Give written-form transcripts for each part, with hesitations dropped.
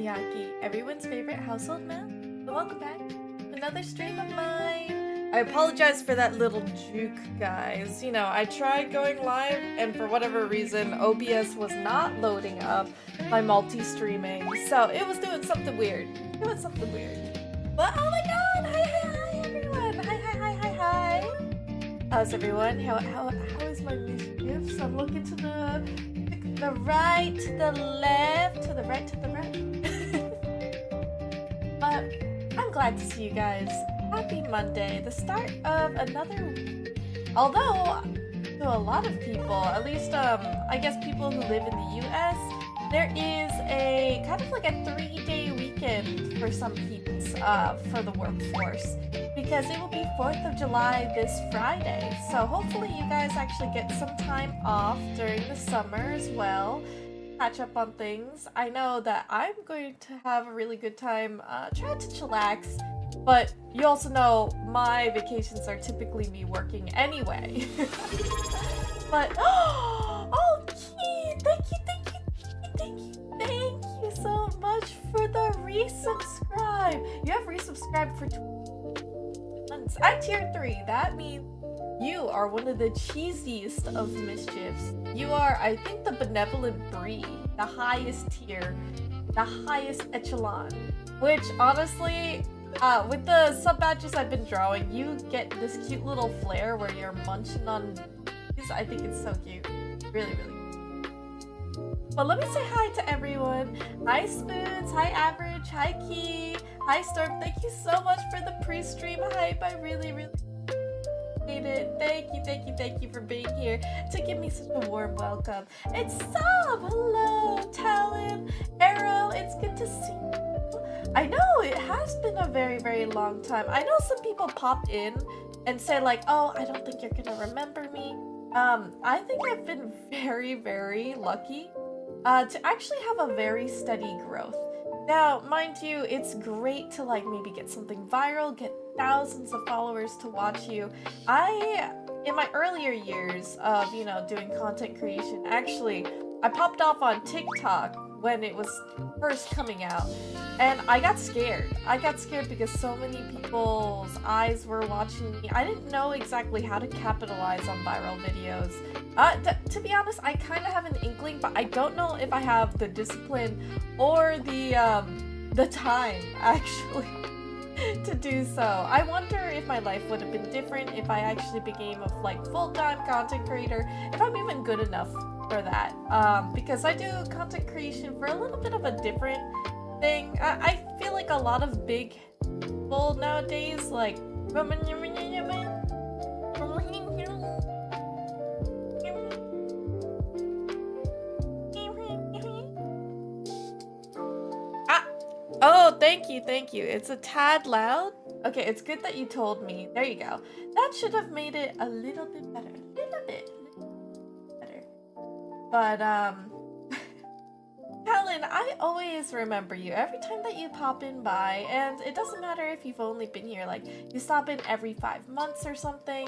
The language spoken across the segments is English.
Miyaki, everyone's favorite household man. So welcome back to another stream of mine. I apologize for that little juke, guys. You know, I tried going live, and for whatever reason, OBS was not loading up my multi-streaming, so it was doing something weird. But oh my god! Hi everyone! Hi! How's everyone? How is my mischiefs? I'm looking to the right, to the left, to the right, to the right. But I'm glad to see you guys. Happy Monday, the start of another week. Although, to a lot of people, at least I guess people who live in the US, there is a kind of like a 3-day weekend for some peeps for the workforce, because it will be 4th of July this Friday. So hopefully you guys actually get some time off during the summer as well. Catch up on things. I know that I'm going to have a really good time trying to chillax, but you also know my vacations are typically me working anyway. But oh, Key, thank you so much for the resubscribe. You have resubscribed for 2 months. At tier 3, that means you are one of the cheesiest of mischiefs. You are, I think, the benevolent breed, the highest tier, the highest echelon. Which, honestly, with the sub badges I've been drawing, you get this cute little flair where you're munching on these. I think it's so cute. Really cute. But let me say hi to everyone. Hi Spoons, hi Average, hi Key, hi Storm. Thank you so much for the pre-stream hype. I really appreciate it. Thank you for being here to give me such a warm welcome. It's Sub! Hello, Talon, Arrow, it's good to see you. I know, it has been a very long time. I know some people pop in and say like, oh, I don't think you're gonna remember me. I think I've been very lucky to actually have a very steady growth. Now, mind you, it's great to like maybe get something viral, get thousands of followers to watch you. In my earlier years of, you know, doing content creation, actually, I popped off on TikTok when it was first coming out, and I got scared. Because so many people's eyes were watching me. I didn't know exactly how to capitalize on viral videos. To be honest, I kind of have an inkling, but I don't know if I have the discipline or the time actually to do so. I wonder if my life would have been different if I actually became a like full-time content creator, if I'm even good enough for that, because I do content creation for a little bit of a different thing. I feel like a lot of big people nowadays, like oh, thank you. It's a tad loud. Okay, it's good that you told me. There you go. That should have made it a little bit better. But, Helen, I always remember you every time that you pop in by, and it doesn't matter if you've only been here, like, you stop in every 5 months or something.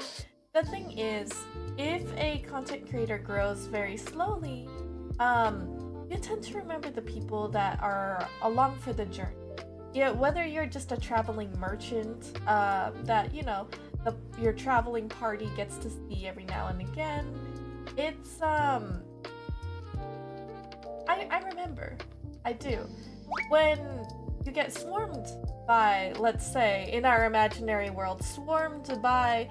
The thing is, if a content creator grows very slowly, you tend to remember the people that are along for the journey. Yeah, whether you're just a traveling merchant, that, you know, your traveling party gets to see every now and again, it's, I remember. I do. When you get swarmed by, let's say, in our imaginary world, swarmed by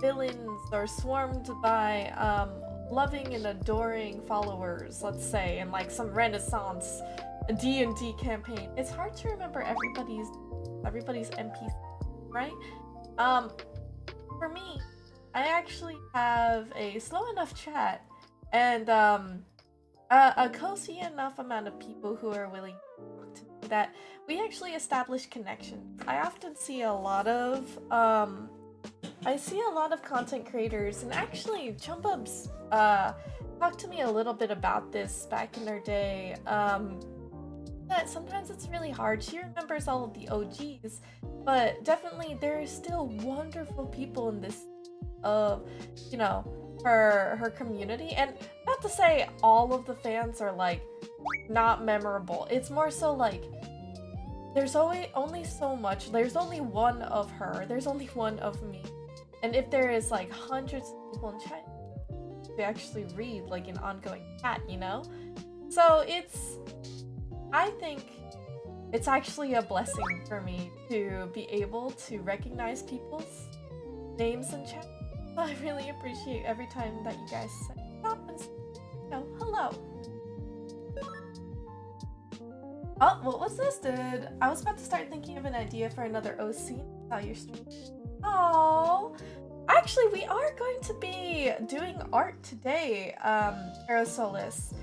villains or swarmed by loving and adoring followers, let's say, in like some Renaissance D&D campaign, it's hard to remember everybody's NPC, right? For me, I actually have a slow enough chat and a cozy enough amount of people who are willing to talk to me that we actually establish connections. I often see a lot of content creators, and actually Chumbubs talked to me a little bit about this back in their day, that sometimes it's really hard. She remembers all of the OGs, but definitely there are still wonderful people in this of, you know, her community. And not to say all of the fans are like not memorable. It's more so like there's only so much. There's only one of her. There's only one of me. And if there is like hundreds of people in chat, we actually read like an ongoing chat, you know? So I think it's actually a blessing for me to be able to recognize people's names in chat. I really appreciate every time that you guys stop and say, you know, hello. Oh, what was this, dude? I was about to start thinking of an idea for another OC. How you're streaming. Oh, actually, we are going to be doing art today, Aerosolis,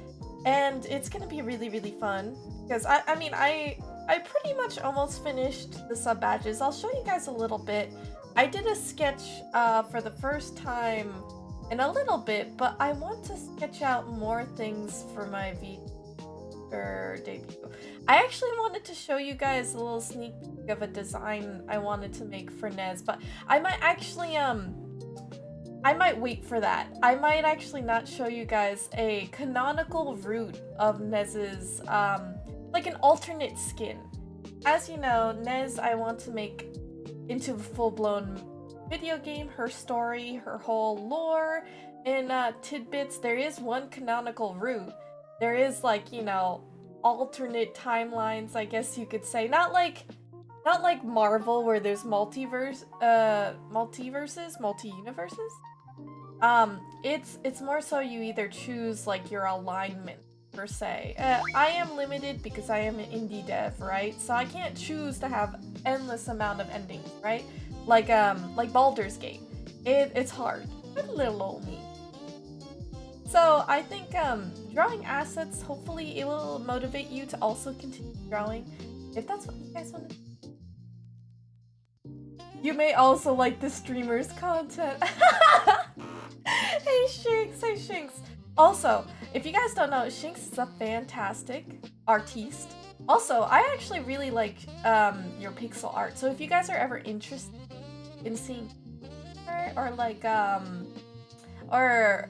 and it's gonna be really, really fun because I mean, I pretty much almost finished the sub badges. I'll show you guys a little bit. I did a sketch for the first time in a little bit, but I want to sketch out more things for my debut. I actually wanted to show you guys a little sneak peek of a design I wanted to make for Nez, but I might actually I might wait for that. I might actually not show you guys a canonical route of Nez's like an alternate skin. As you know, Nez I want to make into a full-blown video game, her story, her whole lore, and tidbits. There is one canonical route. There is like, you know, alternate timelines, I guess you could say. Not like Marvel where there's multiverses, multi-universes. It's more so you either choose like your alignment per se. I am limited because I am an indie dev, right? So I can't choose to have endless amount of endings, right? Like Baldur's Gate. It's hard. But little old me. So I think drawing assets, hopefully it will motivate you to also continue drawing, if that's what you guys want to do. You may also like the streamer's content. Hey Shinx, hey Shinx. Also, if you guys don't know, Shinx is a fantastic artiste. Also, I actually really like your pixel art. So if you guys are ever interested in seeing her, or like or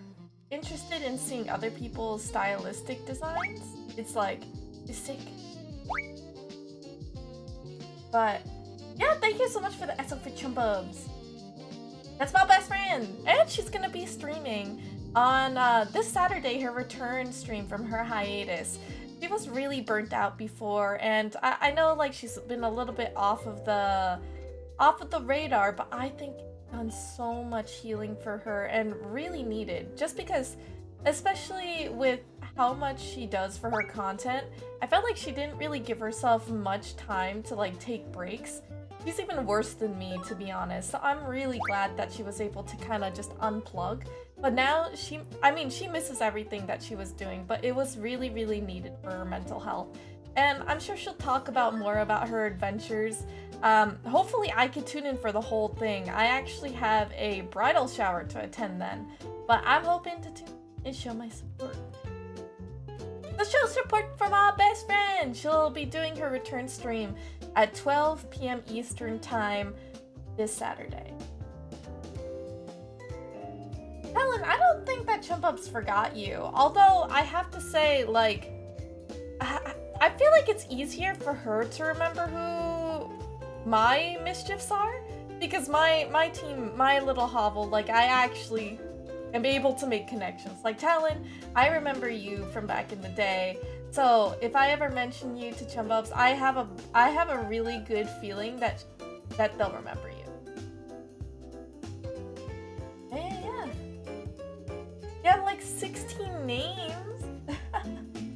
interested in seeing other people's stylistic designs, it's sick. But yeah, thank you so much for the SO for Chumbubs. That's my best friend, and she's gonna be streaming on this Saturday, her return stream from her hiatus. She was really burnt out before, and I know like she's been a little bit off of the radar, but I think it's done so much healing for her and really needed, just because, especially with how much she does for her content, I felt like she didn't really give herself much time to like take breaks. She's even worse than me, to be honest, so I'm really glad that she was able to kind of just unplug. But now she misses everything that she was doing, but it was really, really needed for her mental health. And I'm sure she'll talk about more about her adventures. Hopefully I could tune in for the whole thing. I actually have a bridal shower to attend then, but I'm hoping to tune in and show my support. So show support from our best friend! She'll be doing her return stream at 12 p.m. Eastern Time this Saturday. Helen, I don't think that Chumbubs forgot you. Although, I have to say, like, I feel like it's easier for her to remember who my mischiefs are. Because my team, my little hovel, like, I actually am able to make connections. Like, Talon, I remember you from back in the day. So, if I ever mention you to Chumbubs, I have a really good feeling that they'll remember you. Yeah. You have like 16 names?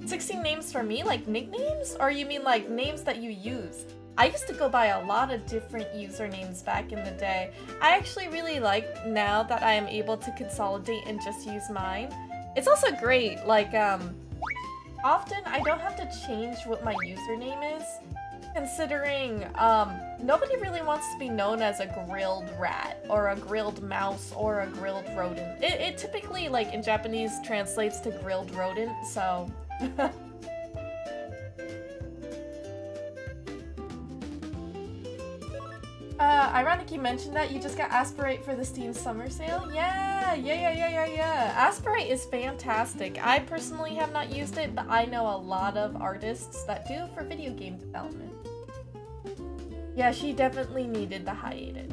16 names for me? Like nicknames? Or you mean like names that you use? I used to go by a lot of different usernames back in the day. I actually really like now that I am able to consolidate and just use mine. It's also great, like, often I don't have to change what my username is, considering nobody really wants to be known as a grilled rat or a grilled mouse or a grilled rodent. It typically, like in Japanese, translates to grilled rodent, so Ironic you mentioned that. You just got Aspirate for the Steam Summer Sale? Yeah. Aspirate is fantastic. I personally have not used it, but I know a lot of artists that do for video game development. Yeah, she definitely needed the hiatus.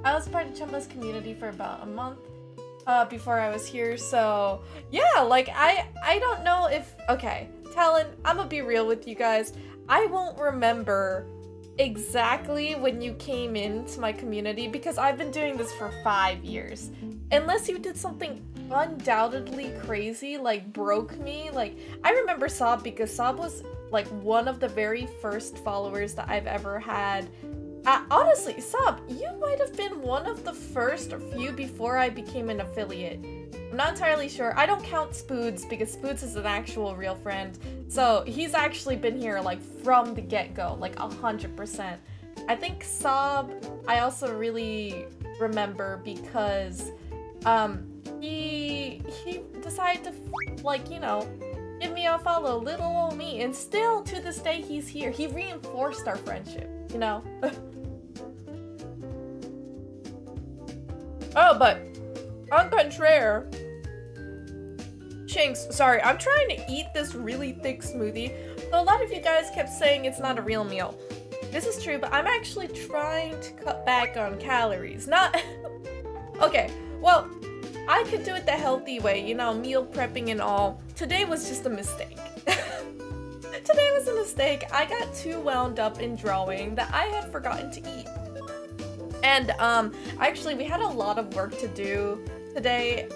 I was part of Chumba's community for about a month before I was here, so yeah, like I don't know if, okay, Talon, I'm gonna be real with you guys. I won't remember exactly when you came into my community because I've been doing this for 5 years. Unless you did something undoubtedly crazy, like broke me. Like, I remember Sob because Sob was like one of the very first followers that I've ever had. Honestly, Sob, you might have been one of the first few before I became an affiliate. I'm not entirely sure. I don't count Spoods because Spoods is an actual real friend. So he's actually been here like from the get-go, like 100%. I think Sob, I also really remember because he decided to, like, you know, give me a follow, little old me, and still to this day he's here. He reinforced our friendship, you know? Oh, but on contraire, Shinx, sorry, I'm trying to eat this really thick smoothie. So a lot of you guys kept saying it's not a real meal. This is true, but I'm actually trying to cut back on calories. Not... Okay, well, I could do it the healthy way, you know, meal prepping and all. Today was just a mistake. Today was a mistake. I got too wound up in drawing that I had forgotten to eat. And actually we had a lot of work to do today,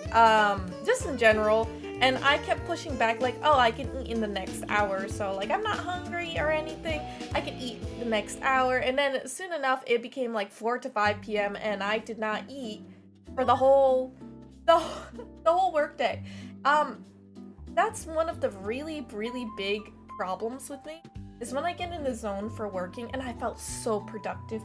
just in general, and I kept pushing back like, oh, I can eat in the next hour, so like I'm not hungry or anything, I can eat the next hour. And then soon enough it became like 4 to 5 p.m. and I did not eat for the whole work day. That's one of the really big problems with me, is when I get in the zone for working, and I felt so productive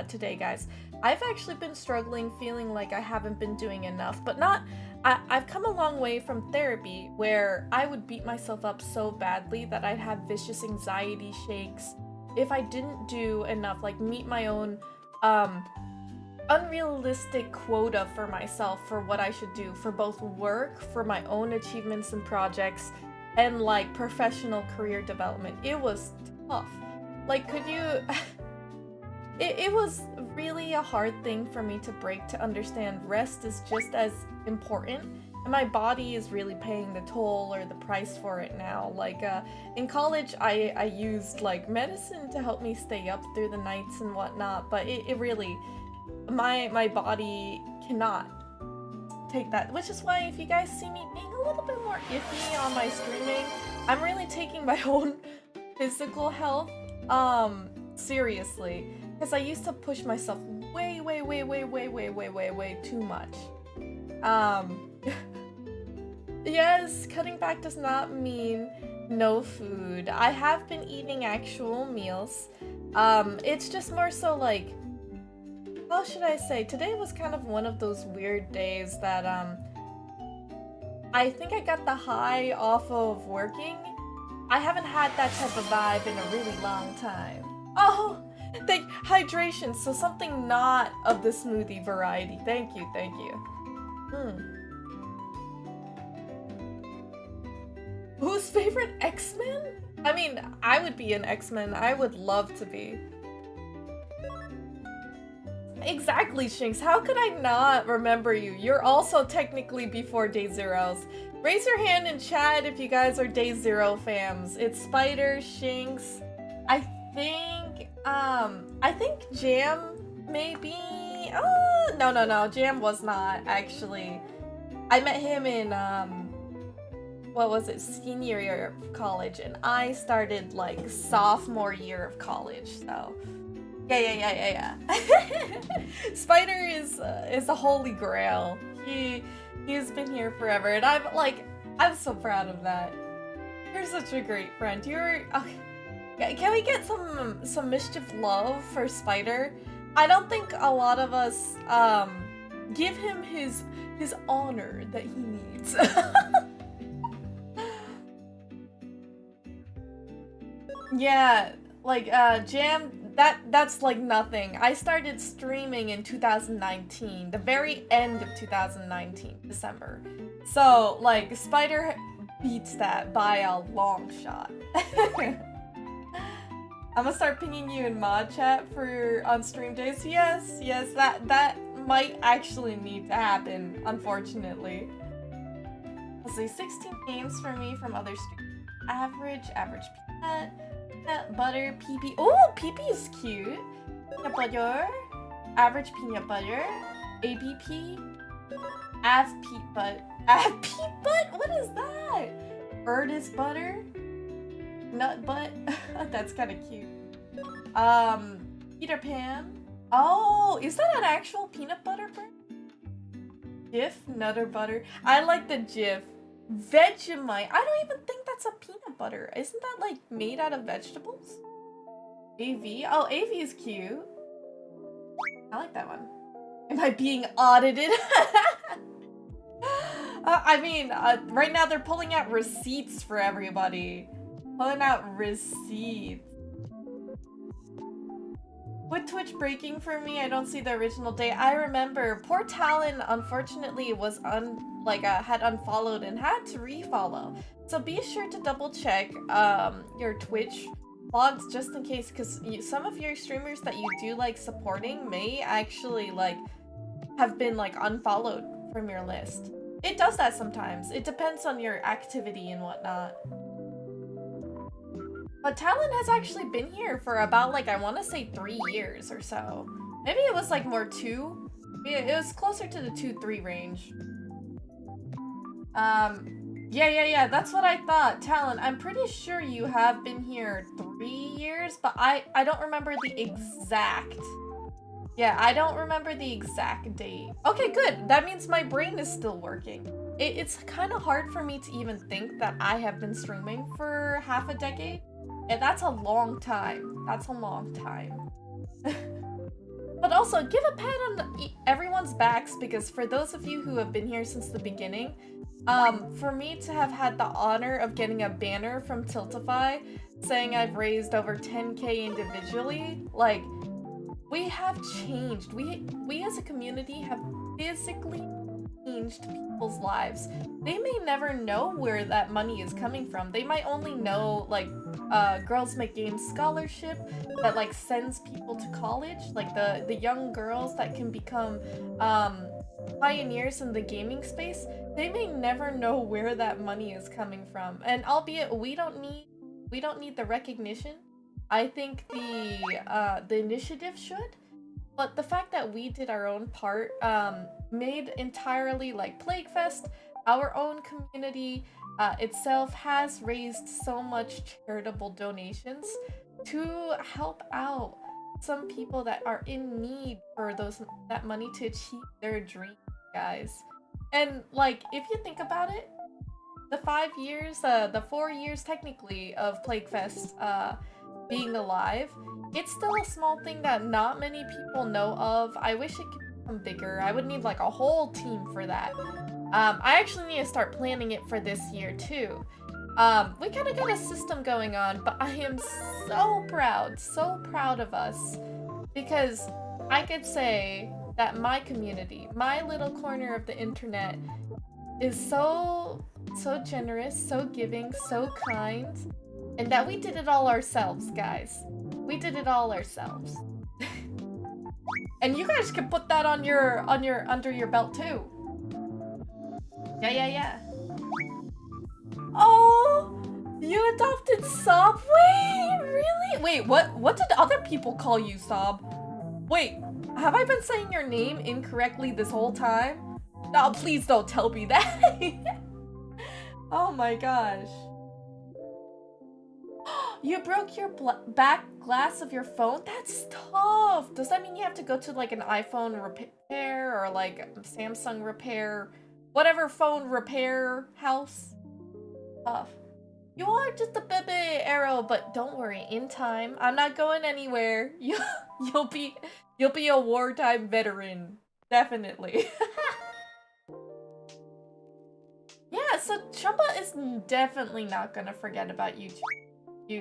today, guys. I've actually been struggling, feeling like I haven't been doing enough, but not... I've come a long way from therapy, where I would beat myself up so badly that I'd have vicious anxiety shakes if I didn't do enough, like meet my own unrealistic quota for myself for what I should do for both work, for my own achievements and projects, and like professional career development. It was tough. Like, could you... It was really a hard thing for me to break, to understand rest is just as important, and my body is really paying the toll or the price for it now. Like, in college I used like medicine to help me stay up through the nights and whatnot, but it really, my body cannot take that, which is why if you guys see me being a little bit more iffy on my streaming, I'm really taking my own physical health seriously. Because I used to push myself way too much. Yes, cutting back does not mean no food. I have been eating actual meals. It's just more so like, how should I say? Today was kind of one of those weird days that I think I got the high off of working. I haven't had that type of vibe in a really long time. Oh! Thank hydration, so something not of the smoothie variety. Thank you. Whose favorite X-Men? I mean, I would be an X-Men. I would love to be. Exactly, Shinx. How could I not remember you? You're also technically before Day Zeros. Raise your hand in chat if you guys are Day Zero fams. It's Spider, Shinx, I think Jam, maybe? Oh, no, Jam was not, actually. I met him in, what was it, senior year of college, and I started, like, sophomore year of college, so... Yeah. Spider is a holy grail. He's been here forever, and I'm so proud of that. You're such a great friend. Okay. Can we get some mischief love for Spider? I don't think a lot of us give him his honor that he needs. Yeah, like Jam that's like nothing. I started streaming in 2019, the very end of 2019, December. So, like, Spider beats that by a long shot. I'm gonna start pinging you in mod chat for on stream days. Yes, that might actually need to happen, unfortunately. Let's see, 16 games for me from other streamers. Average peanut butter, PP. Oh, PP is cute. Peanut butter, average peanut butter, ABP, as peat butt. What is that? Erdis butter, nut butt. That's kind of cute. Peter Pan. Oh, is that an actual peanut butter brand? Jif, nutter butter. I like the Jif. Vegemite. I don't even think that's a peanut butter. Isn't that like made out of vegetables? AV. Oh, AV is cute. I like that one. Am I being audited? I mean, right now they're pulling out receipts for everybody. Pulling out receipts. With Twitch breaking for me, I don't see the original date. I remember poor Talon unfortunately was had unfollowed and had to refollow. So be sure to double check your Twitch logs just in case, because some of your streamers that you do like supporting may actually like have been like unfollowed from your list. It does that sometimes. It depends on your activity and whatnot. But Talon has actually been here for about, like, I want to say 3 years or so. Maybe it was, like, more 2. It was closer to the 2-3 range. Yeah, that's what I thought. Talon, I'm pretty sure you have been here 3 years, but I don't remember the exact... Yeah, I don't remember the exact date. Okay, good. That means my brain is still working. It's kind of hard for me to even think that I have been streaming for half a decade. And that's a long time. That's a long time. But also, give a pat on everyone's backs, because for those of you who have been here since the beginning, for me to have had the honor of getting a banner from Tiltify saying I've raised over 10K individually, like, we have changed. We as a community have physically changed people's lives. They may never know where that money is coming from. They might only know, like, Girls Make Games scholarship that, like, sends people to college, like the young girls that can become pioneers in the gaming space. They may never know where that money is coming from. And albeit we don't need the recognition. I think the initiative should. But the fact that we did our own part, made entirely, like, Plaguefest, our own community itself has raised so much charitable donations to help out some people that are in need for that money to achieve their dreams, guys. And, like, if you think about it, the 5 years, the 4 years technically of Plaguefest being alive, it's still a small thing that not many people know of. I wish it could become bigger. I would need, like, a whole team for that. I actually need to start planning it for this year too. We kind of got a system going on, but I am so proud of us, because I could say that my community, my little corner of the internet, is so generous, so giving, so kind, and that we did it all ourselves, guys. We did it all ourselves. And you guys can put that on your under your belt too. Yeah. Oh, you adopted Sob? Wait, really? Wait, what did other people call you, Sob? Wait, have I been saying your name incorrectly this whole time? No, please don't tell me that. Oh my gosh. You broke your back glass of your phone? That's tough. Does that mean you have to go to, like, an iPhone repair or, like, Samsung repair, whatever phone repair house? Tough. You are just a baby, Arrow, but don't worry. In time, I'm not going anywhere. You'll be a wartime veteran, definitely. Yeah, so Chumba is definitely not gonna forget about you,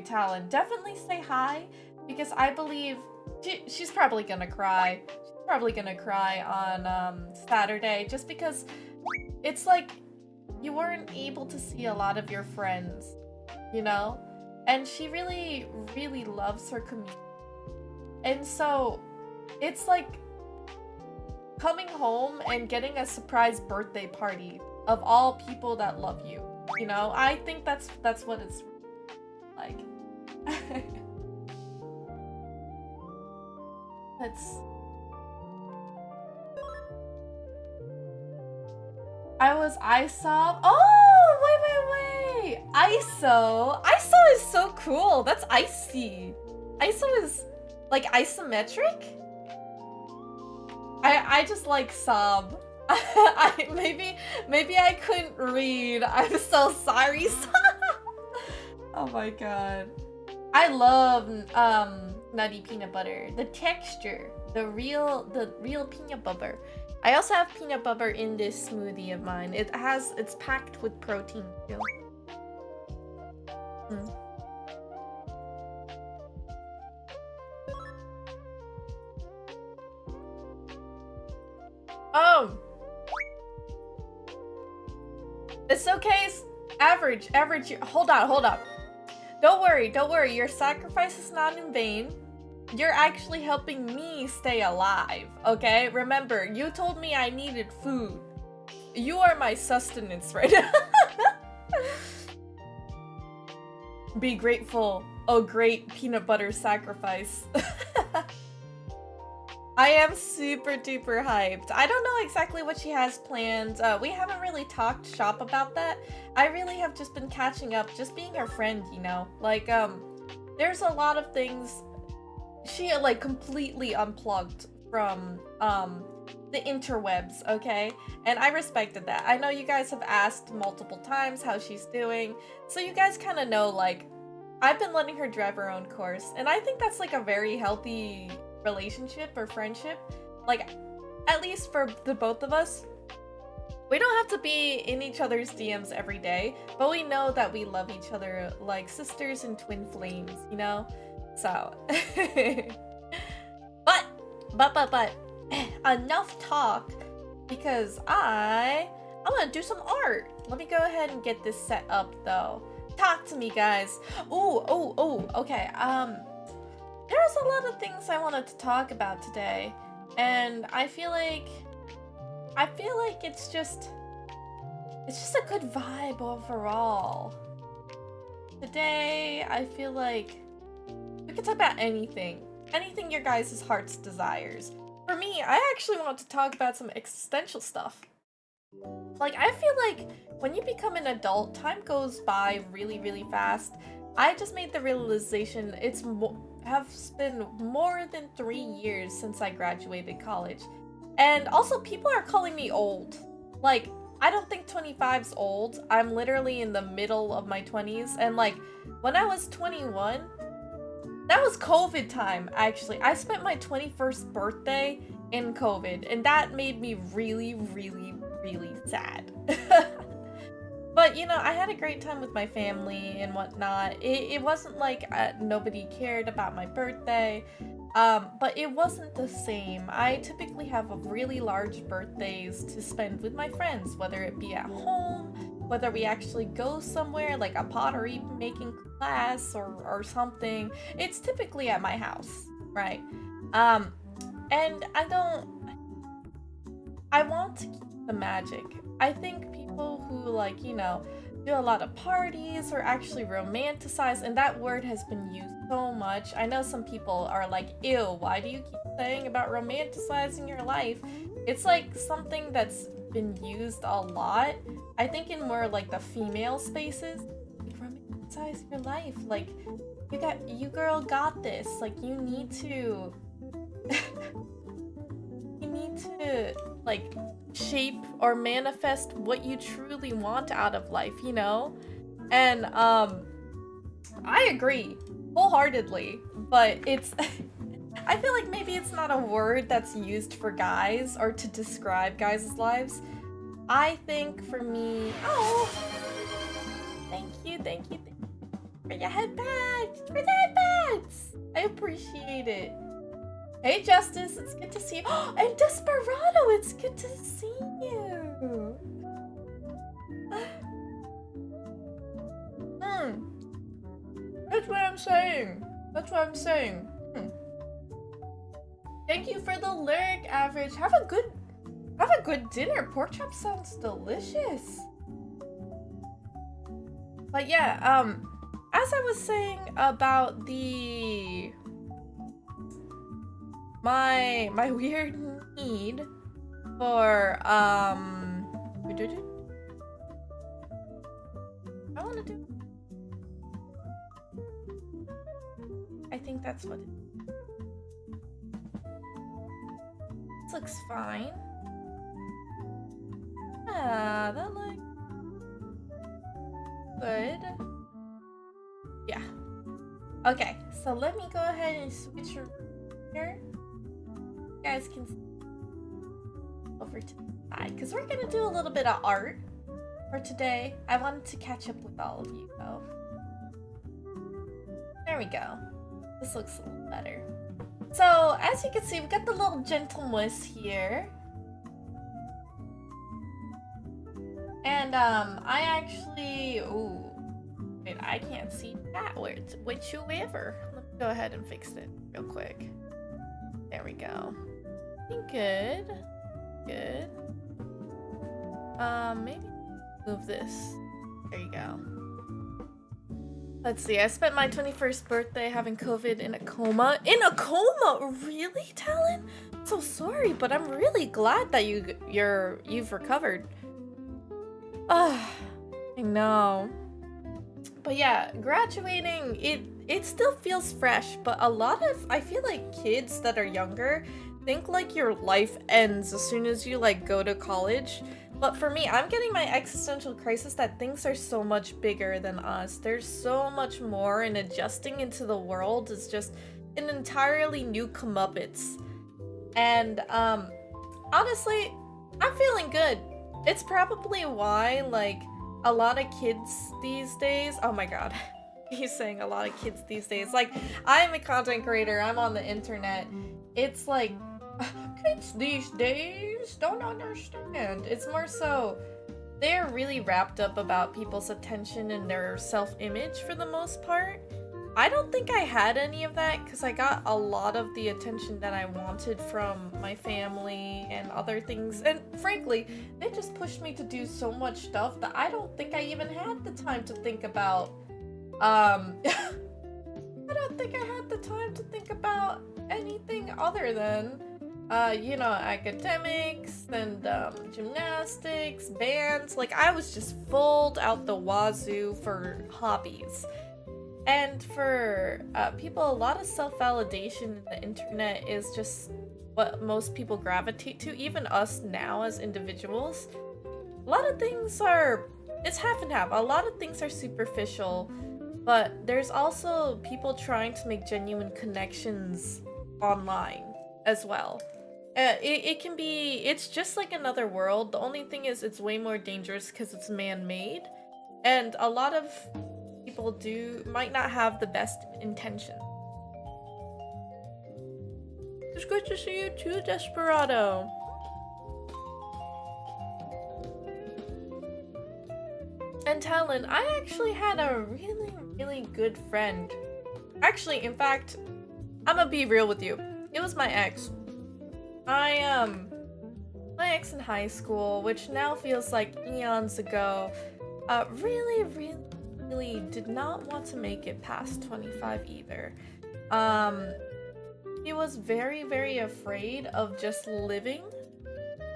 Talon. Definitely say hi, because I believe she's probably gonna cry. She's probably gonna cry on Saturday just because it's like you weren't able to see a lot of your friends, you know? And she really, really loves her community. And so it's like coming home and getting a surprise birthday party of all people that love you. You know, I think that's what it's like. I was ISO. Oh, wait. ISO. ISO is so cool. That's icy. ISO is like isometric. I just like sob. Maybe I couldn't read. I'm so sorry. Oh my god. I love nutty peanut butter. The texture, the real peanut butter. I also have peanut butter in this smoothie of mine. It's packed with protein too. Oh, it's okay. Average. Hold on. Don't worry. Your sacrifice is not in vain. You're actually helping me stay alive, okay? Remember, you told me I needed food. You are my sustenance right now. Be grateful, oh great peanut butter sacrifice. I am super duper hyped. I don't know exactly what she has planned. We haven't really talked shop about that. I really have just been catching up, just being her friend, you know? Like, there's a lot of things. She like completely unplugged from the interwebs, okay? And I respected that. I know you guys have asked multiple times how she's doing, so you guys kind of know, like, I've been letting her drive her own course, and I think that's like a very healthy relationship or friendship. Like, at least for the both of us. We don't have to be in each other's DMs every day, but we know that we love each other like sisters and twin flames, you know? So, but enough talk, because I want to do some art. Let me go ahead and get this set up though. Talk to me, guys. Okay. There's a lot of things I wanted to talk about today, and I feel like it's just a good vibe overall. Today, I feel like we can talk about anything your guys' heart's desires. For me, I actually want to talk about some existential stuff. Like, I feel like when you become an adult, time goes by really, really fast. I just made the realization has been more than 3 years since I graduated college. And also, people are calling me old. Like, I don't think 25's old. I'm literally in the middle of my 20s. And like, when I was 21, that was COVID time, actually. I spent my 21st birthday in COVID, and that made me really, really, really sad. But, you know, I had a great time with my family and whatnot. It wasn't like nobody cared about my birthday, but it wasn't the same. I typically have really large birthdays to spend with my friends, whether it be at home, whether we actually go somewhere like a pottery making class or something. It's typically at my house, right? And I want to keep the magic. I think people who, like, you know, do a lot of parties or actually romanticize, and that word has been used so much. I know some people are like, ew, why do you keep saying about romanticizing your life? It's like something that's been used a lot. I think in more like the female spaces, like, romanticize your life. Like, you girl got this. Like, you need to like shape or manifest what you truly want out of life, you know? And I agree wholeheartedly, but it's I feel like maybe it's not a word that's used for guys or to describe guys' lives. I think for me, thank you for your headbands, I appreciate it. Hey, Justice, it's good to see you. And Desperado, it's good to see you. That's what I'm saying. That's what I'm saying. Thank you for the lyric, Average. Have a good dinner. Pork chop sounds delicious. But yeah, as I was saying about my weird need for I want to do. I think that's what it is. This looks fine. Yeah, that looks good. Yeah. Okay, so let me go ahead and switch here. You guys can see over to the side because we're gonna do a little bit of art for today. I wanted to catch up with all of you though. There we go. This looks a little better. So as you can see, we got the little gentlemouse here. And I actually, wait, I can't see that whatsoever. Let me go ahead and fix it real quick. There we go. Good. Good. Maybe move this. There you go. Let's see, I spent my 21st birthday having COVID in a coma. In a coma? Really, Talon? I'm so sorry, but I'm really glad that you've recovered. I know. But yeah, graduating, it still feels fresh, but I feel like kids that are younger think like your life ends as soon as you like go to college. But for me, I'm getting my existential crisis that things are so much bigger than us. There's so much more, and adjusting into the world is just an entirely new comeuppance. And honestly, I'm feeling good. It's probably why like a lot of kids these days, oh my god, he's saying a lot of kids these days. Like, I'm a content creator, I'm on the internet. It's like, kids these days don't understand. It's more so, they're really wrapped up about people's attention and their self-image for the most part. I don't think I had any of that because I got a lot of the attention that I wanted from my family and other things. And frankly, they just pushed me to do so much stuff that I don't think I even had the time to think about. I don't think I had the time to think about anything other than, you know, academics and gymnastics, bands. Like, I was just full out the wazoo for hobbies. And for people, a lot of self-validation in the internet is just what most people gravitate to, even us now as individuals. A lot of things are, it's half and half. A lot of things are superficial, but there's also people trying to make genuine connections online as well. It can be, it's just like another world. The only thing is it's way more dangerous because it's man-made. And a lot of people might not have the best intention. It's good to see you too, Desperado. And Talon, I actually had a really good friend. Actually, in fact, I'm gonna be real with you. It was my ex. My ex in high school, which now feels like eons ago, really did not want to make it past 25 either. He was very afraid of just living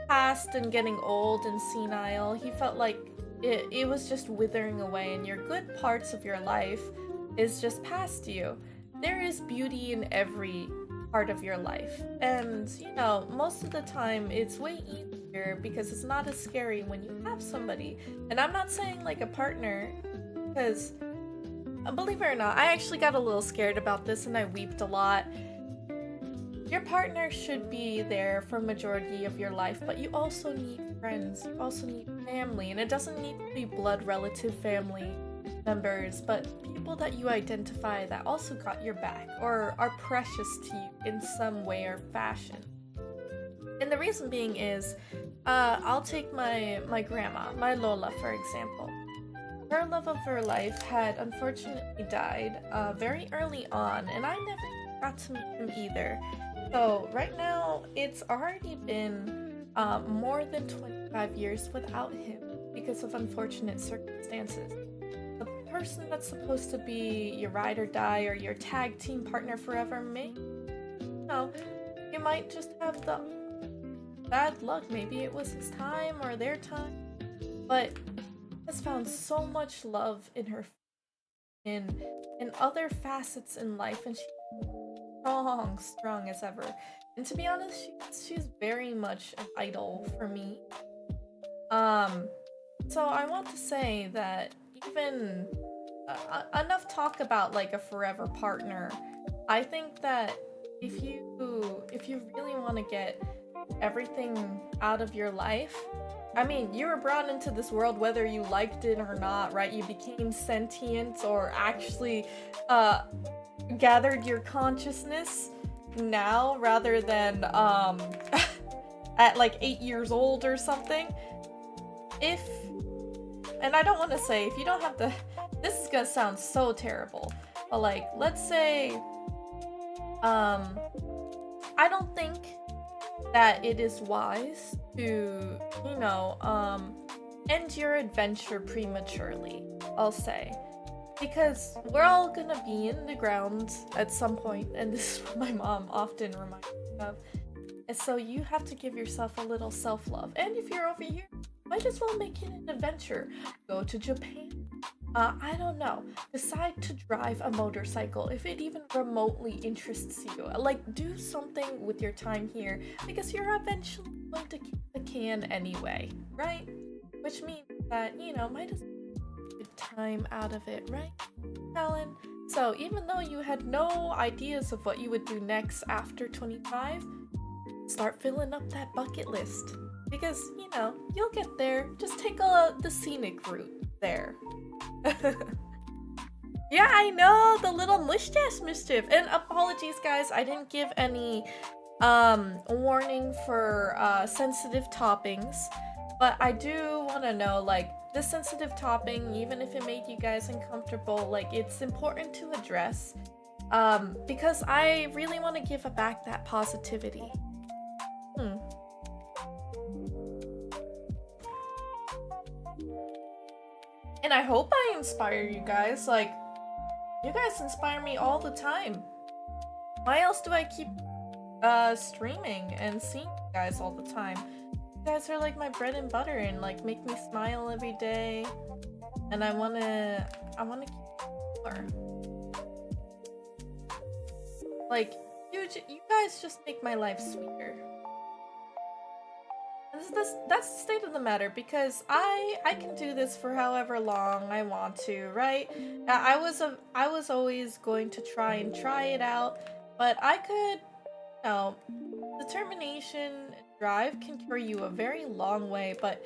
past and getting old and senile. He felt like it was just withering away and your good parts of your life is just past you. There is beauty in every part of your life, and you know, most of the time it's way easier because it's not as scary when you have somebody. And I'm not saying like a partner, because believe it or not, I actually got a little scared about this and I weeped a lot. Your partner should be there for majority of your life, but you also need friends, you also need family, and it doesn't need to be blood relative family. members, but people that you identify that also got your back or are precious to you in some way or fashion. And the reason being is, I'll take my grandma, my Lola, for example. Her love of her life had unfortunately died very early on, and I never got to meet him either. So right now, it's already been more than 25 years without him because of unfortunate circumstances. The person that's supposed to be your ride or die or your tag team partner forever you might just have the bad luck. Maybe it was his time or their time, but has found so much love in her in other facets in life, and she's strong as ever. And to be honest, she's very much an idol for me. So I want to say that even enough talk about like a forever partner. I think that if you really want to get everything out of your life, I mean, you were brought into this world whether you liked it or not, right? You became sentient or actually gathered your consciousness now rather than at like 8 years old or something. And I don't want to say, if you don't have the, this is gonna sound so terrible, but like, let's say, I don't think that it is wise to, end your adventure prematurely, I'll say. Because we're all gonna be in the ground at some point, and this is what my mom often reminds me of. And so you have to give yourself a little self-love. And if you're over here, might as well make it an adventure. Go to Japan. I don't know. Decide to drive a motorcycle if it even remotely interests you. Like, do something with your time here because you're eventually going to kick the can anyway, right? Which means that, might as well get good time out of it, right, Alan? So even though you had no ideas of what you would do next after 25, start filling up that bucket list. Because, you'll get there. Just take the scenic route there. Yeah, I know, the little mustache mischief. And apologies, guys, I didn't give any warning for sensitive toppings. But I do want to know, like, this sensitive topping, even if it made you guys uncomfortable, like, it's important to address. Because I really want to give back that positivity. And I hope I inspire you guys. Like, you guys inspire me all the time. Why else do I keep streaming and seeing you guys all the time? You guys are like my bread and butter and like make me smile every day. And I wanna keep more. Like, you guys just make my life sweeter. That's the state of the matter, because I can do this for however long I want to, right? I was always going to try it out, but I could, determination and drive can carry you a very long way, but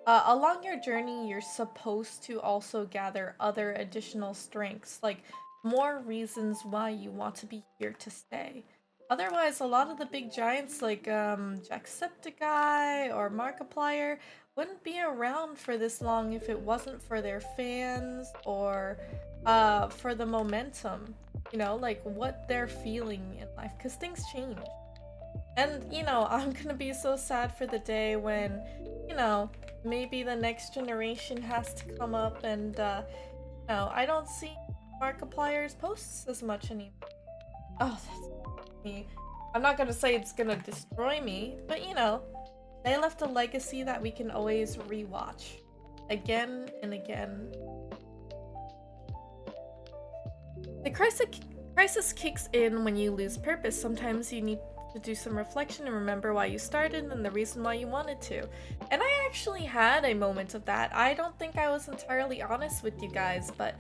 along your journey, you're supposed to also gather other additional strengths, like more reasons why you want to be here to stay. Otherwise, a lot of the big giants like Jacksepticeye or Markiplier wouldn't be around for this long if it wasn't for their fans or for the momentum, like what they're feeling in life, because things change. And, I'm gonna be so sad for the day when, maybe the next generation has to come up and, I don't see Markiplier's posts as much anymore. Oh, that's me. I'm not gonna say it's gonna destroy me, but they left a legacy that we can always rewatch again and again. The crisis kicks in when you lose purpose. Sometimes you need to do some reflection and remember why you started and the reason why you wanted to. And I actually had a moment of that. I don't think I was entirely honest with you guys, but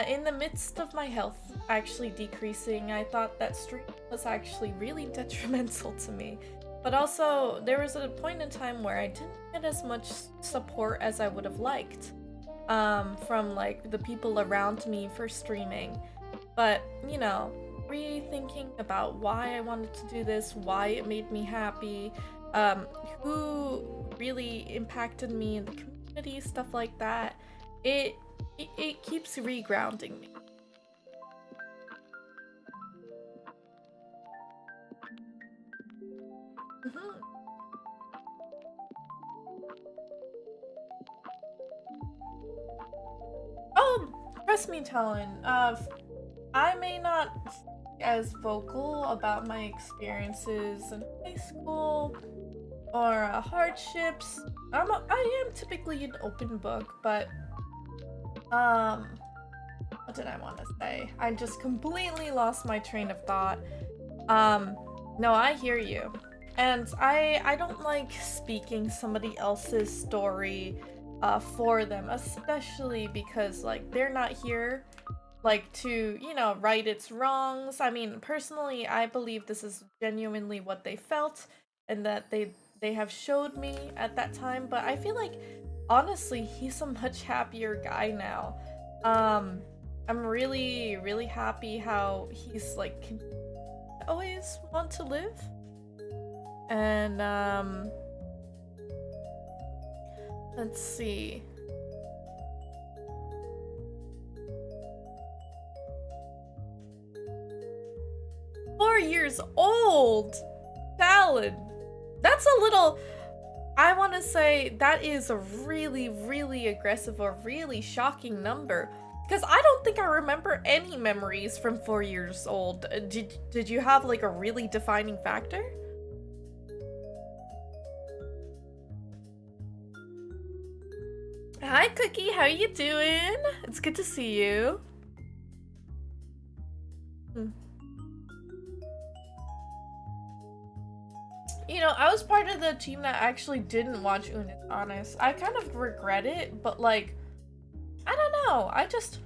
in the midst of my health actually decreasing, I thought that streaming was actually really detrimental to me. But also, there was a point in time where I didn't get as much support as I would have liked. from like the people around me for streaming. But, you know, rethinking about why I wanted to do this, why it made me happy, who really impacted me in the community, stuff like that. It keeps regrounding me. Oh, trust me, Talon. I may not be as vocal about my experiences in high school or hardships. I am typically an open book, but what did I want to say? I just completely lost my train of thought. No, I hear you. And I don't like speaking somebody else's story for them, especially because like they're not here like to, you know, right its wrongs. I mean, personally, I believe this is genuinely what they felt and that they have showed me at that time, but I feel like honestly, he's a much happier guy now. I'm really happy how he's like always want to live. And let's see. Four years old! Talon! That's a little... I want to say that is a really aggressive or really shocking number. Because I don't think I remember any memories from 4 years old. Did you have like a really defining factor? Hi Cookie, how you doing? It's good to see you. You know, I was part of the team that actually didn't watch Unit Honest. I kind of regret it, but like, I don't know. I just...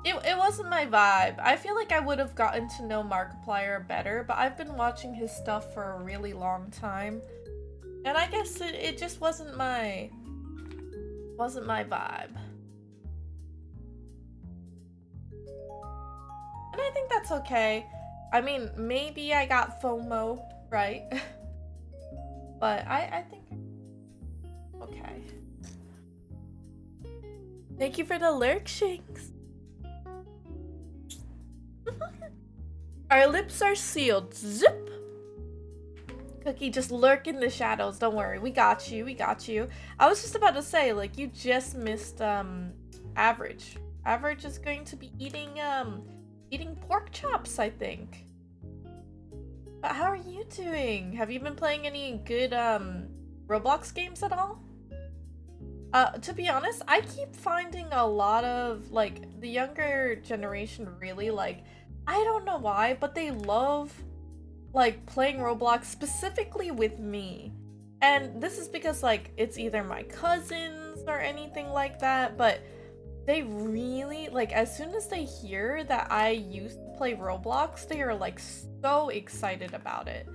It wasn't my vibe. I feel like I would have gotten to know Markiplier better, but I've been watching his stuff for a really long time. And I guess it just wasn't my vibe. And I think that's okay. I mean, maybe I got FOMO, right? But I think okay. Thank you for the lurk shanks. Our lips are sealed. Zip. Cookie, just lurk in the shadows. Don't worry. We got you. We got you. I was just about to say, like, you just missed Average. Average is going to be eating pork chops, I think. But how are you doing? Have you been playing any good Roblox games at all? To be honest, I keep finding a lot of like the younger generation really like, I don't know why, but they love like playing Roblox specifically with me. And this is because like it's either my cousins or anything like that, but they really like as soon as they hear that I used to play Roblox, they are like so excited about it.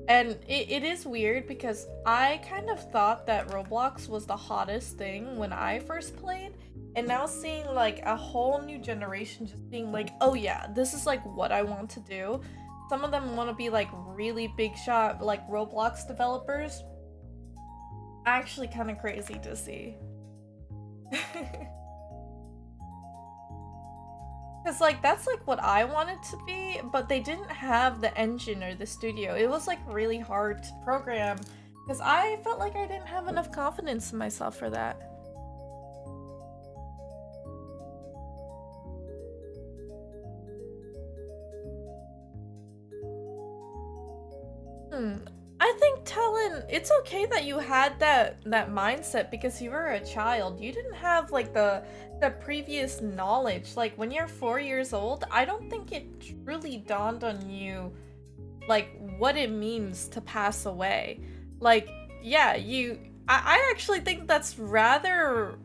And it is weird because I kind of thought that Roblox was the hottest thing when I first played, and now seeing like a whole new generation just being like, oh yeah, this is like what I want to do. Some of them want to be like really big shot like Roblox developers. Actually kind of crazy to see. Because like that's like what I wanted to be, but they didn't have the engine or the studio. It was like really hard to program because I felt like I didn't have enough confidence in myself for that. I think Talon, it's okay that you had that mindset because you were a child. You didn't have like the previous knowledge. Like when you're 4 years old, I don't think it truly dawned on you like what it means to pass away. Like, yeah, I actually think that's rather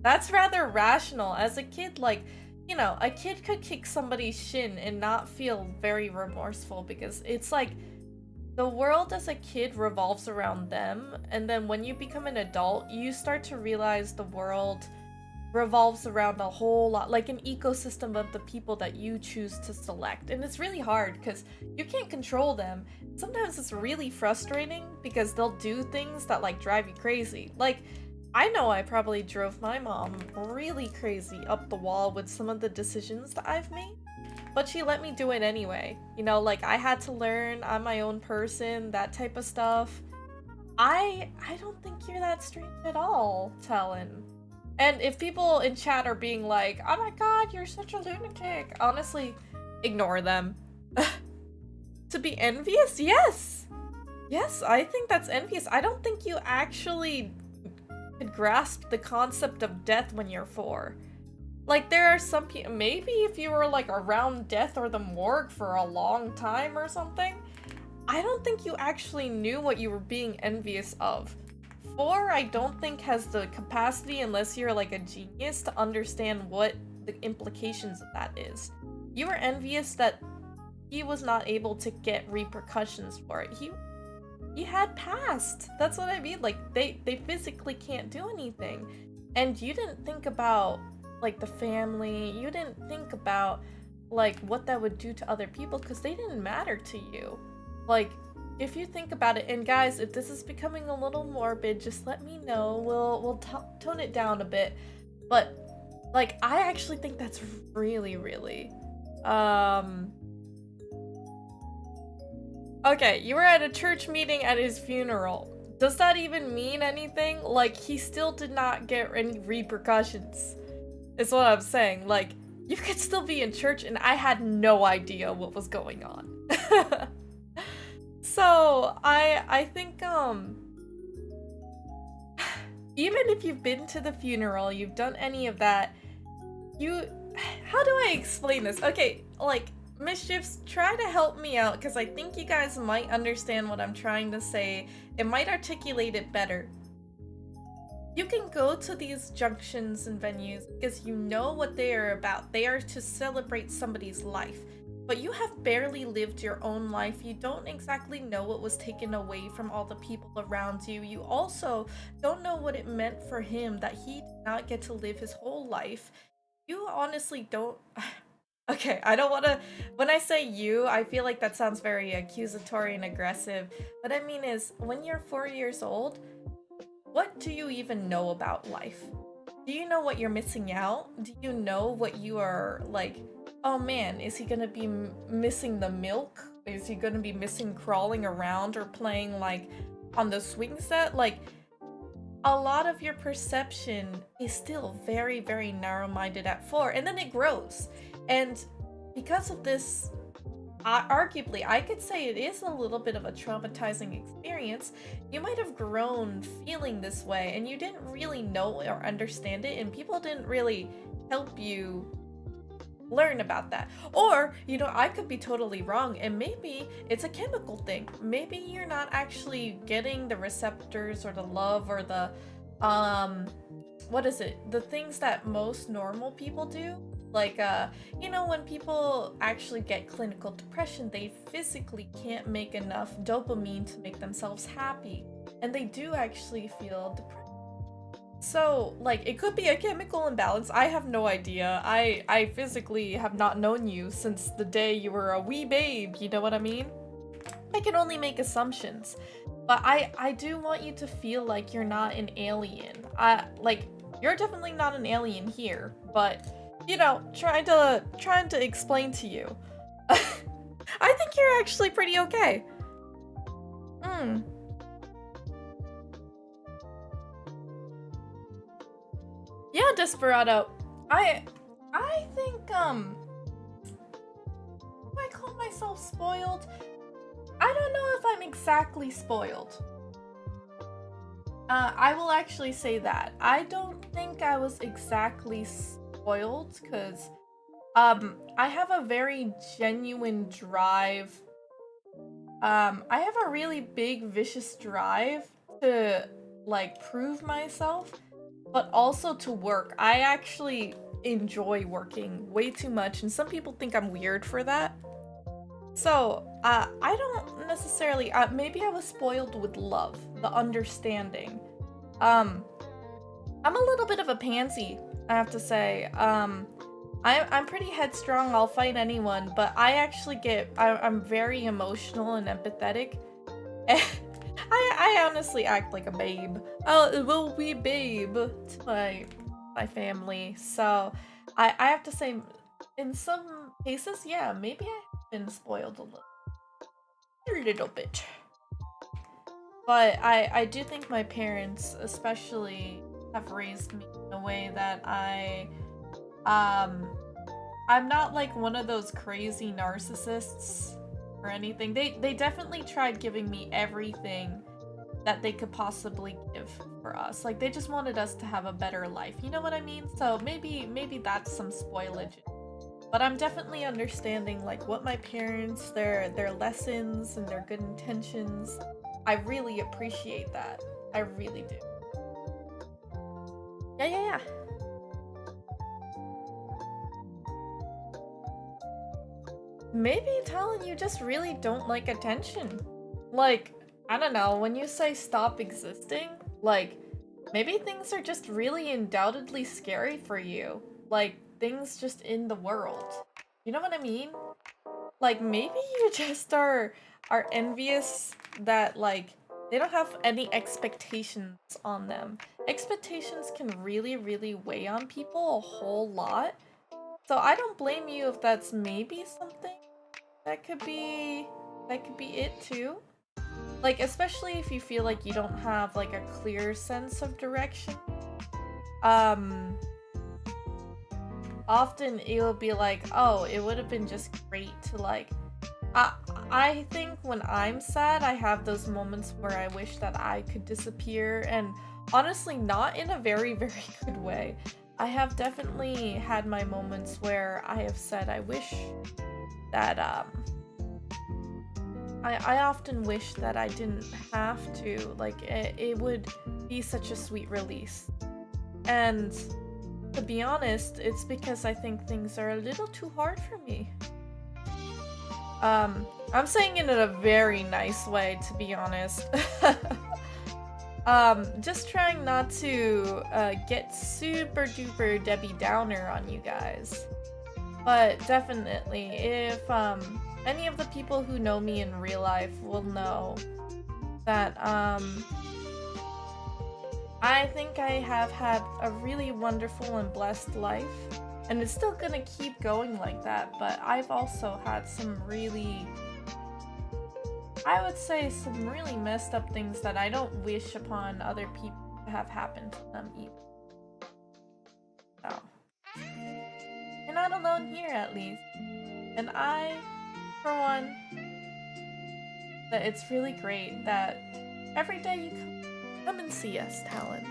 rational. As a kid, like, you know, a kid could kick somebody's shin and not feel very remorseful because it's like the world as a kid revolves around them, and then when you become an adult, you start to realize the world revolves around a whole lot, like an ecosystem of the people that you choose to select. And it's really hard because you can't control them. Sometimes it's really frustrating because they'll do things that like drive you crazy. Like, I know I probably drove my mom really crazy up the wall with some of the decisions that I've made, but she let me do it anyway. You know, like I had to learn, I'm my own person, that type of stuff. I don't think you're that strange at all, Talon. And if people in chat are being like, oh my god, you're such a lunatic, honestly, ignore them. To be envious? Yes! Yes, I think that's envious. I don't think you actually could grasp the concept of death when you're 4. Like, there are some people, maybe if you were like around death or the morgue for a long time or something, I don't think you actually knew what you were being envious of. 4, I don't think has the capacity, unless you're like a genius, to understand what the implications of that is. You were envious that he was not able to get repercussions for it. He had passed. That's what I mean. Like, they physically can't do anything. And you didn't think about, like, the family. You didn't think about, like, what that would do to other people, because they didn't matter to you. Like, if you think about it, and guys, if this is becoming a little morbid, just let me know. We'll tone it down a bit. But, like, I actually think that's really, really, okay, you were at a church meeting at his funeral. Does that even mean anything? Like, he still did not get any repercussions. Is what I'm saying. Like, you could still be in church and I had no idea what was going on. So, I think, even if you've been to the funeral, you've done any of that, how do I explain this? Okay, like, Mischiefs, try to help me out, because I think you guys might understand what I'm trying to say. It might articulate it better. You can go to these junctions and venues because you know what they are about. They are to celebrate somebody's life. But you have barely lived your own life. You don't exactly know what was taken away from all the people around you. You also don't know what it meant for him that he did not get to live his whole life. You honestly don't... Okay, I don't want to... When I say you, I feel like that sounds very accusatory and aggressive. What I mean is, when you're 4 years old, what do you even know about life? Do you know what you're missing out? Do you know what you are, like... Oh man, is he gonna be missing the milk? Is he gonna be missing crawling around or playing, like, on the swing set? Like, a lot of your perception is still very, very narrow-minded at 4, and then it grows. And because of this, arguably, I could say it is a little bit of a traumatizing experience. You might have grown feeling this way, and you didn't really know or understand it, and people didn't really help you learn about that. Or, you know, I could be totally wrong, and maybe it's a chemical thing. Maybe you're not actually getting the receptors or the love or the, what is it? The things that most normal people do. Like, you know, when people actually get clinical depression, they physically can't make enough dopamine to make themselves happy. And they do actually feel depressed. So, like, it could be a chemical imbalance. I have no idea. I physically have not known you since the day you were a wee babe, you know what I mean? I can only make assumptions. But I do want you to feel like you're not an alien. Like, you're definitely not an alien here, but... You know, trying to explain to you. I think you're actually pretty okay. Yeah, Desperado. I think, do I call myself spoiled? I don't know if I'm exactly spoiled. I will actually say that. I don't think I was exactly spoiled, because I have a very genuine drive. I have a really big vicious drive to, like, prove myself, but also to work. I actually enjoy working way too much, and some people think I'm weird for that. So, I don't necessarily, maybe I was spoiled with love, the understanding. I'm a little bit of a pansy, I have to say. I'm pretty headstrong, I'll fight anyone, but I actually I'm very emotional and empathetic. I honestly act like a babe. Oh, will we babe to my family. So I have to say, in some cases, yeah, maybe I've been spoiled a little bit. But I do think my parents, especially, have raised me in a way that I'm not like one of those crazy narcissists or anything. They definitely tried giving me everything that they could possibly give for us. Like, they just wanted us to have a better life. You know what I mean? So maybe that's some spoilage. But I'm definitely understanding like what my parents, their lessons and their good intentions. I really appreciate that. I really do. Yeah. Maybe Talon, you just really don't like attention. Like, I don't know, when you say stop existing, like, maybe things are just really undoubtedly scary for you. Like, things just in the world. You know what I mean? Like, maybe you just are envious that, like, they don't have any expectations on them. Expectations can really, really weigh on people a whole lot. So I don't blame you if that's maybe something that could be it too. Like, especially if you feel like you don't have like a clear sense of direction. Often it'll be like, oh, it would have been just great to like I think when I'm sad, I have those moments where I wish that I could disappear, and honestly, not in a very, very good way. I have definitely had my moments where I have said I wish that, I often wish that I didn't have to, like, it would be such a sweet release. And to be honest, it's because I think things are a little too hard for me. I'm saying it in a very nice way, to be honest. Just trying not to get super duper Debbie Downer on you guys. But definitely, if any of the people who know me in real life will know that I think I have had a really wonderful and blessed life. And it's still gonna keep going like that, but I've also had some really, I would say, some really messed up things that I don't wish upon other people to have happened to them either. So, you're not alone here, at least. And I, for one, that it's really great that every day you come and see us, Talon.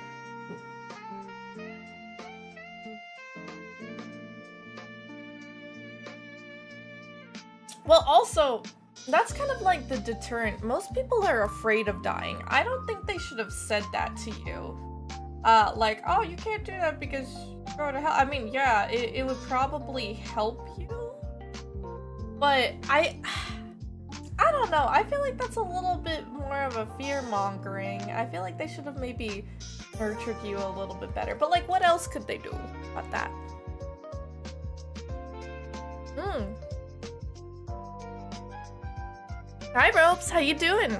Well, also, that's kind of like the deterrent. Most people are afraid of dying. I don't think they should have said that to you. Like, oh, you can't do that because you go to hell. I mean, yeah, it would probably help you. But I don't know. I feel like that's a little bit more of a fear-mongering. I feel like they should have maybe nurtured you a little bit better. But, like, what else could they do about that? Hi, Ropes. How you doing?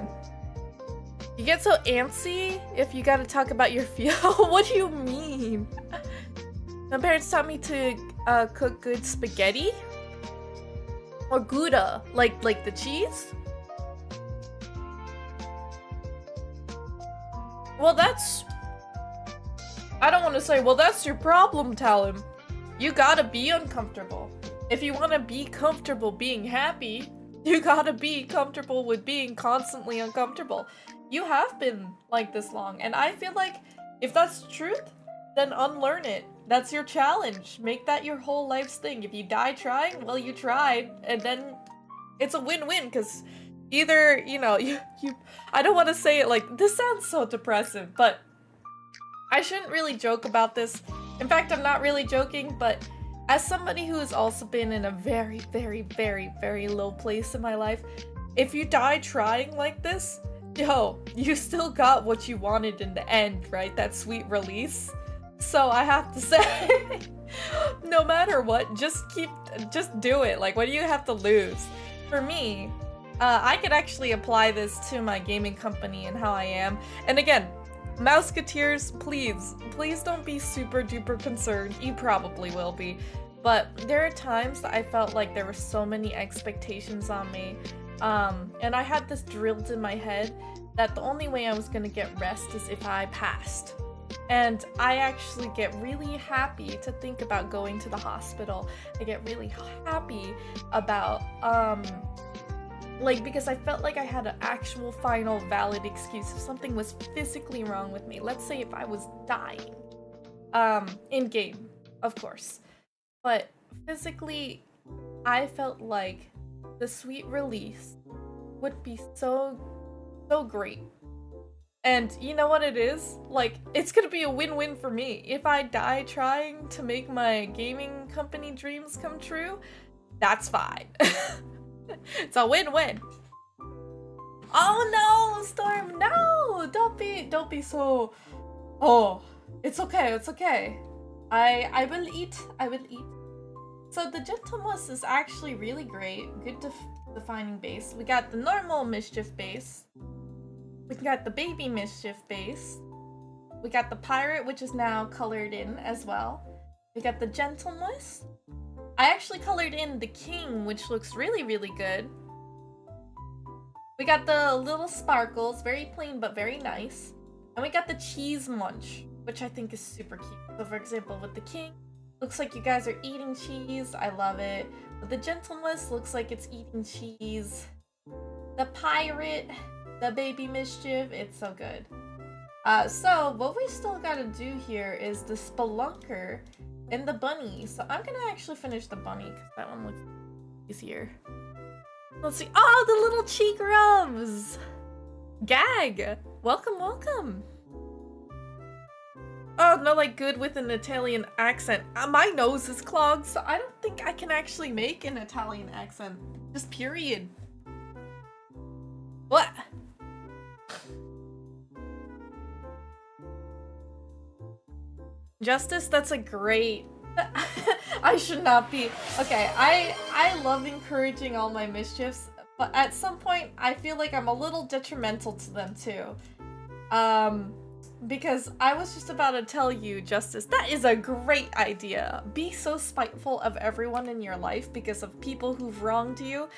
You get so antsy if you gotta talk about your feel. What do you mean? My parents taught me to cook good spaghetti. Or Gouda, like the cheese? Well, that's... I don't want to say, well, that's your problem, Talon. You gotta be uncomfortable. If you want to be comfortable being happy, you gotta be comfortable with being constantly uncomfortable. You have been like this long, and I feel like if that's truth, then unlearn it. That's your challenge. Make that your whole life's thing. If you die trying, well, you tried, and then it's a win-win, because either, you know, you I don't want to say it like, this sounds so depressive, but I shouldn't really joke about this. In fact, I'm not really joking, but As somebody who has also been in a very, very, very, very low place in my life, if you die trying like this, yo, you still got what you wanted in the end, right? That sweet release. So I have to say, no matter what, just do it. Like, what do you have to lose? For me, I could actually apply this to my gaming company and how I am. And again, Mouseketeers, please don't be super duper concerned. You probably will be. But there are times that I felt like there were so many expectations on me. And I had this drilled in my head that the only way I was gonna get rest is if I passed. And I actually get really happy to think about going to the hospital. I get really happy about, like, because I felt like I had an actual final valid excuse if something was physically wrong with me. Let's say if I was dying. In game, of course. But physically, I felt like the sweet release would be so great. And you know what it is? Like, it's gonna be a win-win for me. If I die trying to make my gaming company dreams come true, that's fine. It's a win-win. Oh no, Storm, no! Don't be so... Oh, it's okay, it's okay. I will eat. So the Gentleness is actually really great. Good defining base. We got the normal Mischief base. We got the baby Mischief base. We got the pirate, which is now colored in as well. We got the Gentleness. I actually colored in the king, which looks really, really good. We got the little sparkles, very plain but very nice. And we got the cheese munch, which I think is super cute. So for example, with the king, looks like you guys are eating cheese. I love it. With the Gentleness, looks like it's eating cheese. The pirate, the baby Mischief, it's so good. So what we still gotta do here is the spelunker and the bunny. So I'm gonna actually finish the bunny because that one looks easier. Let's see. Oh, the little cheek rubs! Gag! Welcome, welcome! Oh, no, like good with an Italian accent. My nose is clogged, so I don't think I can actually make an Italian accent. Just period. What? Justice, that's a great... I should not be... Okay, I love encouraging all my mischiefs, but at some point, I feel like I'm a little detrimental to them too. Because I was just about to tell you, Justice, that is a great idea. Be so spiteful of everyone in your life because of people who've wronged you,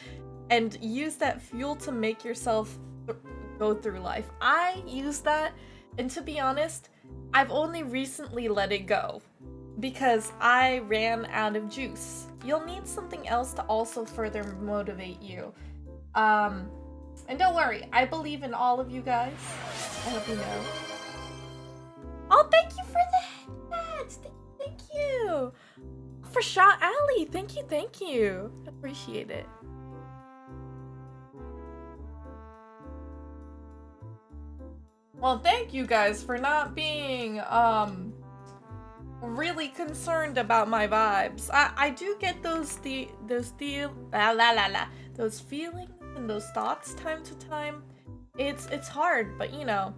and use that fuel to make yourself go through life. I use that, and to be honest, I've only recently let it go because I ran out of juice. You'll need something else to also further motivate you. And don't worry, I believe in all of you guys. I hope you know. Oh, thank you for the headbats! Thank you! For Shot Alley, thank you. Appreciate it. Well, thank you guys for not being, really concerned about my vibes. I do get those feelings and those thoughts time to time. It's hard, but you know,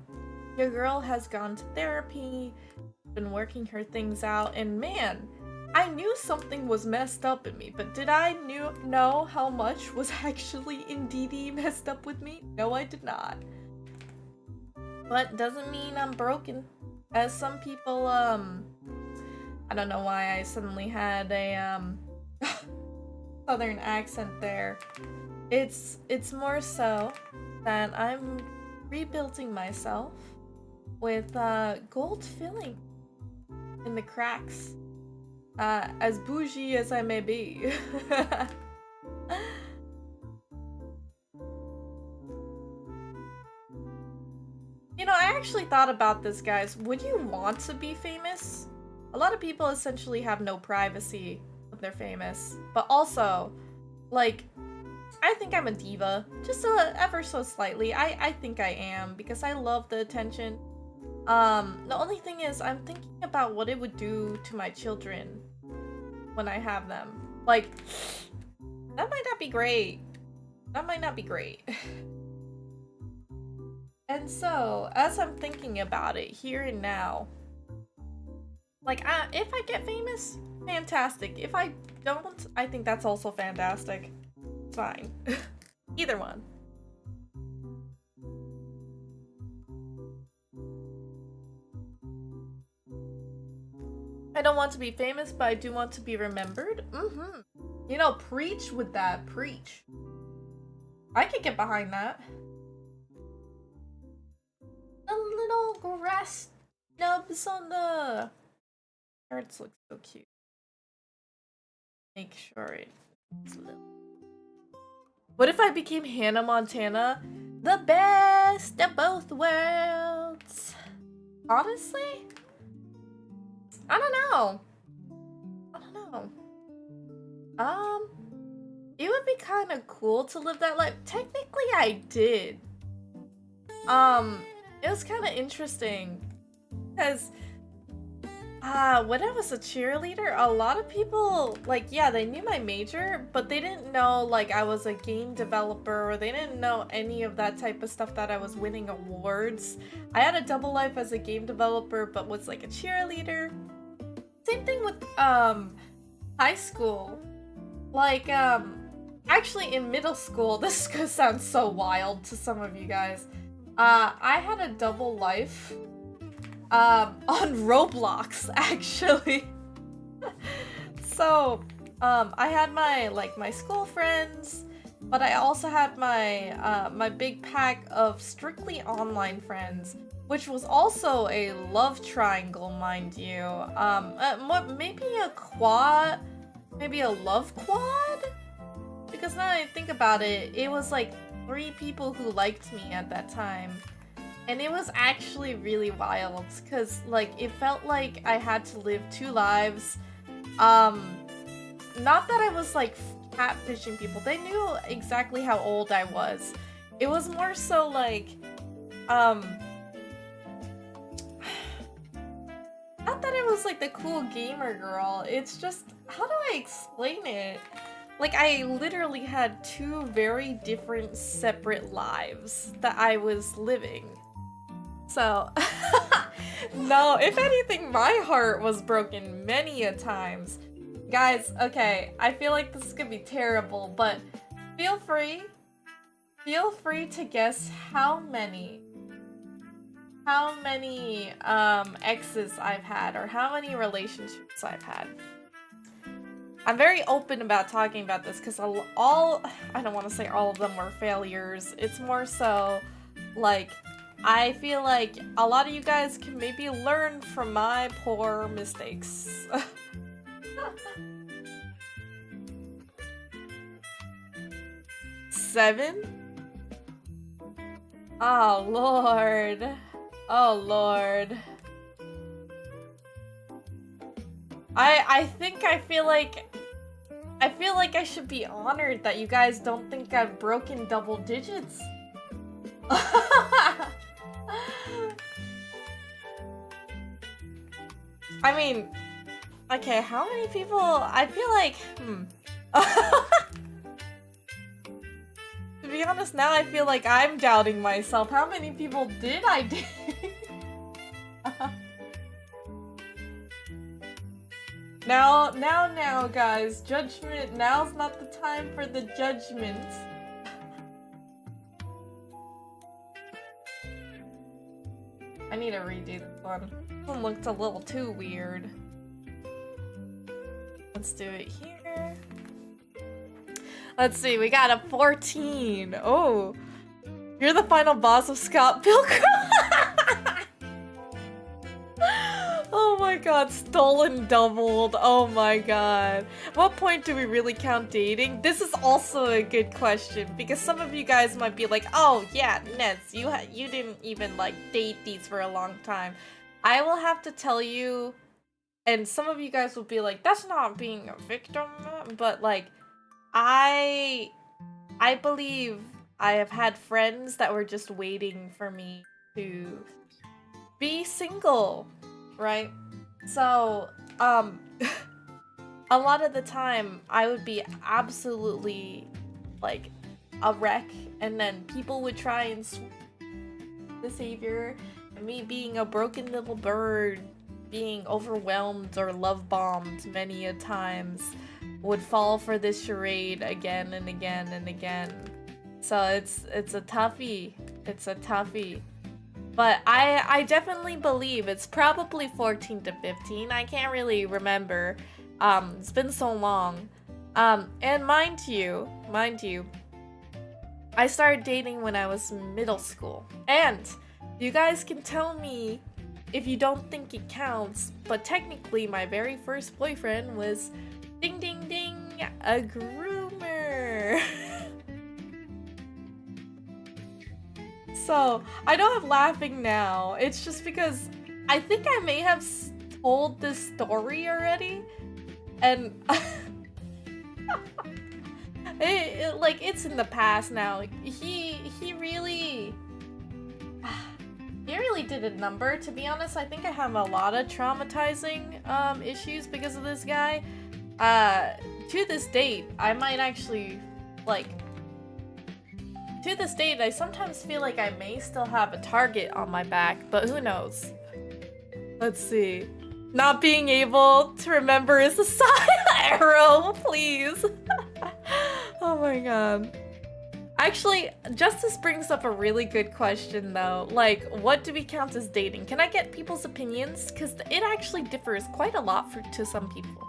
your girl has gone to therapy, been working her things out, and man, I knew something was messed up in me, but did I know how much was actually indeed messed up with me? No, I did not. But doesn't mean I'm broken. As some people, I don't know why I suddenly had a, southern accent there. It's more so that I'm rebuilding myself with, gold filling in the cracks. As bougie as I may be. You know, I actually thought about this, guys. Would you want to be famous? A lot of people essentially have no privacy when they're famous. But also, like, I think I'm a diva. Just ever so slightly. I think I am, because I love the attention. The only thing is, I'm thinking about what it would do to my children. when I have them. Like, that might not be great. That might not be great. And so, as I'm thinking about it here and now, like, if I get famous, fantastic. If I don't, I think that's also fantastic. It's fine. Either one. I don't want to be famous, but I do want to be remembered. You know, preach with that. Preach. I could get behind that. The little grass nubs on the cards look so cute. Make sure it's little. What if I became Hannah Montana? The best of both worlds. Honestly? I don't know. It would be kind of cool to live that life. Technically, I did. It was kind of interesting because when I was a cheerleader, a lot of people, like, yeah, they knew my major, but they didn't know, like, I was a game developer, or they didn't know any of that type of stuff, that I was winning awards. I had a double life as a game developer, but was, like, a cheerleader. Same thing with, high school. Like, actually in middle school, this is gonna sound so wild to some of you guys. I had a double life. On Roblox, actually. So, I had my school friends, but I also had my, my big pack of strictly online friends, which was also a love triangle, mind you. Maybe a quad, maybe a love quad? Because now that I think about it, it was like 3 people who liked me at that time. And it was actually really wild, because, like, it felt like I had to live 2 lives. Not that I was, like, catfishing people. They knew exactly how old I was. It was more so, like, not that I was, like, the cool gamer girl. It's just, how do I explain it? Like, I literally had 2 very different, separate lives that I was living. So, no, if anything, my heart was broken many a times. Guys, okay, I feel like this is gonna be terrible, but feel free to guess how many exes I've had, or how many relationships I've had. I'm very open about talking about this, because I don't want to say all of them were failures. It's more so, like, I feel like a lot of you guys can maybe learn from my poor mistakes. 7? Oh, Lord. Oh, Lord. I feel like I should be honored that you guys don't think I've broken double digits. I mean, okay, how many people? I feel like, To be honest, now I feel like I'm doubting myself. How many people did I date? Now, guys, judgment. Now's not the time for the judgment. I need to redo this one. This one looked a little too weird. Let's do it here. Let's see, we got a 14. Oh, you're the final boss of Scott Pilgrim. Oh my god, stolen doubled. Oh my god. What point do we really count dating? This is also a good question, because some of you guys might be like, oh yeah, Nets, you didn't even like date these for a long time. I will have to tell you, and some of you guys will be like, that's not being a victim, but like, I believe I have had friends that were just waiting for me to be single, right? So, a a lot of the time I would be absolutely like a wreck, and then people would try and the savior, and me being a broken little bird, being overwhelmed or love bombed many a times, would fall for this charade again and again and again. So it's a toughie. It's a toughie. But I definitely believe it's probably 14 to 15. I can't really remember. It's been so long. And mind you, I started dating when I was middle school. And you guys can tell me if you don't think it counts, but technically my very first boyfriend was ding ding ding, a groomer. So, I know I'm laughing now. It's just because I think I may have told this story already. And it's in the past now. He really did a number, to be honest. I think I have a lot of traumatizing issues because of this guy. To this date, I might actually to this date, I sometimes feel like I may still have a target on my back, but who knows? Let's see. Not being able to remember is a side arrow, please. Oh my god. Actually, Justice brings up a really good question though. Like, what do we count as dating? Can I get people's opinions? Because it actually differs quite a lot to some people.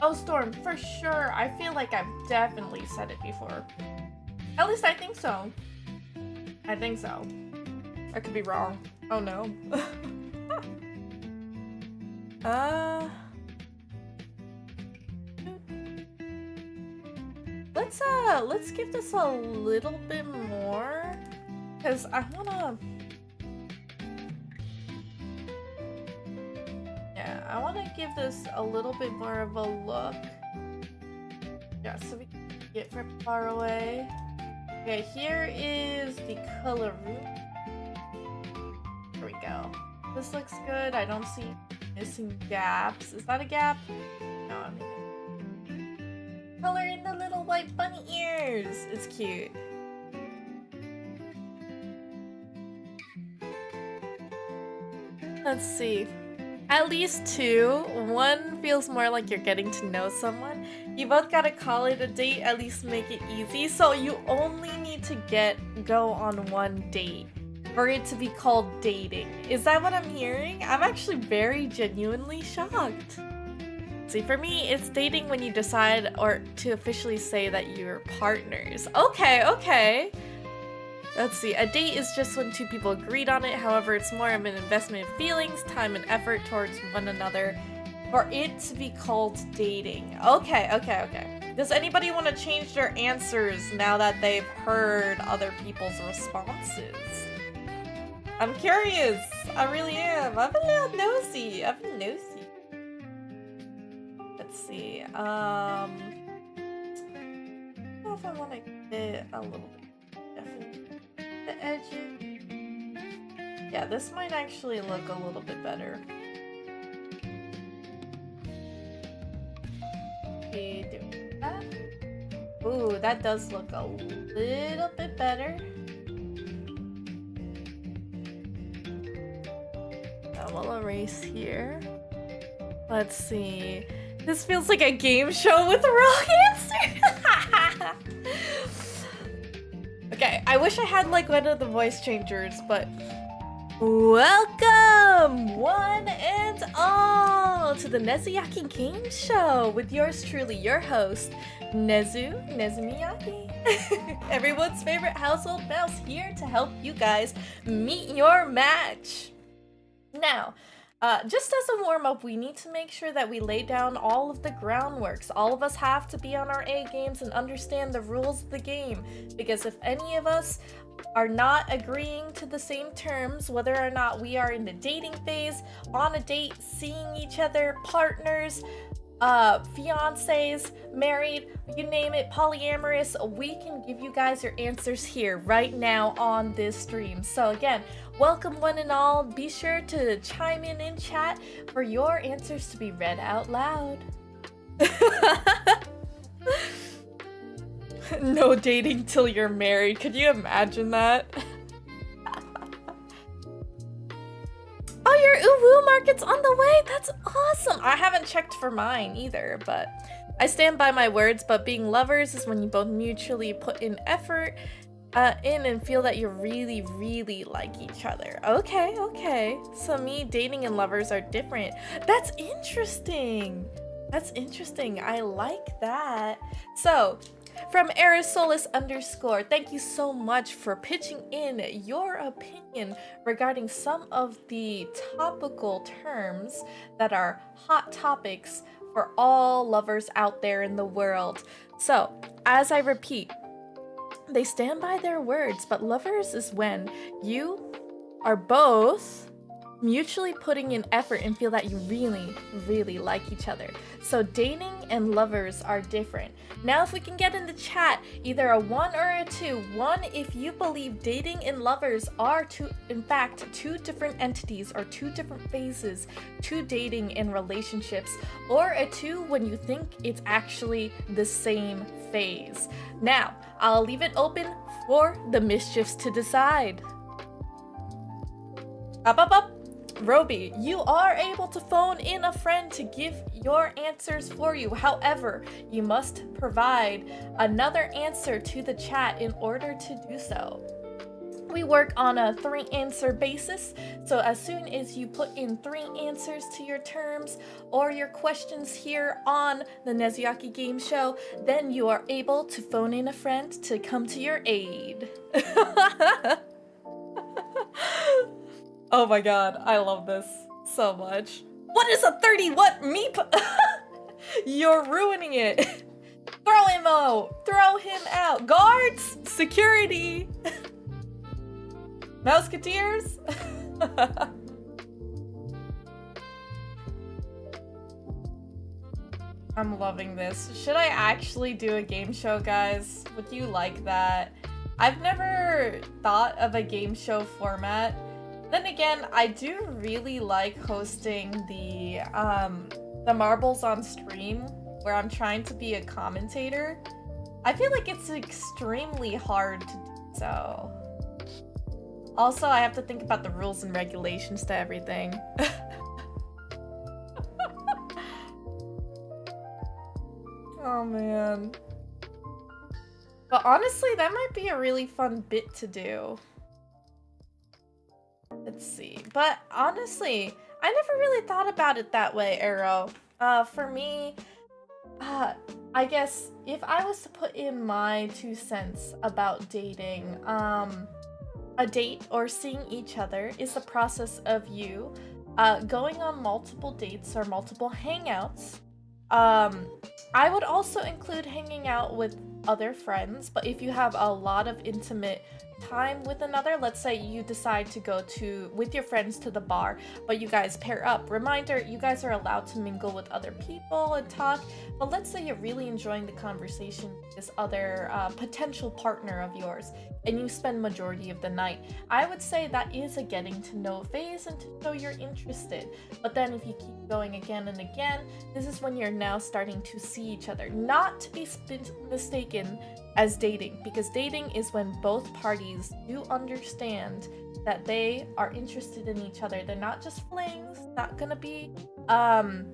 Oh, Storm, for sure. I feel like I've definitely said it before. At least I think so. I think so. I could be wrong. Oh no. Let's give this a little bit more, because I wanna give this a little bit more of a look. Yeah, so we can get from far away. Okay, here is the color room. Here we go. This looks good. I don't see missing gaps. Is that a gap? No, I'm not. Color in the little white bunny ears. It's cute. Let's see. At least two. One feels more like you're getting to know someone. You both gotta call it a date, at least make it easy. So you only need to go on one date for it to be called dating. Is that what I'm hearing? I'm actually very genuinely shocked. See, for me, it's dating when you decide or to officially say that you're partners. Okay, okay. Let's see, a date is just when two people agreed on it. However, it's more of an investment of feelings, time, and effort towards one another for it to be called dating. Okay, okay, okay. Does anybody want to change their answers now that they've heard other people's responses? I'm curious. I really am. I'm a little nosy. I'm nosy. Let's see. I don't know if I want to get a little bit definitely the edges. Yeah, this might actually look a little bit better. Okay, doing that. Ooh, that does look a little bit better. We'll erase here. Let's see. This feels like a game show with wrong answer. Okay, I wish I had like one of the voice changers, but welcome one and all to the Nezuyaki Game Show with yours truly, your host, Nezumiyaki. Everyone's favorite household mouse here to help you guys meet your match. Now, just as a warm-up, we need to make sure that we lay down all of the groundworks. All of us have to be on our A games and understand the rules of the game, because if any of us are not agreeing to the same terms, whether or not we are in the dating phase, on a date, seeing each other, partners, fiancés, married, you name it, polyamorous, we can give you guys your answers here right now on this stream. So again, welcome one and all. Be sure to chime in chat for your answers to be read out loud. No dating till you're married. Could you imagine that? Oh, your Uwu market's on the way. That's awesome. I haven't checked for mine either, but I stand by my words. But being lovers is when you both mutually put in effort in and feel that you really, really like each other. Okay, okay. So me, dating and lovers are different. That's interesting. That's interesting. I like that. So, from Arisolis _, thank you so much for pitching in your opinion regarding some of the topical terms that are hot topics for all lovers out there in the world. So, as I repeat, they stand by their words, but lovers is when you are both mutually putting in effort and feel that you really, really like each other. So dating and lovers are different. Now if we can get in the chat, either a 1 or a 2. 1 if you believe dating and lovers are in fact two different entities or two different phases to dating and relationships, or a 2 when you think it's actually the same phase. Now, I'll leave it open for the mischiefs to decide. Up. Roby, you are able to phone in a friend to give your answers for you. However, you must provide another answer to the chat in order to do so. We work on a 3-answer basis, so as soon as you put in 3 answers to your terms or your questions here on the Nezuaki Game Show, then you are able to phone in a friend to come to your aid. Oh my god, I love this so much. What is a 30 what meep? You're ruining it. Throw him out. Throw him out. Guards, security. Mouseketeers. I'm loving this. Should I actually do a game show, guys? Would you like that? I've never thought of a game show format. Then again, I do really like hosting the marbles on stream where I'm trying to be a commentator. I feel like it's extremely hard to do so. Also, I have to think about the rules and regulations to everything. Oh man. But honestly, that might be a really fun bit to do. Let's see. But honestly, I never really thought about it that way, Arrow. For me, I guess if I was to put in my 2 cents about dating, a date or seeing each other is the process of you going on multiple dates or multiple hangouts. I would also include hanging out with other friends, but if you have a lot of intimate time with another, let's say you decide to go with your friends to the bar, but you guys pair up. Reminder, you guys are allowed to mingle with other people and talk, but let's say you're really enjoying the conversation with this other potential partner of yours, and you spend majority of the night. I would say that is a getting to know phase and to show you're interested. But then if you keep going again and again, this is when you're now starting to see each other. Not to be mistaken as dating, because dating is when both parties do understand that they are interested in each other. They're not just flings, not gonna be one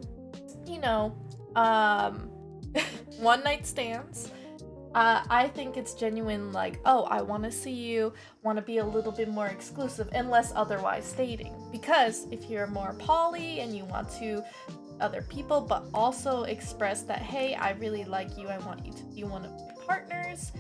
night stands. I think it's genuine, like, oh, I want to see you, want to be a little bit more exclusive, unless otherwise stating. Because if you're more poly and you want to other people, but also express that, hey, I really like you, I want you to be one of my partners,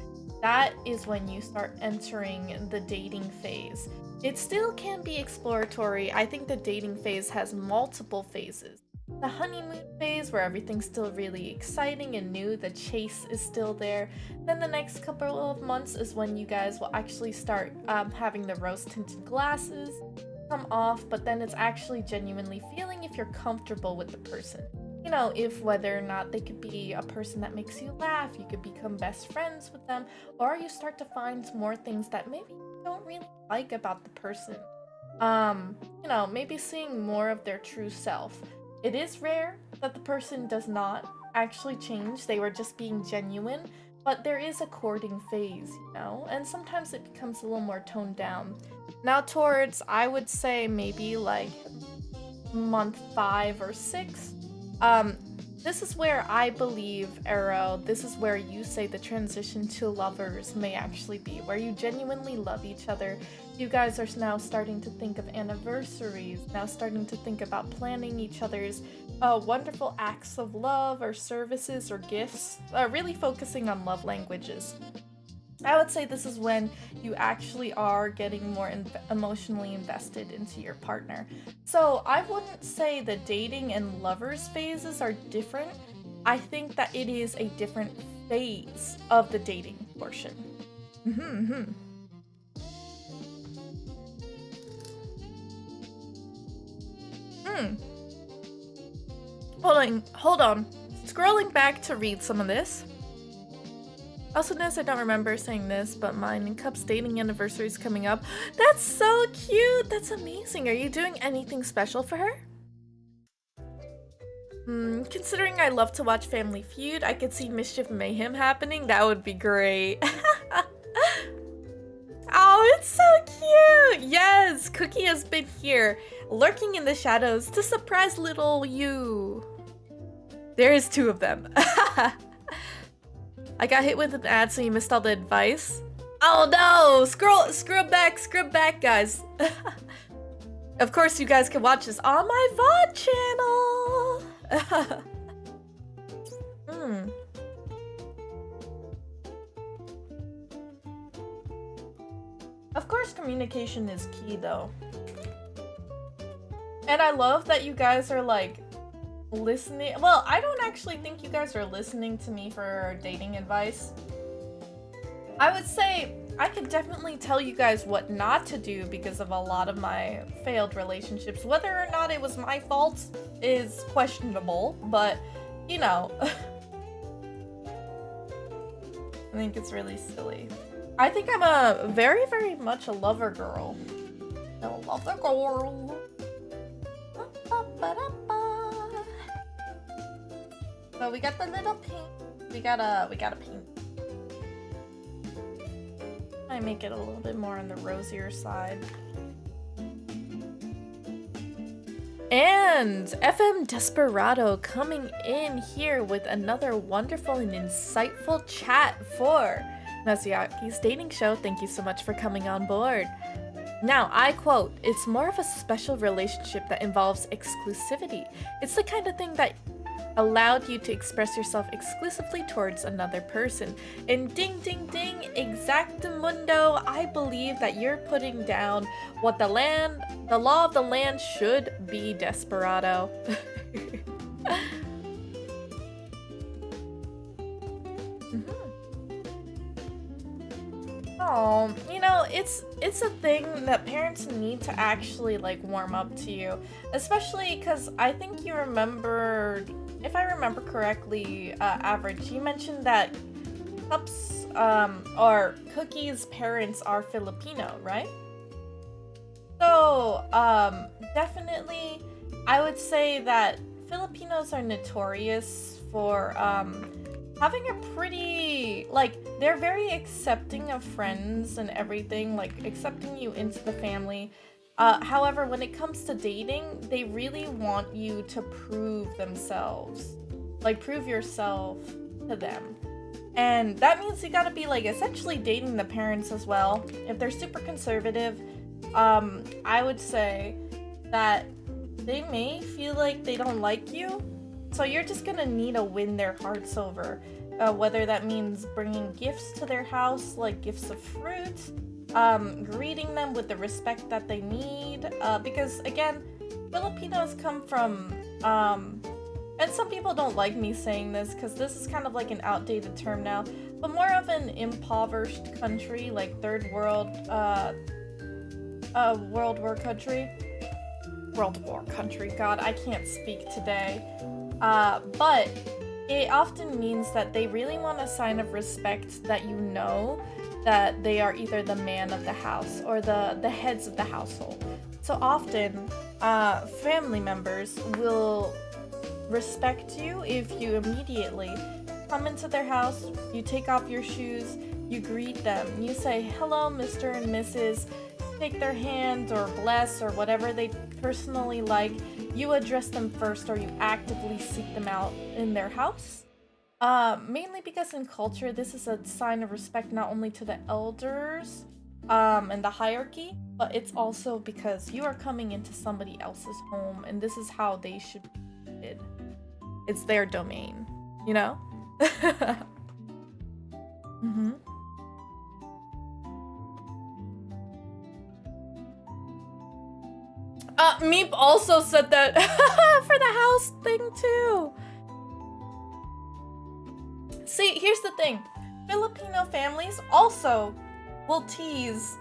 that is when you start entering the dating phase. It still can be exploratory. I think the dating phase has multiple phases. The honeymoon phase, where everything's still really exciting and new, the chase is still there. Then the next couple of months is when you guys will actually start having the rose-tinted glasses come off, but then it's actually genuinely feeling if you're comfortable with the person. you know, if whether or not they could be a person that makes you laugh, you could become best friends with them, or you start to find more things that maybe you don't really like about the person. You know, maybe seeing more of their true self. It is rare that the person does not actually change, they were just being genuine, but there is a courting phase, you know, and sometimes it becomes a little more toned down. Now towards, I would say maybe like month 5 or 6, this is where I believe, Arrow, this is where you say the transition to lovers may actually be, where you genuinely love each other. You guys are now starting to think of anniversaries, now starting to think about planning each other's wonderful acts of love or services or gifts, really focusing on love languages. I would say this is when you actually are getting more emotionally invested into your partner. So I wouldn't say the dating and lovers phases are different. I think that it is a different phase of the dating portion. Hold on. Scrolling back to read some of this. Awesomeness, I don't remember saying this, but mine and Cup's dating anniversary is coming up. That's so cute! That's amazing. Are you doing anything special for her? Considering I love to watch Family Feud, I could see Mischief Mayhem happening. That would be great. Oh, it's so cute! Yes, Cookie has been here, lurking in the shadows to surprise little you. There's 2 of them. I got hit with an ad, so you missed all the advice. Oh no! Scrub back, guys. Of course, you guys can watch this on my VOD channel. Of course, communication is key, though. And I love that you guys are like listening. Well, I don't actually think you guys are listening to me for dating advice. I would say I could definitely tell you guys what not to do because of a lot of my failed relationships. Whether or not it was my fault is questionable, but you know. I think it's really silly. I think I'm a very, very much a lover girl. A lover girl. So we got the little pink. We got a pink. I make it a little bit more on the rosier side. And FM Desperado coming in here with another wonderful and insightful chat for Naziaki's dating show. Thank you so much for coming on board. Now, I quote, "It's more of a special relationship that involves exclusivity. It's the kind of thing that allowed you to express yourself exclusively towards another person." And ding ding ding, exactamundo, I believe that you're putting down what the law of the land should be, Desperado. Oh, you know, it's a thing that parents need to actually like warm up to you, especially because I think you remembered, if I remember correctly, Average, you mentioned that Cup's or Cookie's parents are Filipino, right? So definitely I would say that Filipinos are notorious for having a pretty, like, they're very accepting of friends and everything, like accepting you into the family. However, when it comes to dating, they really want you to prove themselves, like prove yourself to them. And that means you gotta be like essentially dating the parents as well. If they're super conservative, I would say that they may feel like they don't like you. So you're just gonna need to win their hearts over, whether that means bringing gifts to their house, like gifts of fruit, greeting them with the respect that they need, because again, Filipinos come from, and some people don't like me saying this because this is kind of like an outdated term now, but more of an impoverished country, like third world, World War country. God, I can't speak today. But it often means that they really want a sign of respect that you know that they are either the man of the house or the heads of the household. So often, family members will respect you if you immediately come into their house, you take off your shoes, you greet them, you say, hello, Mr. and Mrs., take their hand or bless or whatever they personally like. You address them first, or you actively seek them out in their house. Mainly because in culture, this is a sign of respect not only to the elders and the hierarchy, but it's also because you are coming into somebody else's home, and this is how they should be treated. It's their domain, you know? Mm-hmm. Meep also said that for the house thing too. See, here's the thing. Filipino families also will tease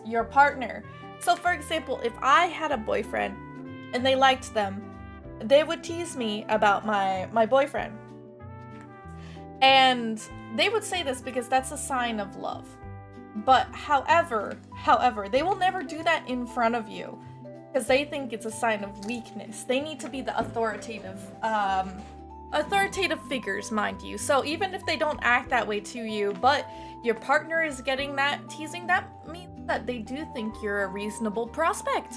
your partner. So for example, if I had a boyfriend and they liked them, they would tease me about my boyfriend. And they would say this because that's a sign of love. But however, they will never do that in front of you because they think it's a sign of weakness. They need to be the authoritative figures, mind you. So even if they don't act that way to you, but your partner is getting that teasing, that means that they do think you're a reasonable prospect.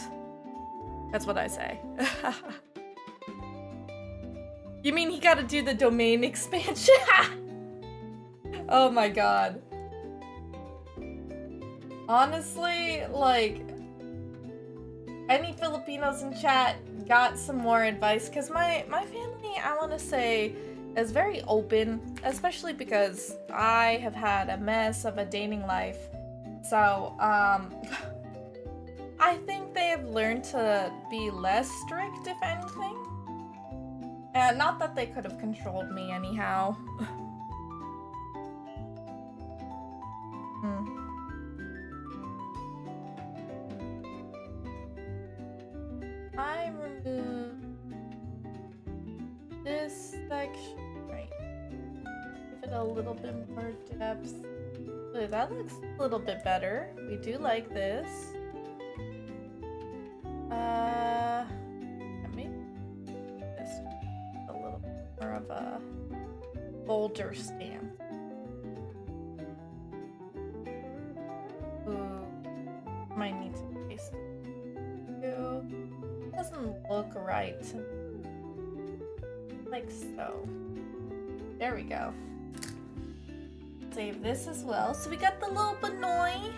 That's what I say. You mean he gotta do the domain expansion? Oh my god. Honestly, like, any Filipinos in chat got some more advice, because my family, I want to say, is very open, especially because I have had a mess of a dating life. So, I think they have learned to be less strict, if anything. And not that they could have controlled me anyhow. I remove this section, right? Give it a little bit more depth. Ooh, that looks a little bit better. We do like this. Maybe this a little bit more of a bolder stamp. Ooh, might need to paste it. Doesn't look right. Like so. There we go. Save this as well. So we got the little Benoy.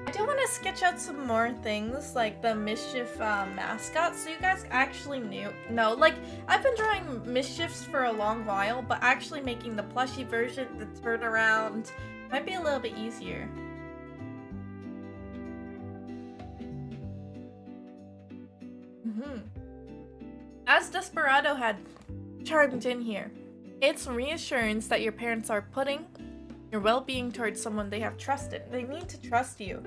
I do want to sketch out some more things, like the Mischief mascot, so you guys actually know, like, I've been drawing Mischiefs for a long while, but actually making the plushie version, the turnaround, might be a little bit easier. As Desperado had chimed in here, it's reassurance that your parents are putting your well-being towards someone they have trusted. They need to trust you.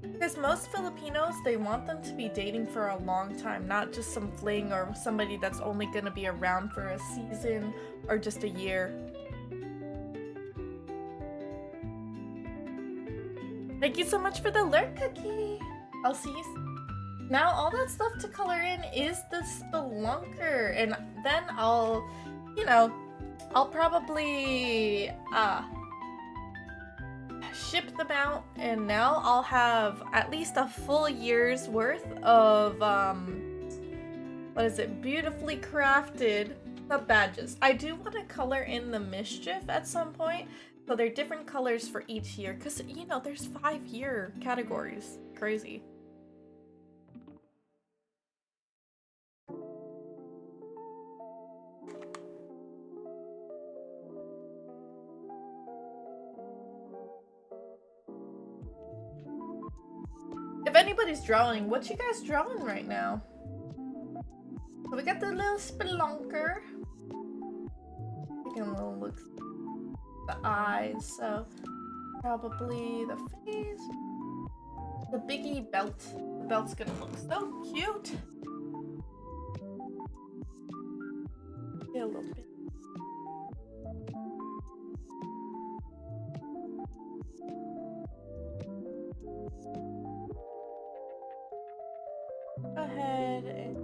Because most Filipinos, they want them to be dating for a long time, not just some fling or somebody that's only going to be around for a season or just a year. Thank you so much for the lurk cookie. I'll see you soon. Now all that stuff to color in is the spelunker, and then I'll, you know, I'll probably ship them out, and now I'll have at least a full year's worth of what is it, beautifully crafted sub badges. I do want to color in the Mischief at some point, so they're different colors for each year, because, you know, there's 5-year categories. Crazy. If anybody's drawing, what you guys drawing right now? So we got the little spelunker. Taking a little look at the eyes, so probably the face. The biggie belt. The belt's gonna look so cute. Yeah, a little bit. Go ahead and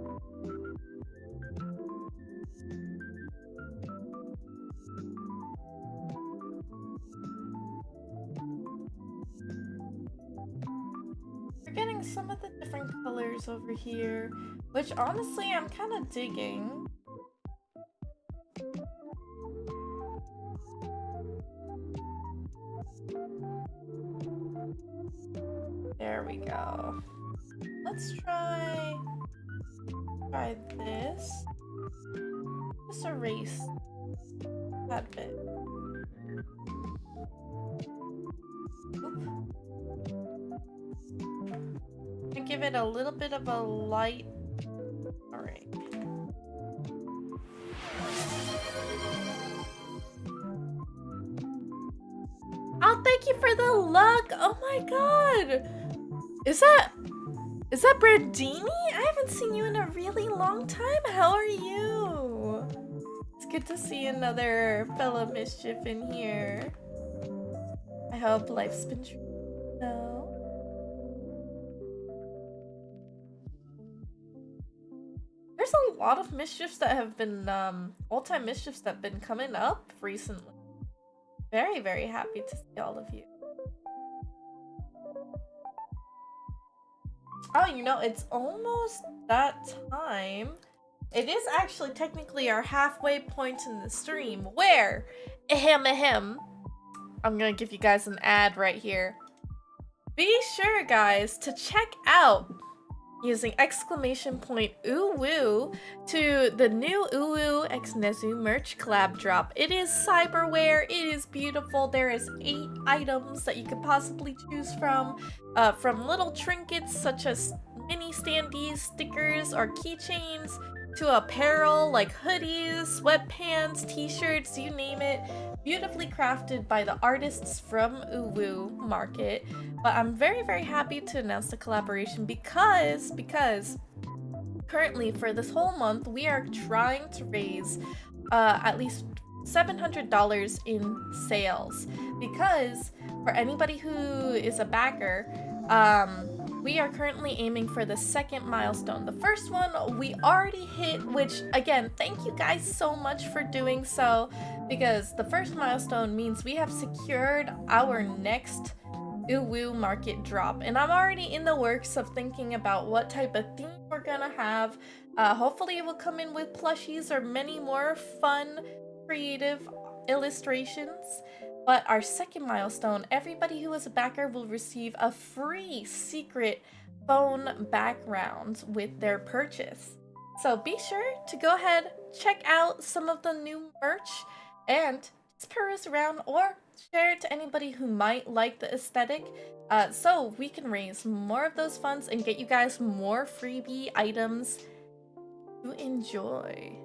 we're getting some of the different colors over here, which honestly I'm kind of digging. There we go. Let's try this. Just erase that bit. Oop. And give it a little bit of a light. All right. Oh, thank you for the luck. Oh my god. Is that Brandini? I haven't seen you in a really long time. How are you? It's good to see another fellow mischief in here. I hope life's been no. There's a lot of mischiefs that have been old-time mischiefs that have been coming up recently. Very, very happy to see all of you. Oh, you know, it's almost that time. It is actually technically our halfway point in the stream where, ahem, I'm gonna give you guys an ad right here. Be sure, guys, to check out using exclamation point ooh to the new Ooh X Nezu merch collab drop. It is cyberware, it is beautiful. There is 8 items that you could possibly choose from little trinkets such as mini standees, stickers, or keychains, to apparel like hoodies, sweatpants, t-shirts, you name it. Beautifully crafted by the artists from Uwu Market. But I'm very, very happy to announce the collaboration because currently for this whole month we are trying to raise at least $700 in sales, because for anybody who is a backer, we are currently aiming for the 2nd milestone. The first one we already hit, which again, thank you guys so much for doing so, because the 1st milestone means we have secured our next Uwu Market drop, and I'm already in the works of thinking about what type of theme we're gonna have. Hopefully it will come in with plushies or many more fun, creative illustrations. But our 2nd milestone, everybody who is a backer will receive a free secret phone background with their purchase. So be sure to go ahead, check out some of the new merch, and just peruse around or share it to anybody who might like the aesthetic, so we can raise more of those funds and get you guys more freebie items to enjoy.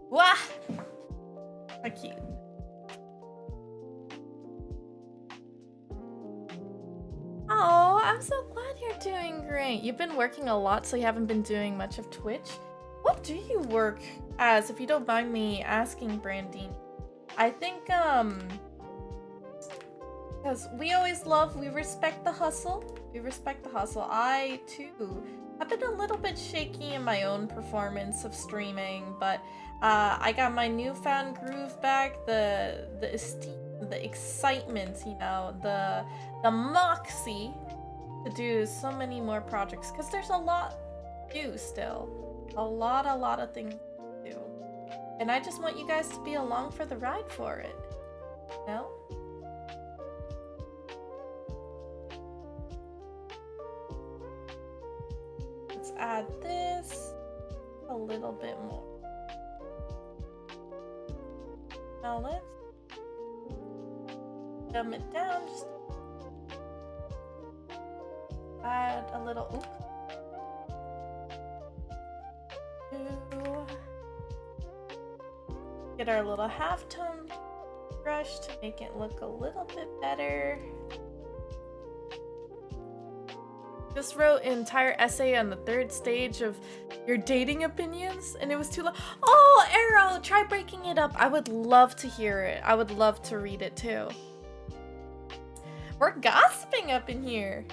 Wah! How cute. Oh, I'm so glad you're doing great. You've been working a lot, so you haven't been doing much of Twitch. What do you work as, if you don't mind me asking, Brandine? I think, because we respect the hustle. We respect the hustle. I, too, have been a little bit shaky in my own performance of streaming, but I got my newfound groove back, the esteem, the excitement, you know, the moxie to do so many more projects, because there's a lot to do still. A lot of things to do. And I just want you guys to be along for the ride for it. You know? Let's add this a little bit more. Now let's dumb it down. Just add a little. Oops. Get our little halftone brush to make it look a little bit better. Just wrote an entire essay on the third stage of your dating opinions, and it was too long. Oh, Arrow, try breaking it up. I would love to hear it. I would love to read it too. We're gossiping up in here.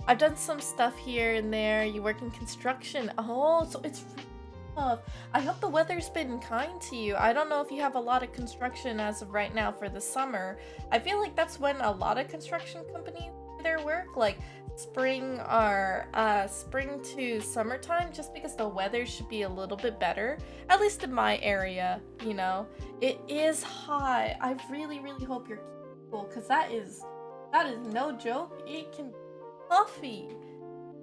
I've done some stuff here and there. You work in construction. Oh, so it's tough. I hope the weather's been kind to you. I don't know if you have a lot of construction as of right now for the summer. I feel like that's when a lot of construction companies do their work, like spring or spring to summertime, just because the weather should be a little bit better, at least in my area. You know, it is hot. I really hope you're cool, because that is no joke. It can be puffy.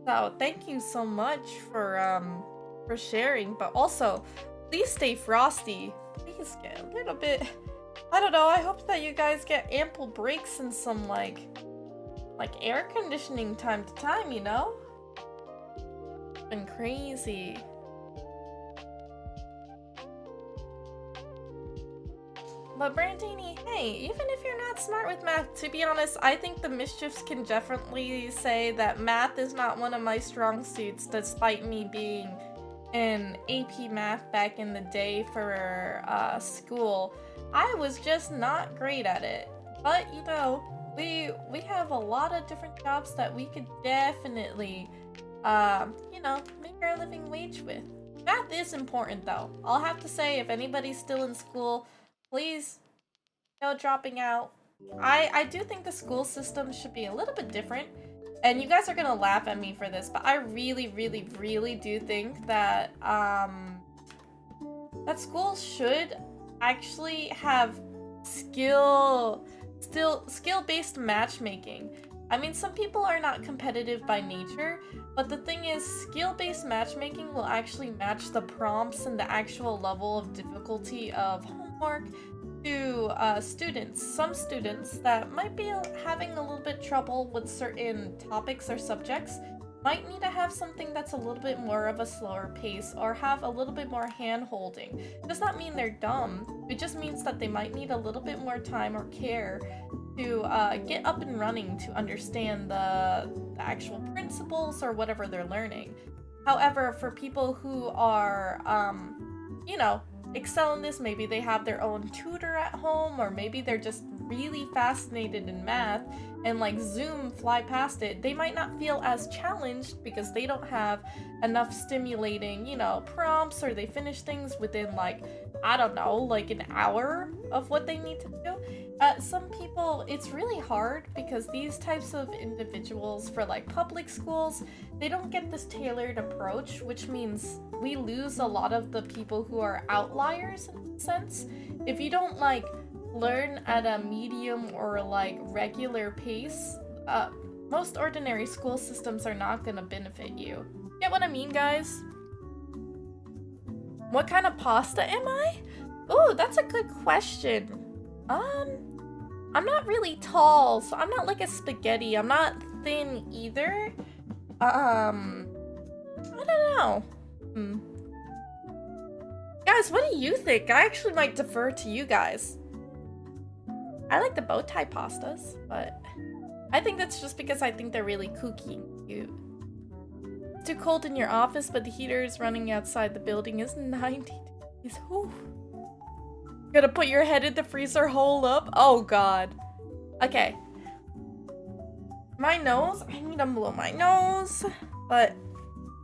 So thank you so much for sharing, but also please stay frosty. Please get a little bit, I don't know, I hope that you guys get ample breaks and some like air conditioning time to time, you know? It's been crazy. But Brandini, hey, even if you're not smart with math, to be honest, I think the Mischiefs can definitely say that math is not one of my strong suits, despite me being in AP math back in the day for school. I was just not great at it. But, you know, we have a lot of different jobs that we could definitely, you know, make our living wage with. Math is important, though. I'll have to say, if anybody's still in school, please, no dropping out. I do think the school system should be a little bit different. And you guys are gonna laugh at me for this, but I really do think that that schools should actually have skill-based matchmaking. I mean, some people are not competitive by nature, but the thing is, skill-based matchmaking will actually match the prompts and the actual level of difficulty of homework to students. Some students that might be having a little bit trouble with certain topics or subjects might need to have something that's a little bit more of a slower pace or have a little bit more hand-holding. Does not mean they're dumb. It just means that they might need a little bit more time or care to get up and running to understand the actual principles or whatever they're learning. However, for people who are, you know, excel in this, maybe they have their own tutor at home, or maybe they're just really fascinated in math and like zoom fly past it, they might not feel as challenged because they don't have enough stimulating, you know, prompts, or they finish things within like, I don't know, like an hour of what they need to do. Some people, it's really hard because these types of individuals for like public schools, they don't get this tailored approach, which means we lose a lot of the people who are outliers in a sense. If you don't like learn at a medium or like regular pace, most ordinary school systems are not gonna benefit you. Get what I mean, guys? What kind of pasta am I? Oh, that's a good question. I'm not really tall, so I'm not like a spaghetti. I'm not thin either. I don't know. Guys, what do you think? I actually might defer to you guys. I like the bow tie pastas, but I think that's just because I think they're really kooky and cute. It's too cold in your office, but the heater is running outside the building is 90 degrees. Whew. Gonna put your head in the freezer, hole up? Oh god. Okay. My nose, I need to blow my nose. But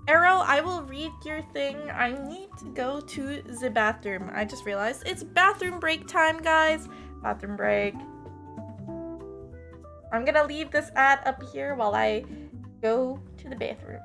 Arrow, I will read your thing. I need to go to the bathroom. I just realized it's bathroom break time, guys. Bathroom break. I'm gonna leave this ad up here while I go to the bathroom.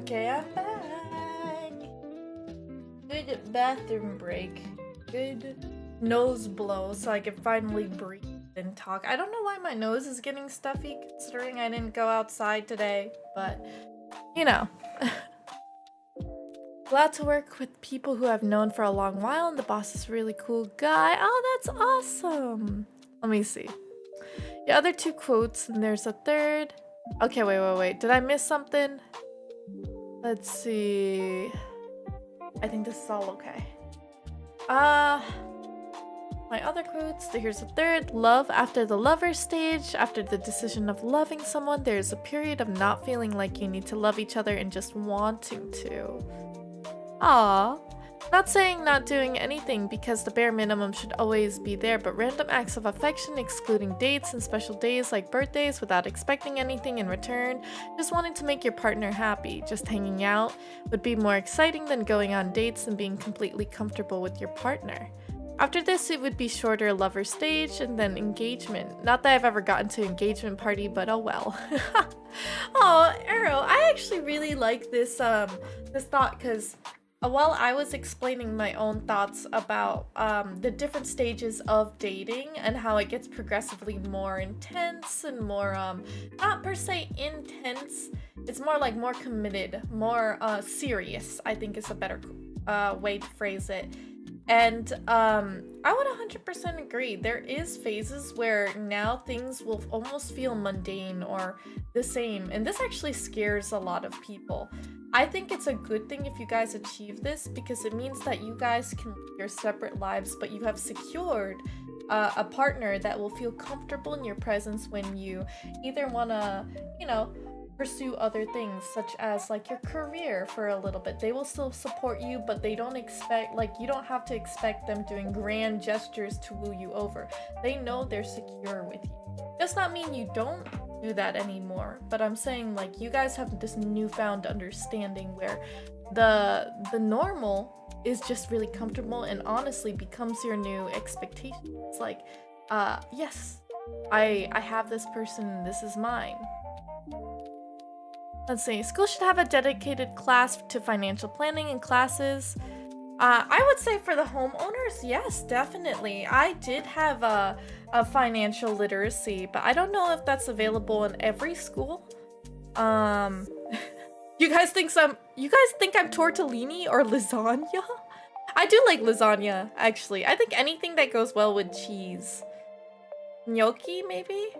Okay, I'm back. Good bathroom break. Good nose blow so I can finally breathe and talk. I don't know why my nose is getting stuffy considering I didn't go outside today, but you know. Glad to work with people who I've known for a long while, and the boss is a really cool guy. Oh, that's awesome. Let me see. The other two quotes, and there's a third. Okay, wait. Did I miss something? Let's see. I think this is all okay. My other quotes, here's a third. Love after the lover stage. After the decision of loving someone, there's a period of not feeling like you need to love each other and just wanting to. Aww. Not saying not doing anything because the bare minimum should always be there, but random acts of affection, excluding dates and special days like birthdays without expecting anything in return, just wanting to make your partner happy, just hanging out, would be more exciting than going on dates and being completely comfortable with your partner. After this, it would be shorter lover stage and then engagement. Not that I've ever gotten to engagement party, but oh well. Oh, Arrow, I actually really like this thought because while I was explaining my own thoughts about the different stages of dating and how it gets progressively more intense and more, not per se intense, it's more like more committed, more serious, I think is a better way to phrase it. And I would 100% agree. There is phases where now things will almost feel mundane or the same, and this actually scares a lot of people. I think it's a good thing if you guys achieve this because it means that you guys can live your separate lives, but you have secured a partner that will feel comfortable in your presence when you either want to, pursue other things such as like your career for a little bit. They will still support you, but they don't expect, you don't have to expect them doing grand gestures to woo you over. They know they're secure with you. Does not mean you don't do that anymore, but I'm saying you guys have this newfound understanding where the normal is just really comfortable and honestly becomes your new expectation. It's like, yes, I have this person, this is mine. Let's see, school should have a dedicated class to financial planning and classes. I would say for the homeowners, yes, definitely. I did have a financial literacy, but I don't know if that's available in every school. You guys think I'm tortellini or lasagna? I do like lasagna, actually. I think anything that goes well with cheese. Gnocchi, maybe?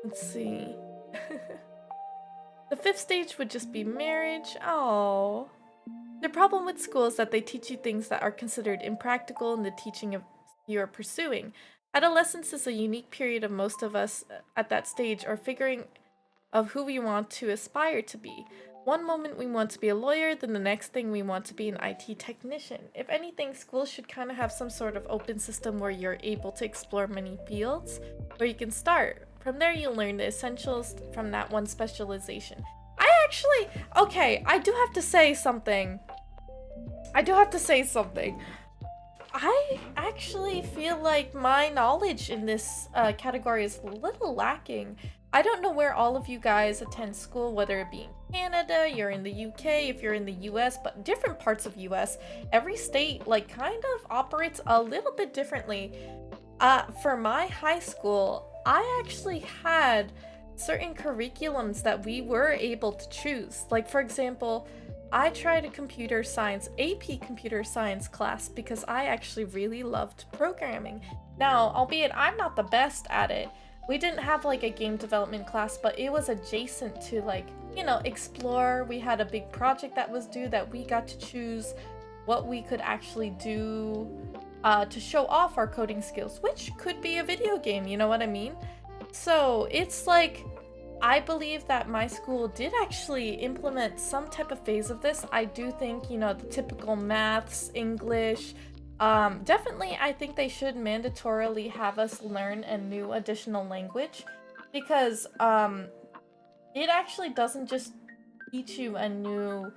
Let's see. The fifth stage would just be marriage. Oh. The problem with school is that they teach you things that are considered impractical in the teaching of you are pursuing. Adolescence is a unique period of most of us at that stage are figuring of who we want to aspire to be. One moment we want to be a lawyer, then the next thing we want to be an IT technician. If anything, schools should kind of have some sort of open system where you're able to explore many fields, where you can start. From there, you'll learn the essentials from that one specialization. Okay, I do have to say something. I actually feel like my knowledge in this category is a little lacking. I don't know where all of you guys attend school, whether it be in Canada, you're in the UK, if you're in the US, but different parts of US, every state kind of operates a little bit differently. For my high school, I actually had certain curriculums that we were able to choose. For example, I tried a computer science, AP computer science class because I actually really loved programming. Now, albeit I'm not the best at it, we didn't have a game development class, but it was adjacent to explore. We had a big project that was due that we got to choose what we could actually do to show off our coding skills, which could be a video game, you know what I mean? So it's I believe that my school did actually implement some type of phase of this. I do think, the typical maths, English, definitely I think they should mandatorily have us learn a new additional language because it actually doesn't just teach you a new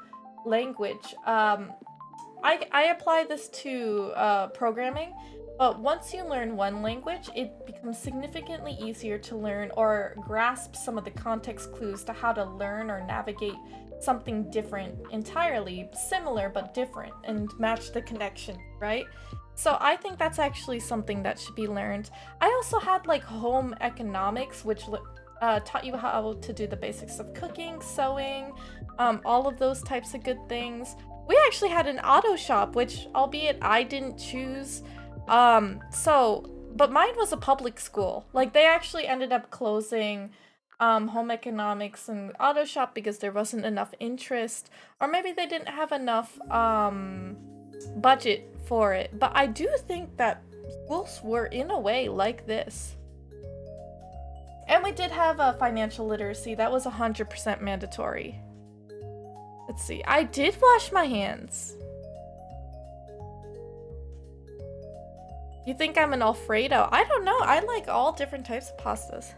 language. I apply this to programming. But once you learn one language, it becomes significantly easier to learn or grasp some of the context clues to how to learn or navigate something different entirely, similar but different, and match the connection, right? So I think that's actually something that should be learned. I also had like home economics, which taught you how to do the basics of cooking, sewing, all of those types of good things. We actually had an auto shop, which albeit I didn't choose, but mine was a public school. Like, they actually ended up closing home economics and auto shop because there wasn't enough interest, or maybe they didn't have enough budget for it. But I do think that schools were in a way like this. And we did have a financial literacy. That was 100% mandatory. Let's see. I did wash my hands. You think I'm an Alfredo? I don't know. I like all different types of pastas.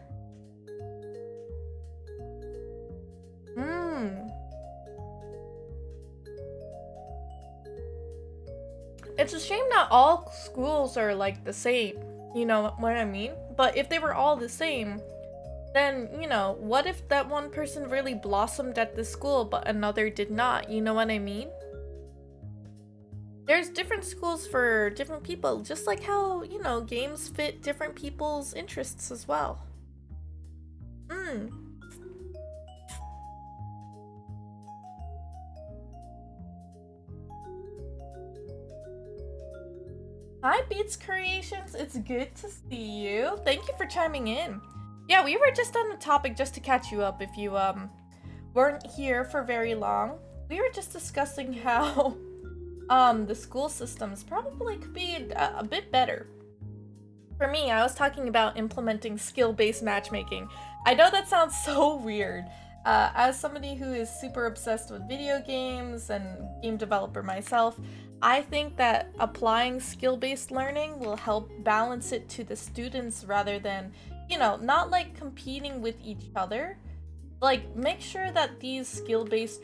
It's a shame not all schools are like the same. You know what I mean? But if they were all the same, then, you know, what if that one person really blossomed at the school but another did not? You know what I mean? There's different schools for different people, just like how, you know, games fit different people's interests as well. Hi, Beats Creations. It's good to see you. Thank you for chiming in. Yeah, we were just on the topic, just to catch you up if you weren't here for very long. We were just discussing how the school systems probably could be a bit better. For me, I was talking about implementing skill-based matchmaking. I know that sounds so weird. As somebody who is super obsessed with video games and game developer myself, I think that applying skill-based learning will help balance it to the students rather than, you know, not like competing with each other. Like, make sure that these skill-based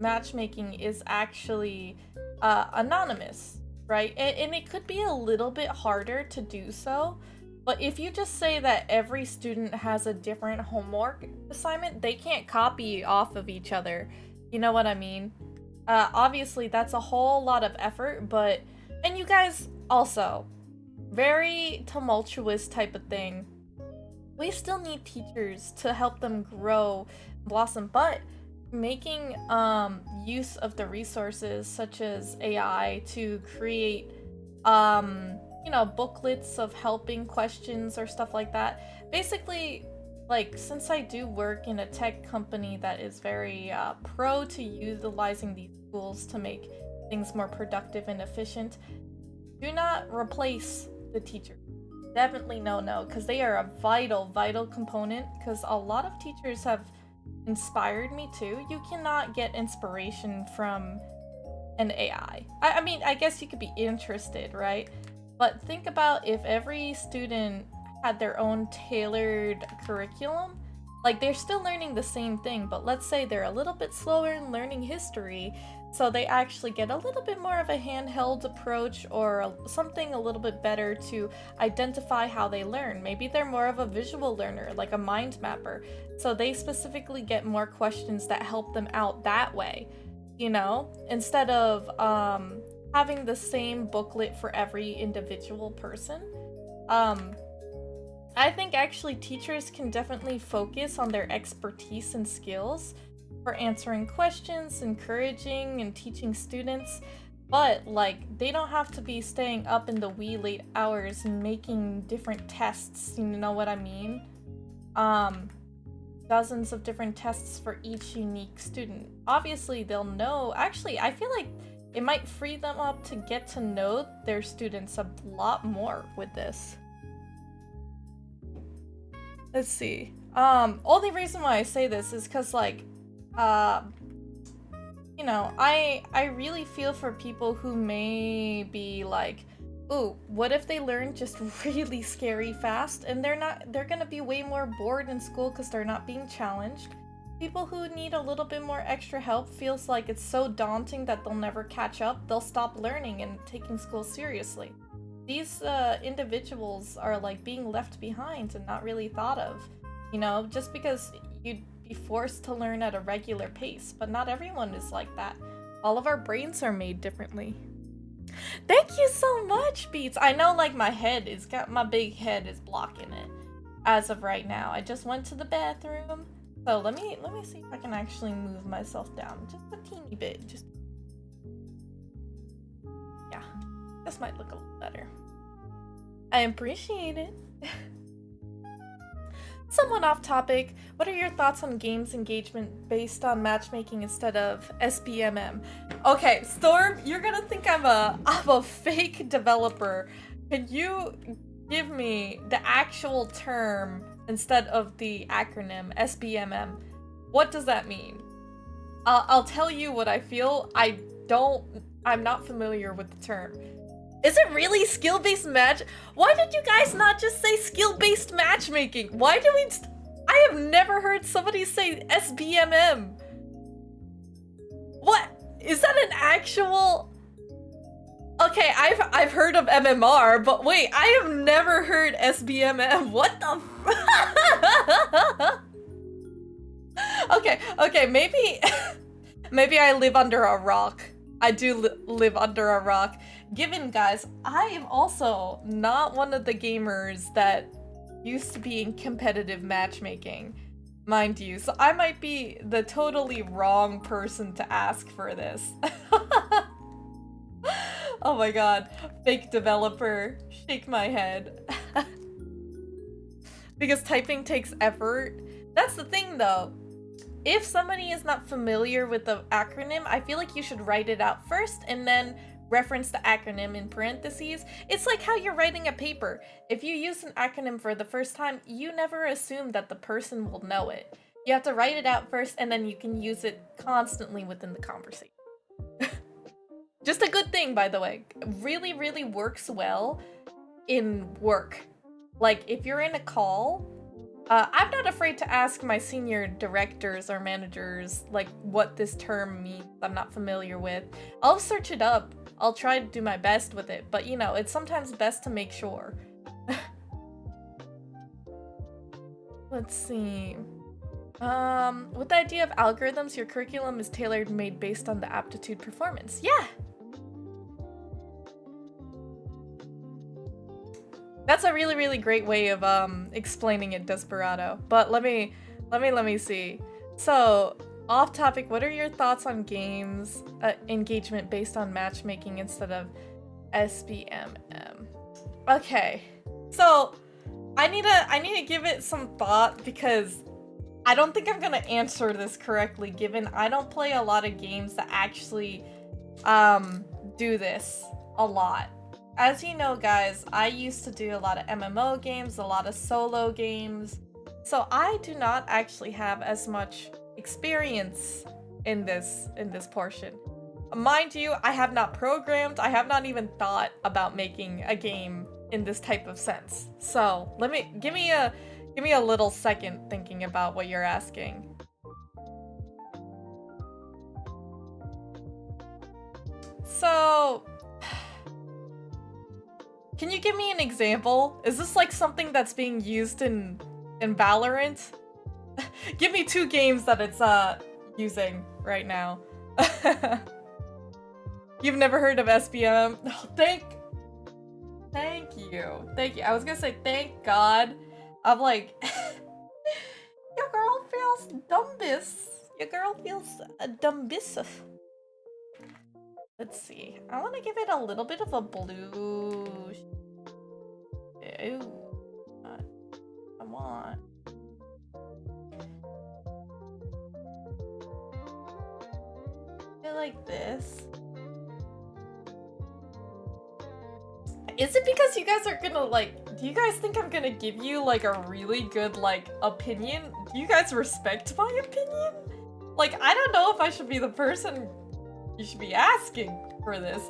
matchmaking is actually anonymous, right? And it could be a little bit harder to do so, but if you just say that every student has a different homework assignment, they can't copy off of each other. You know what I mean? Obviously, that's a whole lot of effort, but... And you guys, also, very tumultuous type of thing. We still need teachers to help them grow, blossom, but making use of the resources such as AI to create, you know, booklets of helping questions or stuff like that. Basically, like, since I do work in a tech company that is very pro to utilizing these tools to make things more productive and efficient, do not replace the teacher. Definitely no, because they are a vital component, because a lot of teachers have inspired me too. You cannot get inspiration from an AI. I mean, I guess you could be interested, right? But think about if every student had their own tailored curriculum. Like, they're still learning the same thing, but let's say they're a little bit slower in learning history, so they actually get a little bit more of a handheld approach or something a little bit better to identify how they learn. Maybe they're more of a visual learner, like a mind mapper, so they specifically get more questions that help them out that way, you know? Instead of having the same booklet for every individual person. I think actually teachers can definitely focus on their expertise and skills for answering questions, encouraging and teaching students, but like, they don't have to be staying up in the wee late hours and making different tests, you know what I mean? Dozens of different tests for each unique student. Obviously, they'll know. Actually, I feel like it might free them up to get to know their students a lot more with this. Let's see. Only reason why I say this is because, like, you know, I really feel for people who may be like, ooh, what if they learn just really scary fast and they're gonna be way more bored in school because they're not being challenged. People who need a little bit more extra help feels like it's so daunting that they'll never catch up, they'll stop learning and taking school seriously. these individuals are like being left behind and not really thought of. You know, just because you'd be forced to learn at a regular pace, but not everyone is like that. All of our brains are made differently. Thank you so much, Beats. I know, like, my big head is blocking it as of right now. I just went to the bathroom. So let me see if I can actually move myself down just a teeny bit. Just, yeah, this might look a little better. I appreciate it. Somewhat off topic, what are your thoughts on games engagement based on matchmaking instead of SBMM? Okay, Storm, you're gonna think I'm a fake developer. Can you give me the actual term instead of the acronym SBMM? What does that mean? I'll tell you what I feel. I'm not familiar with the term. Is it really skill-based match? Why did you guys not just say skill-based matchmaking? Why do we? I have never heard somebody say SBMM. What? Is that an actual? Okay, I've heard of MMR, but wait, I have never heard SBMM. What the? Okay, maybe I live under a rock. I do live under a rock. Given, guys, I am also not one of the gamers that used to be in competitive matchmaking, mind you, so I might be the totally wrong person to ask for this. Oh my god, fake developer, shake my head. Because typing takes effort. That's the thing though. If somebody is not familiar with the acronym, I feel like you should write it out first and then reference the acronym in parentheses. It's like how you're writing a paper. If you use an acronym for the first time, you never assume that the person will know it. You have to write it out first and then you can use it constantly within the conversation. Just a good thing, by the way. Really, really works well in work. Like, if you're in a call, I'm not afraid to ask my senior directors or managers, like, what this term means I'm not familiar with. I'll search it up. I'll try to do my best with it, but, you know, it's sometimes best to make sure. Let's see. With the idea of algorithms, your curriculum is tailored made based on the aptitude performance. Yeah! That's a really, really great way of explaining it, Desperado. But let me see. So, off topic, what are your thoughts on games engagement based on matchmaking instead of SBMM? Okay, so I need to give it some thought because I don't think I'm gonna answer this correctly given I don't play a lot of games that actually do this a lot. As you know, guys, I used to do a lot of MMO games, a lot of solo games, so I do not actually have as much experience in this portion. Mind you, I have not programmed, I have not even thought about making a game in this type of sense. So, give me a little second thinking about what you're asking. So, can you give me an example? Is this like something that's being used in Valorant? Give me 2 games that it's using right now. You've never heard of SBM? Oh, thank you. I was gonna say thank God. I'm like, your girl feels dumbis. Your girl feels dumbis. Let's see. I want to give it a little bit of a blue. Ooh. Come on. Like this. Is it because you guys are gonna like, do you guys think I'm gonna give you like a really good like opinion? Do you guys respect my opinion? Like, I don't know if I should be the person you should be asking for this.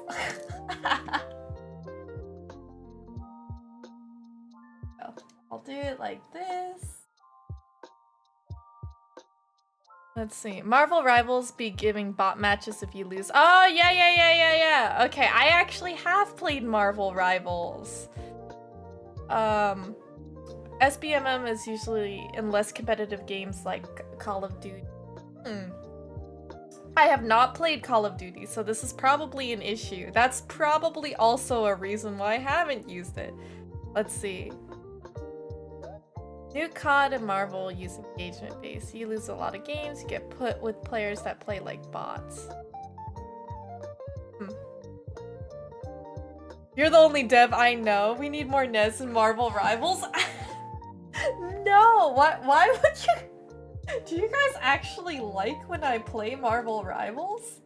I'll do it like this. Let's see. Marvel Rivals be giving bot matches if you lose. Oh, yeah. Okay, I actually have played Marvel Rivals. SBMM is usually in less competitive games like Call of Duty. I have not played Call of Duty, so this is probably an issue. That's probably also a reason why I haven't used it. Let's see. New COD and Marvel use engagement base. You lose a lot of games, you get put with players that play like bots. You're the only dev I know. We need more Nez and Marvel Rivals. No, why would you? Do you guys actually like when I play Marvel Rivals?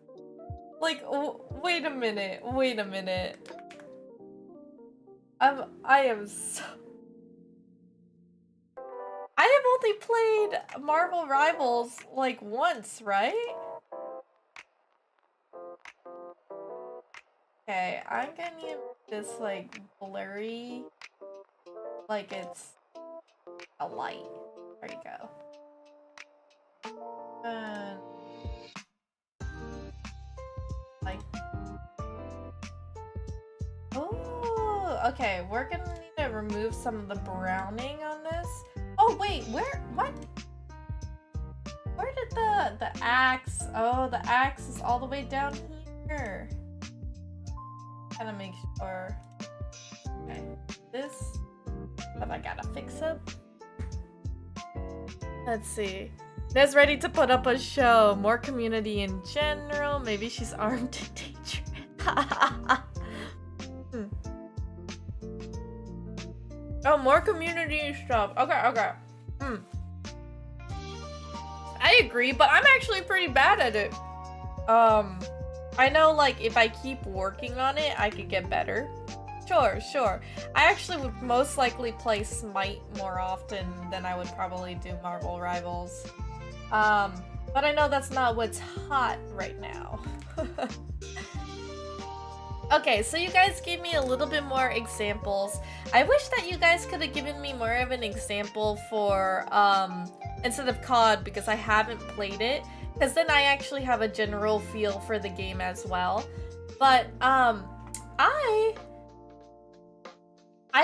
Like, wait a minute. I am so... I have only played Marvel Rivals, like, once, right? Okay, I'm gonna need this, like, blurry... Like, it's a light. There you go. And... like... Oh, okay, we're gonna need to remove some of the browning on this. Oh wait, what? Where did the axe? Oh, the axe is all the way down here. Gotta make sure. Okay, this, but I gotta fix it. Let's see. Nez ready to put up a show. More community in general. Maybe she's armed and dangerous. Oh, more community stuff. Okay. I agree, but I'm actually pretty bad at it. I know, like, if I keep working on it, I could get better. Sure. I actually would most likely play Smite more often than I would probably do Marvel Rivals. But I know that's not what's hot right now. Okay, so you guys gave me a little bit more examples. I wish that you guys could have given me more of an example for, instead of COD, because I haven't played it. Because then I actually have a general feel for the game as well. But, I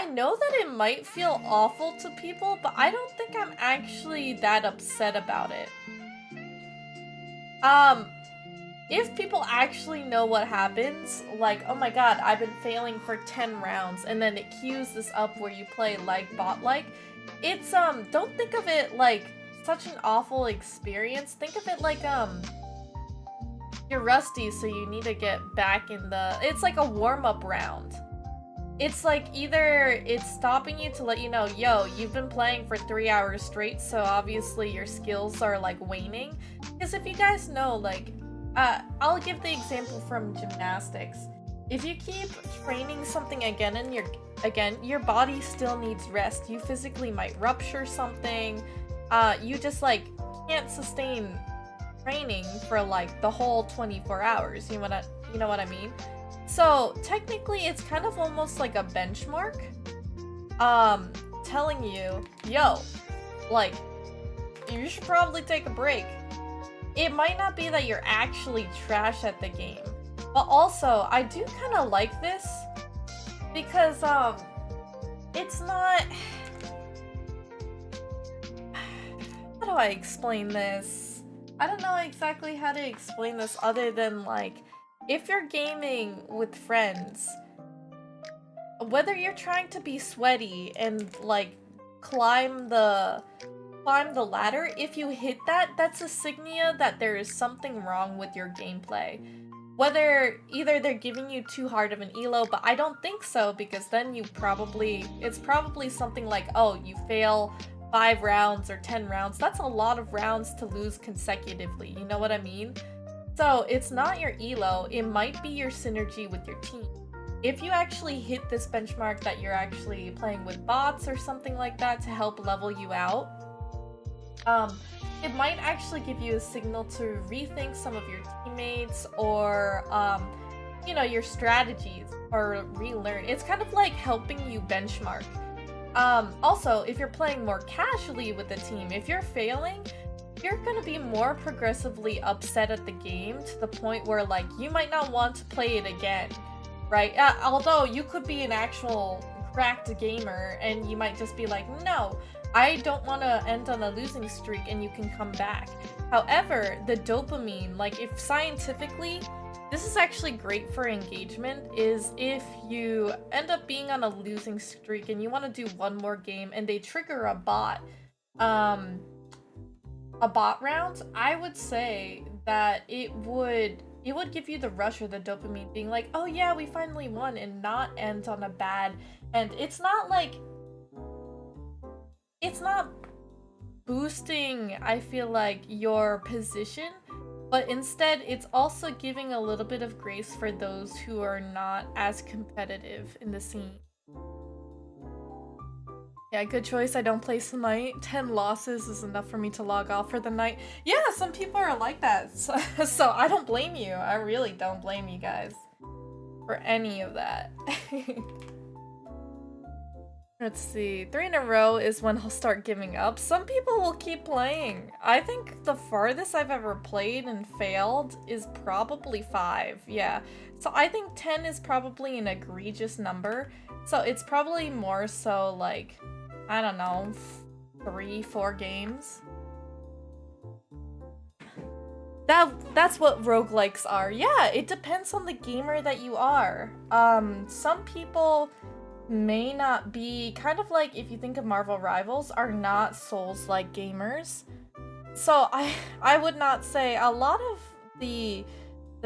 know that it might feel awful to people, but I don't think I'm actually that upset about it. If people actually know what happens, like, oh my god, I've been failing for 10 rounds, and then it queues this up where you play like bot-like, it's, don't think of it like such an awful experience. Think of it like, you're rusty, so you need to get back in the... It's like a warm-up round. It's like either it's stopping you to let you know, yo, you've been playing for 3 hours straight, so obviously your skills are like waning. Because if you guys know, like, I'll give the example from gymnastics. If you keep training something again and your body still needs rest. You physically might rupture something. You just like can't sustain training for like the whole 24 hours. You know what I mean? So technically it's kind of almost like a benchmark. Telling you, yo, like, you should probably take a break. It might not be that you're actually trash at the game, but also I do kind of like this because it's not... How do I explain this? I don't know exactly how to explain this other than like, if you're gaming with friends, whether you're trying to be sweaty and like climb the ladder, if you hit that, that's a signia that there is something wrong with your gameplay. Whether either they're giving you too hard of an elo, but I don't think so, because then it's probably something like, oh, you fail 5 rounds or 10 rounds. That's a lot of rounds to lose consecutively, you know what I mean? So it's not your elo, it might be your synergy with your team. If you actually hit this benchmark that you're actually playing with bots or something like that to help level you out, it might actually give you a signal to rethink some of your teammates or, you know, your strategies, or relearn. It's kind of like helping you benchmark. Also, if you're playing more casually with the team, if you're failing, you're gonna be more progressively upset at the game to the point where, like, you might not want to play it again, right? Although you could be an actual cracked gamer and you might just be like, no, I don't want to end on a losing streak, and you can come back. However, the dopamine, like, if scientifically, this is actually great for engagement, is if you end up being on a losing streak and you want to do one more game and they trigger a bot round, I would say that it would give you the rush or the dopamine, being like, oh yeah, we finally won, and not end on a bad end. It's not like, it's not boosting, I feel like, your position, but instead it's also giving a little bit of grace for those who are not as competitive in the scene. Yeah, good choice. I don't play tonight. 10 losses is enough for me to log off for the night. Yeah, some people are like that. So I don't blame you. I really don't blame you guys for any of that. Let's see. 3 in a row is when I'll start giving up. Some people will keep playing. I think the farthest I've ever played and failed is probably 5. Yeah. So I think 10 is probably an egregious number. So it's probably more so like, I don't know, 3-4 games. That's what roguelikes are. Yeah, it depends on the gamer that you are. Some people may not be, kind of like, if you think of Marvel Rivals, are not Souls-like gamers. So I would not say a lot of the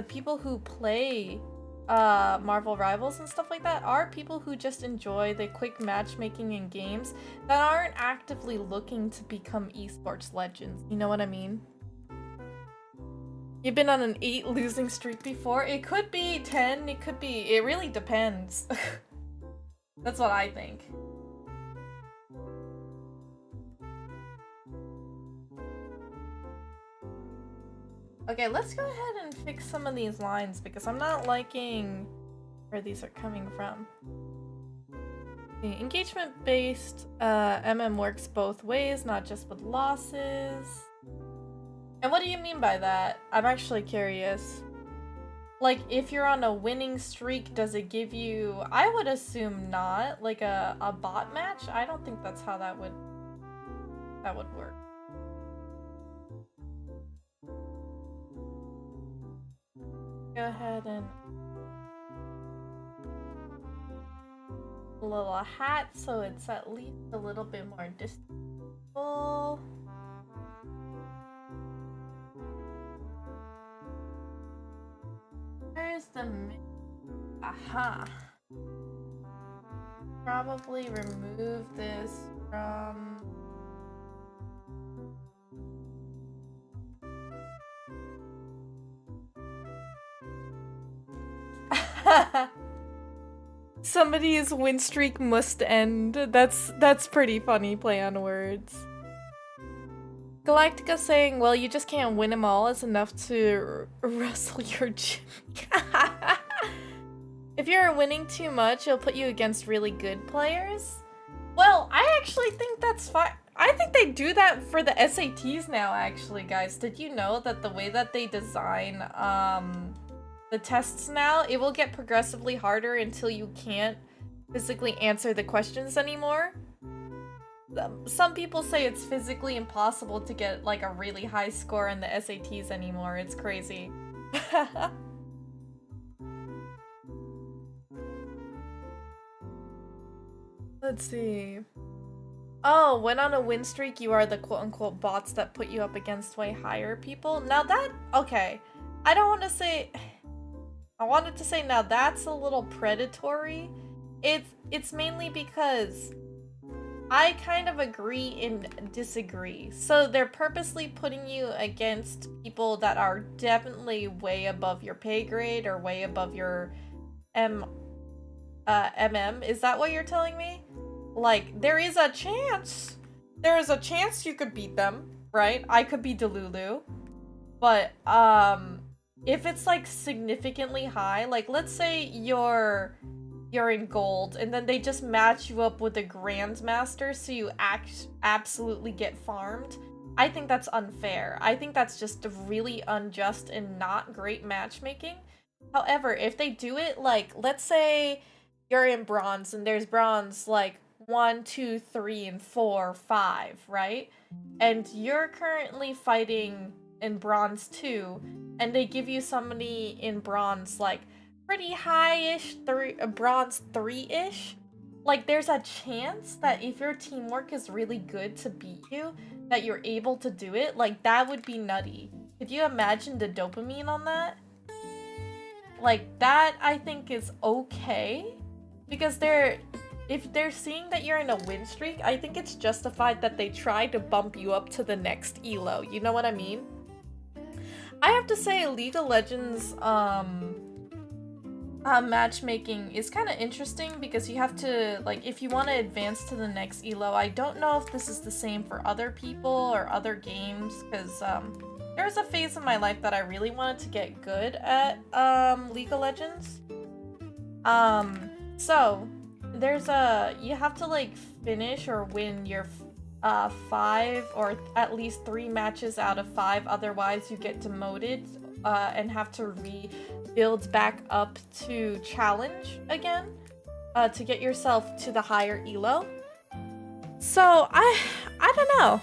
people who play Marvel Rivals and stuff like that are people who just enjoy the quick matchmaking in games that aren't actively looking to become esports legends. You know what I mean? You've been on an 8 losing streak before? It could be 10, it could be, it really depends. That's what I think. Okay, let's go ahead and fix some of these lines because I'm not liking where these are coming from. The engagement-based MM works both ways, not just with losses. And what do you mean by that? I'm actually curious. Like, if you're on a winning streak, does it give you... I would assume not. Like a bot match? I don't think that's how that would work. Go ahead and... a little hat so it's at least a little bit more distinguishable. Where's the... aha. Probably remove this from... Somebody's win streak must end. That's pretty funny play on words. Galactica saying, well, you just can't win them all is enough to wrestle your gym. If you're winning too much, it'll put you against really good players. Well, I actually think that's fine. I think they do that for the SATs now, actually, guys. Did you know that the way that they design the tests now, it will get progressively harder until you can't physically answer the questions anymore? Some people say it's physically impossible to get like a really high score in the SATs anymore. It's crazy. Let's see. Oh, when on a win streak, you are the quote-unquote bots that put you up against way higher people. Now that... okay. I don't want to say... I wanted to say now that's a little predatory. It's mainly because I kind of agree and disagree. So they're purposely putting you against people that are definitely way above your pay grade or way above your MM. Is that what you're telling me? Like, there is a chance. There is a chance you could beat them, right? I could be Delulu. But, if it's like significantly high, like let's say you're in gold and then they just match you up with a grandmaster so you absolutely get farmed. I think that's unfair. I think that's just really unjust and not great matchmaking. However, if they do it like, let's say you're in bronze and there's bronze like 1, 2, 3, and 4, 5, right? And you're currently fighting in bronze 2, and they give you somebody in bronze like pretty high-ish, bronze 3-ish. Like, there's a chance that if your teamwork is really good to beat you, that you're able to do it. Like, that would be nutty. Could you imagine the dopamine on that? Like, that I think is okay, because if they're seeing that you're in a win streak, I think it's justified that they try to bump you up to the next elo. You know what I mean? I have to say, League of Legends matchmaking is kind of interesting, because you have to, like, if you want to advance to the next elo, I don't know if this is the same for other people or other games, because there was a phase in my life that I really wanted to get good at League of Legends. So there's you have to like finish or win your 5 or at least 3 matches out of 5, otherwise you get demoted and have to rebuild back up to challenge again to get yourself to the higher elo. So I don't know.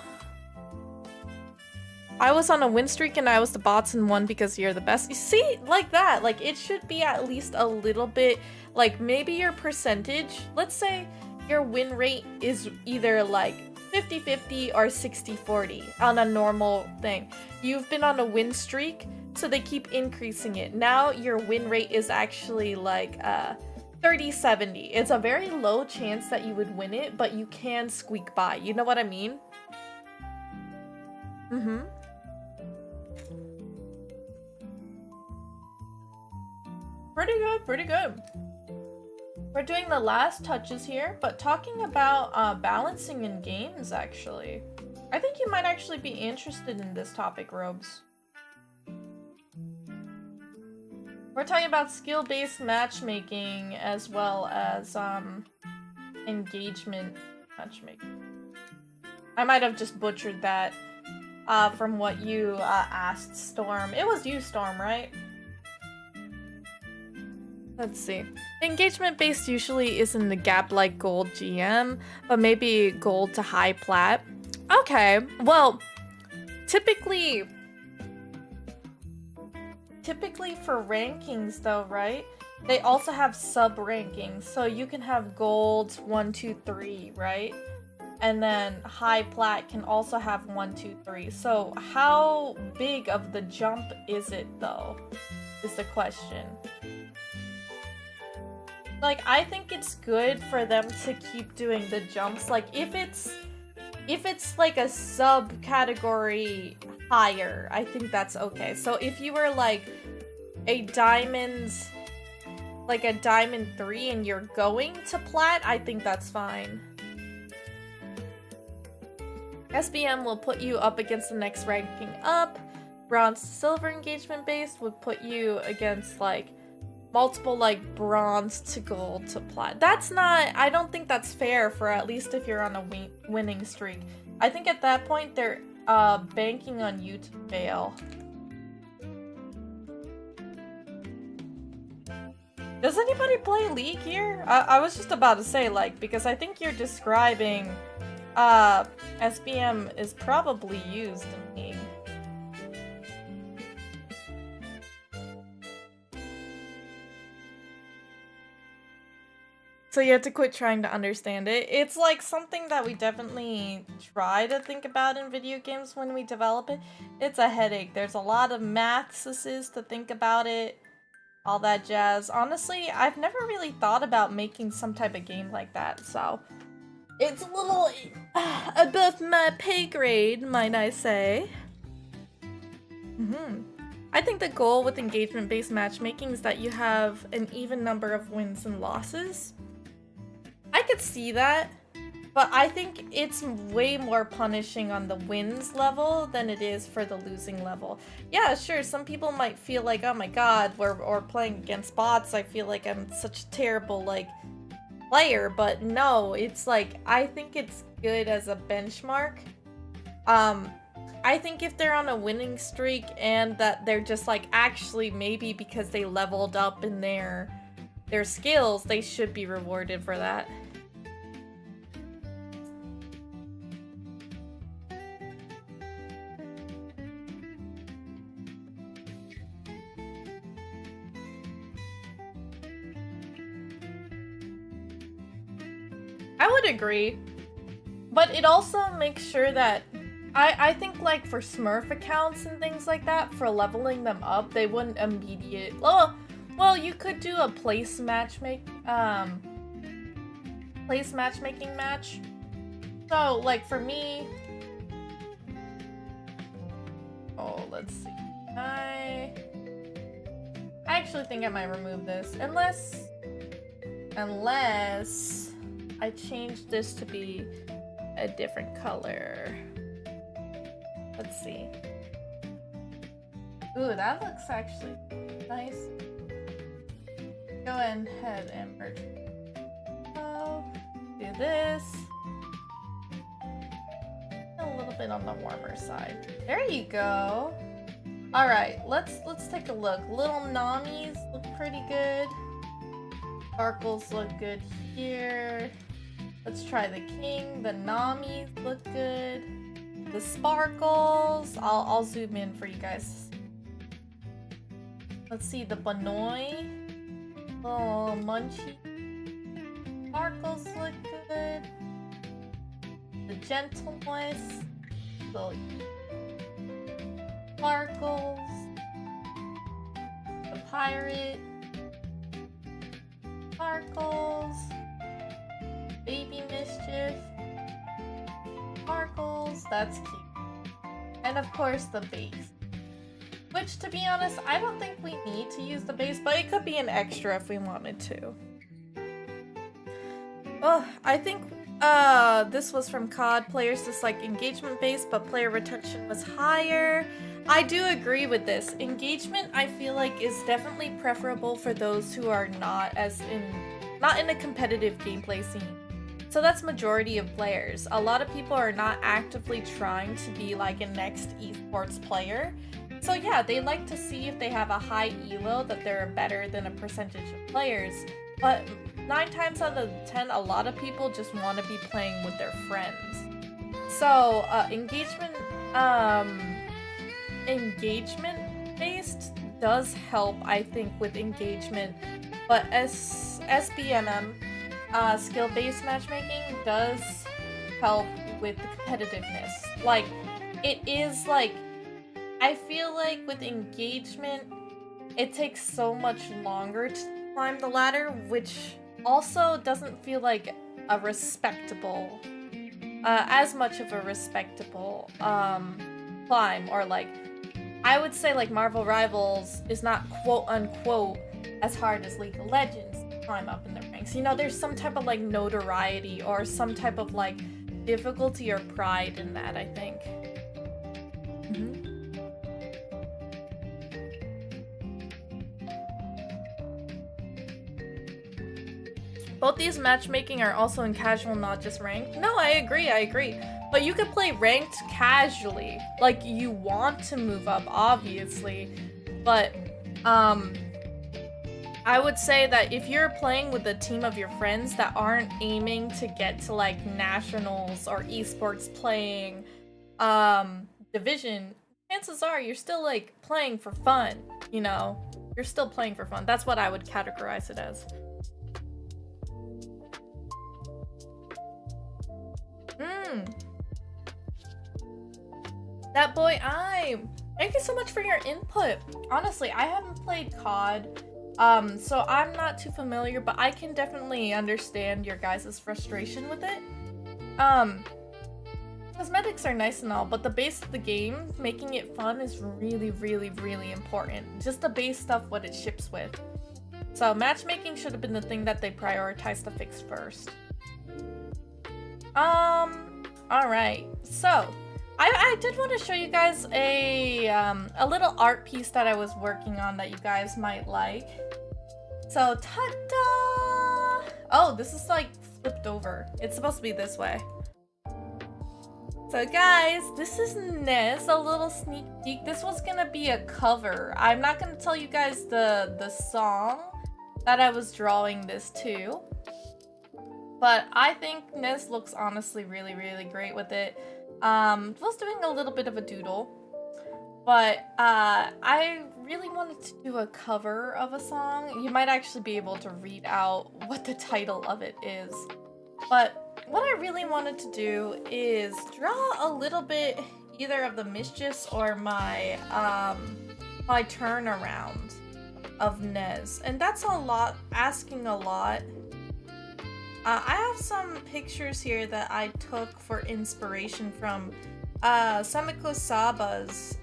I was on a win streak and I was the bots and won because you're the best. You see, like that, like it should be at least a little bit, like maybe your percentage, let's say your win rate is either like 50-50 or 60-40 on a normal thing. You've been on a win streak, so they keep increasing it. Now your win rate is actually like 30-70. It's a very low chance that you would win it, but you can squeak by. You know what I mean? Mm-hmm. Pretty good, pretty good. We're doing the last touches here, but talking about balancing in games, actually. I think you might actually be interested in this topic, Robes. We're talking about skill-based matchmaking as well as engagement matchmaking. I might have just butchered that from what you asked, Storm. It was you, Storm, right? Let's see. Engagement-based usually isn't the gap like gold GM, but maybe gold to high plat. Okay, well, typically for rankings though, right? They also have sub-rankings, so you can have gold 1, 2, 3, right? And then high plat can also have 1, 2, 3. So how big of the jump is it though, is the question. Like, I think it's good for them to keep doing the jumps. Like, if it's like a subcategory higher, I think that's okay. So if you were like a diamond 3 and you're going to plat, I think that's fine. SBM will put you up against the next ranking up. Bronze to silver engagement based would put you against like multiple like bronze to gold to plat. That's not, I don't think that's fair for at least if you're on a winning streak. I think at that point they're banking on you to fail. Does anybody play League here? I was just about to say, like, because I think you're describing SBM is probably used in League. So you have to quit trying to understand it. It's like something that we definitely try to think about in video games when we develop it. It's a headache. There's a lot of mathses to think about it, all that jazz. Honestly, I've never really thought about making some type of game like that, so it's a little above my pay grade, might I say. I think the goal with engagement-based matchmaking is that you have an even number of wins and losses. I could see that, but I think it's way more punishing on the wins level than it is for the losing level. Yeah, sure, some people might feel like, oh my god, we're playing against bots, I feel like I'm such a terrible, like, player, but no, it's like, I think it's good as a benchmark. I think if they're on a winning streak and that they're just like actually maybe because they leveled up in their skills, they should be rewarded for that. I would agree, but it also makes sure that I think like for Smurf accounts and things like that, for leveling them up, they wouldn't immediate. Well, you could do a place matchmaking match. So like for me, let's see. I actually think I might remove this unless I change this to be a different color. Let's see. Ooh, that looks actually nice. Go ahead and merge. Oh, do this. A little bit on the warmer side. There you go. All right, let's take a look. Little Namis look pretty good. Sparkles look good here. Let's try the king. The Namis look good. The sparkles. I'll zoom in for you guys. Let's see the Banoi. Little Munchie. Sparkles look good. The gentle voice. Little sparkles. The pirate. Sparkles. Baby Mischief. Sparkles. That's cute. And of course the base. Which, to be honest, I don't think we need to use the base, but it could be an extra if we wanted to. Oh, I think this was from COD. Players dislike engagement based, but player retention was higher. I do agree with this. Engagement, I feel like, is definitely preferable for those who are not in a competitive gameplay scene. So that's majority of players. A lot of people are not actively trying to be like a next esports player. So yeah, they like to see if they have a high elo that they're better than a percentage of players. But 9 times out of 10, a lot of people just want to be playing with their friends. So engagement based does help, I think, with engagement. But SBMM, skill-based matchmaking, does help with the competitiveness. Like, it is like, I feel like with engagement, it takes so much longer to climb the ladder, which also doesn't feel like a respectable, as much of a respectable climb. Or like, I would say like Marvel Rivals is not quote unquote as hard as League of Legends to climb up in the ranks. You know, there's some type of like notoriety or some type of like difficulty or pride in that, I think. Both these matchmaking are also in casual, not just ranked. No, I agree. But you could play ranked casually. Like, you want to move up, obviously. But, I would say that if you're playing with a team of your friends that aren't aiming to get to, like, nationals or esports playing, division, chances are you're still, like, playing for fun, you know? You're still playing for fun. That's what I would categorize it as. That boy, thank you so much for your input. Honestly, I haven't played COD, so I'm not too familiar, but I can definitely understand your guys' frustration with it. Cosmetics are nice and all, but the base of the game, making it fun, is really, really, really important. Just the base stuff, what it ships with. So matchmaking should have been the thing that they prioritized to fix first. Alright, so I did want to show you guys a little art piece that I was working on that you guys might like. So, ta-da! Oh, this is like flipped over. It's supposed to be this way. So guys, this is Nez, a little sneak peek. This was gonna be a cover. I'm not gonna tell you guys the song that I was drawing this to. But I think Nez looks honestly really, really great with it. Was doing a little bit of a doodle. But I really wanted to do a cover of a song. You might actually be able to read out what the title of it is. But what I really wanted to do is draw a little bit either of the mischiefs or my my turnaround of Nez. And that's a lot, asking a lot. I have some pictures here that I took for inspiration from Samiko Saba's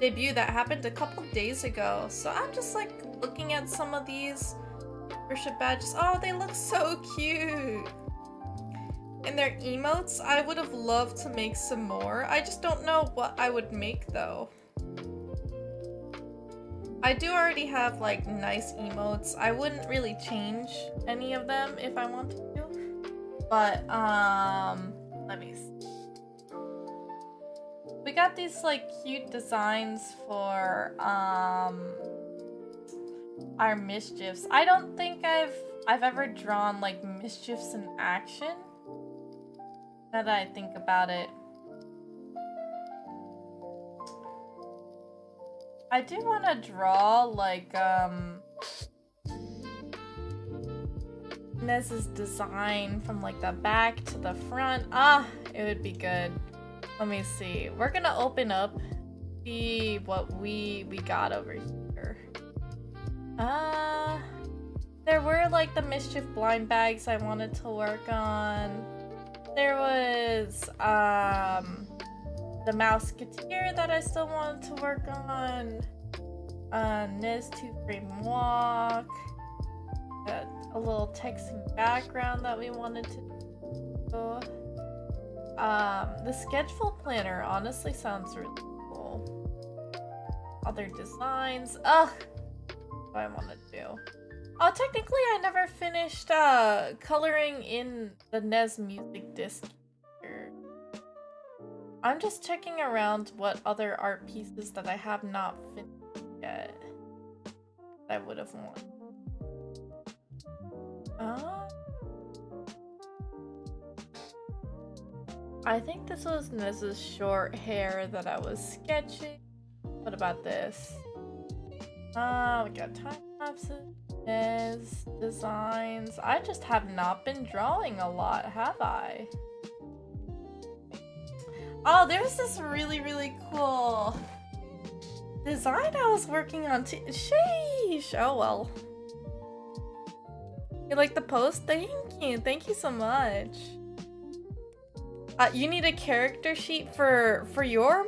debut that happened a couple days ago. So I'm just like looking at some of these worship badges. Oh, they look so cute. And their emotes, I would have loved to make some more. I just don't know what I would make though. I do already have like nice emotes. I wouldn't really change any of them if I wanted to. But let me see. We got these like cute designs for our mischiefs. I don't think I've ever drawn like mischiefs in action. Now that I think about it. I do want to draw like Nez's design from like the back to the front. It would be good. Let me see. We're gonna open up, see what we got over here. There were like the mischief blind bags I wanted to work on. There was the Mouseketeer that I still wanted to work on. Nez 2-frame walk. A little texting background that we wanted to do. The schedule planner honestly sounds really cool. Other designs. Ugh! What do I want to do? Oh, technically I never finished coloring in the Nez music disc here. I'm just checking around what other art pieces that I have not finished yet I would have wanted. I think this was Nez's short hair that I was sketching. What about this? We got time lapses, Nez designs. I just have not been drawing a lot, have I? Oh, there's this really, really cool design I was working on too. Sheesh! Oh well. You like the post? Thank you. Thank you so much. You need a character sheet for your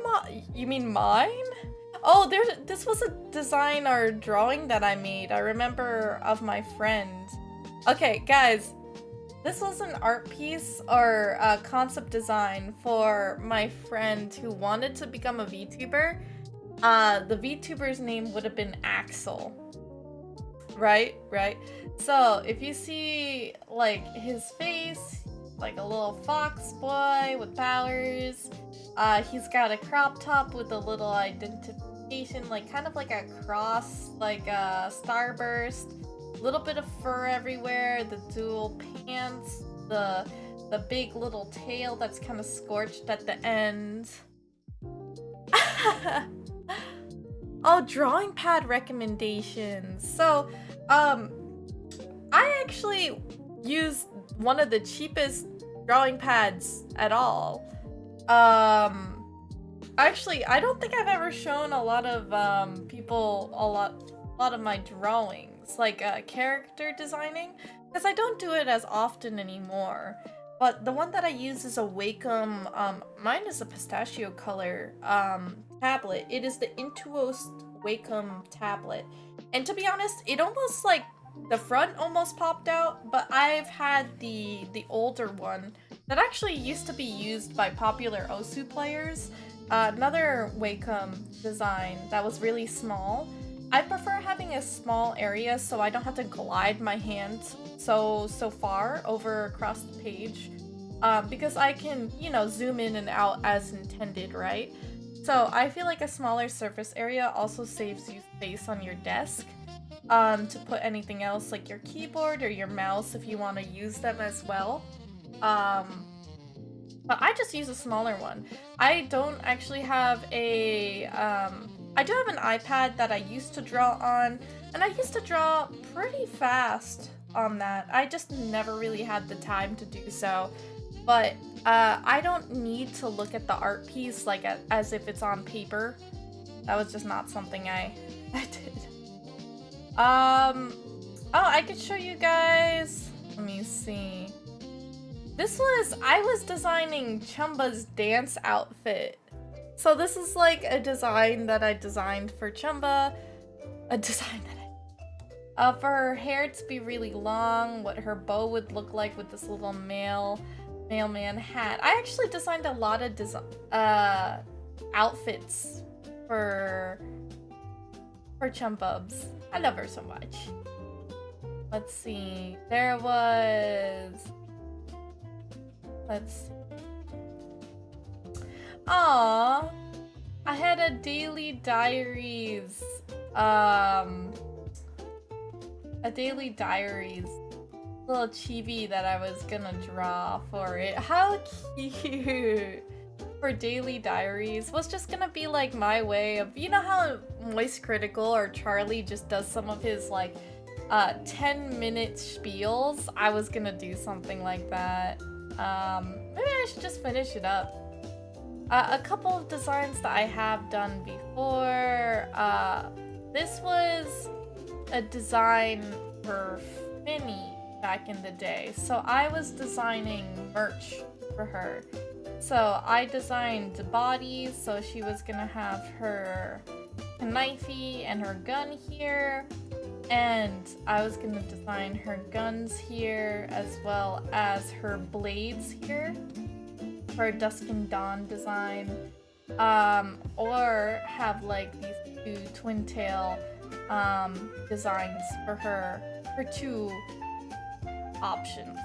you mean mine? Oh, this was a design or drawing that I made. I remember of my friend. Okay, guys. This was an art piece or a concept design for my friend who wanted to become a VTuber. The VTuber's name would have been Axel. Right? So, if you see, like, his face, like a little fox boy with powers. He's got a crop top with a little identification, like kind of like a cross, like a starburst. A little bit of fur everywhere, the dual pants, the big little tail that's kind of scorched at the end. Oh, drawing pad recommendations. So, I actually used one of the cheapest drawing pads at all. Actually, I don't think I've ever shown a lot of people a lot of my drawings, like character designing, because I don't do it as often anymore. But the one that I use is a Wacom, mine is a pistachio color tablet. It is the Intuos Wacom tablet. And to be honest, it almost like the front almost popped out, but I've had the older one that actually used to be used by popular Osu players. Another Wacom design that was really small. I prefer having a small area so I don't have to glide my hand so far over across the page. because I can, you know, zoom in and out as intended, right? So I feel like a smaller surface area also saves you space on your desk to put anything else like your keyboard or your mouse if you want to use them as well. But I just use a smaller one. I don't actually have a, I do have an iPad that I used to draw on, and I used to draw pretty fast on that. I just never really had the time to do so. But I don't need to look at the art piece like as if it's on paper. That was just not something I did. Oh, I could show you guys. Let me see. I was designing Chumba's dance outfit. So this is like a design that I designed for Chumba. A design that for her hair to be really long, what her bow would look like with this little mailman hat. I actually designed a lot of outfits for Chumbubs. I love her so much. Let's see. There was... Let's see. Aww. I had a daily diaries. A daily diaries little chibi that I was gonna draw for it. How cute! For daily diaries was just gonna be like my way of, you know how Moist Critical or Charlie just does some of his like 10-minute spiels? I was gonna do something like that. Maybe I should just finish it up. A couple of designs that I have done before. This was a design for Finny back in the day. So I was designing merch for her. So I designed bodies, so she was gonna have her knifey and her gun here. And I was gonna design her guns here as well as her blades here for a Dusk and Dawn design. Or have like these two twin tail designs for her for two options.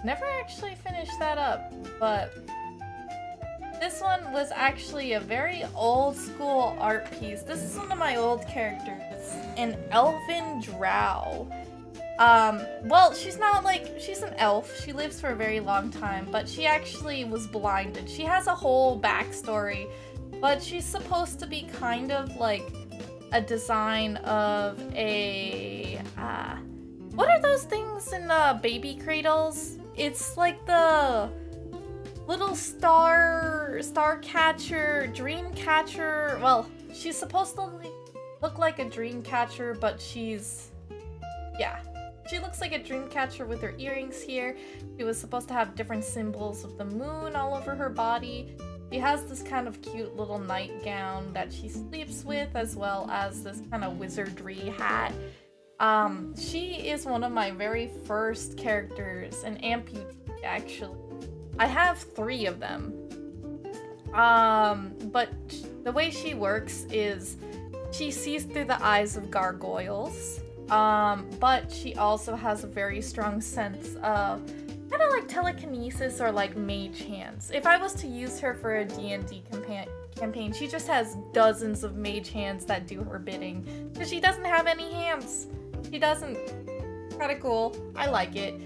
Never actually finished that up, but this one was actually a very old school art piece. This is one of my old characters, an elven drow. Well, she's not like, she's an elf. She lives for a very long time, but she actually was blinded. She has a whole backstory, but she's supposed to be kind of like a design of a, what are those things in the baby cradles? It's like the little star catcher, dream catcher. Well, she's supposed to look like a dream catcher, but she's, yeah. She looks like a dream catcher with her earrings here. She was supposed to have different symbols of the moon all over her body. She has this kind of cute little nightgown that she sleeps with, as well as this kind of wizardry hat. She is one of my very first characters, an amputee actually. I have 3 of them. But the way she works is she sees through the eyes of gargoyles. But she also has a very strong sense of kind of like telekinesis or like mage hands. If I was to use her for a D&D campaign, she just has dozens of mage hands that do her bidding. Because she doesn't have any hands. She doesn't. Kind of cool. I like it.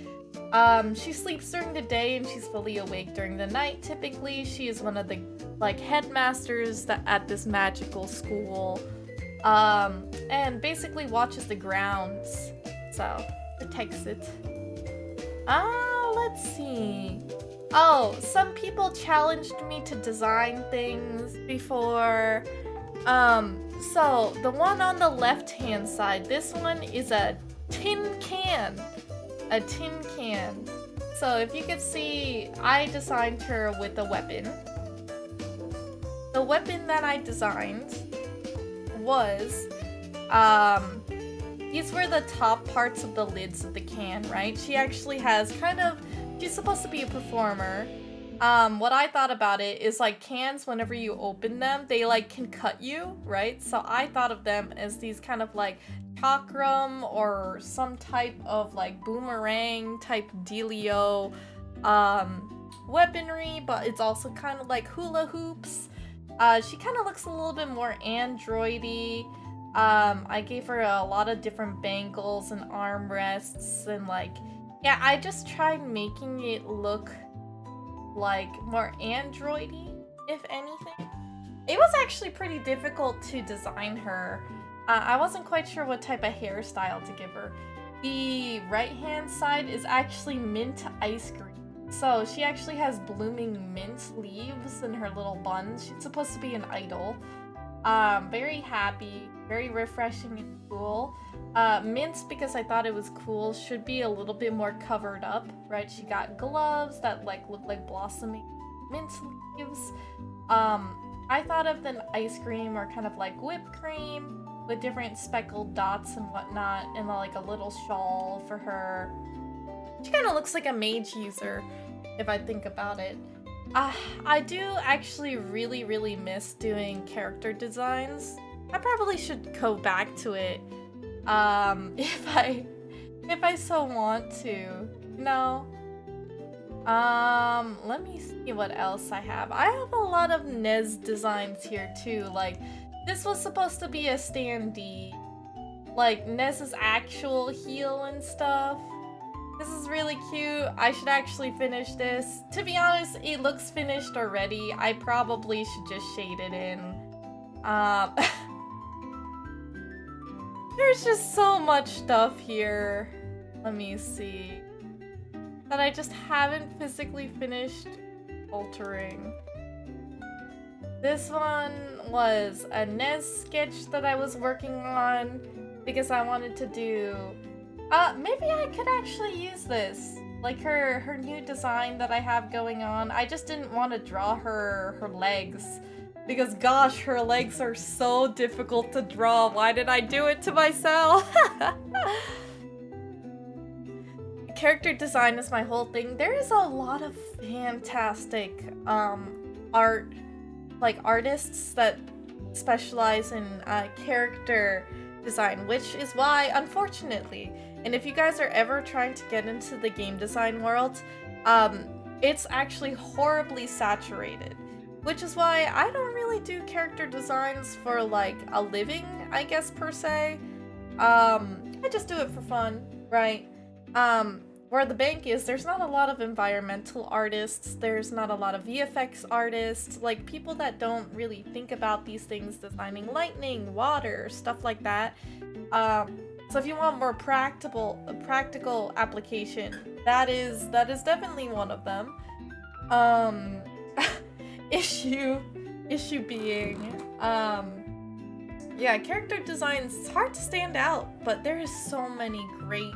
She sleeps during the day and she's fully awake during the night. Typically, she is one of the like headmasters at this magical school. And basically watches the grounds, so protects it. Let's see. Oh, some people challenged me to design things before. So the one on the left-hand side, this one is a tin can. A tin can. So if you could see, I designed her with a weapon. The weapon that I designed was, these were the top parts of the lids of the can, right? She actually has kind of, she's supposed to be a performer. What I thought about it is like cans, whenever you open them, they like can cut you, right? So I thought of them as these kind of like chakram or some type of like boomerang type dealio weaponry, but it's also kind of like hula hoops. She kind of looks a little bit more androidy. I gave her a lot of different bangles and armrests and like, yeah, I just tried making it look like more androidy, if anything. It was actually pretty difficult to design her. I wasn't quite sure what type of hairstyle to give her. The right-hand side is actually mint ice cream. So she actually has blooming mint leaves in her little buns. She's supposed to be an idol. Very happy, very refreshing and cool. Mint, because I thought it was cool, should be a little bit more covered up, right? She got gloves that like look like blossoming mint leaves. I thought of the ice cream or kind of like whipped cream with different speckled dots and whatnot, and like a little shawl for her. She kind of looks like a mage user, if I think about it. I do actually really miss doing character designs. I probably should go back to it, if I so want to. No. Let me see what else I have. I have a lot of Nez designs here too. Like, this was supposed to be a standee. Like, Nez's actual heel and stuff. This is really cute. I should actually finish this. To be honest, it looks finished already. I probably should just shade it in. There's just so much stuff here. Let me see. That I just haven't physically finished altering. This one was a Nez sketch that I was working on because I wanted to do... maybe I could actually use this. Like her new design that I have going on. I just didn't want to draw her legs. Because gosh, her legs are so difficult to draw. Why did I do it to myself? Character design is my whole thing. There is a lot of fantastic artists that specialize in character design, which is why, unfortunately, and if you guys are ever trying to get into the game design world, it's actually horribly saturated, which is why I don't really do character designs for like a living, I guess, per se. I just do it for fun, right? Where the bank is, there's not a lot of environmental artists, there's not a lot of VFX artists, like people that don't really think about these things, designing lightning, water, stuff like that. So if you want more practical application, that is definitely one of them. Issue being, yeah, character designs, it's hard to stand out, but there is so many great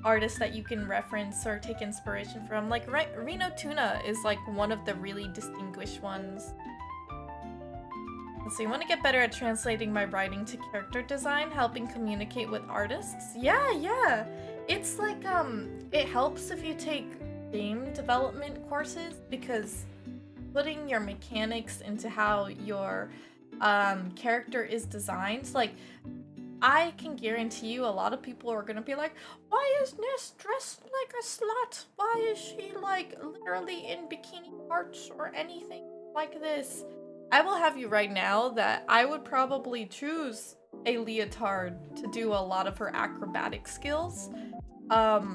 artists that you can reference or take inspiration from. Like Reno Tuna is like one of the really distinguished ones. Let's see, I want to get better at translating my writing to character design, helping communicate with artists. Yeah. It's like, it helps if you take game development courses, because putting your mechanics into how your character is designed, like, I can guarantee you a lot of people are gonna be like, why is Ness dressed like a slut? Why is she like literally in bikini parts or anything like this? I will have you right now that I would probably choose a leotard to do a lot of her acrobatic skills. Not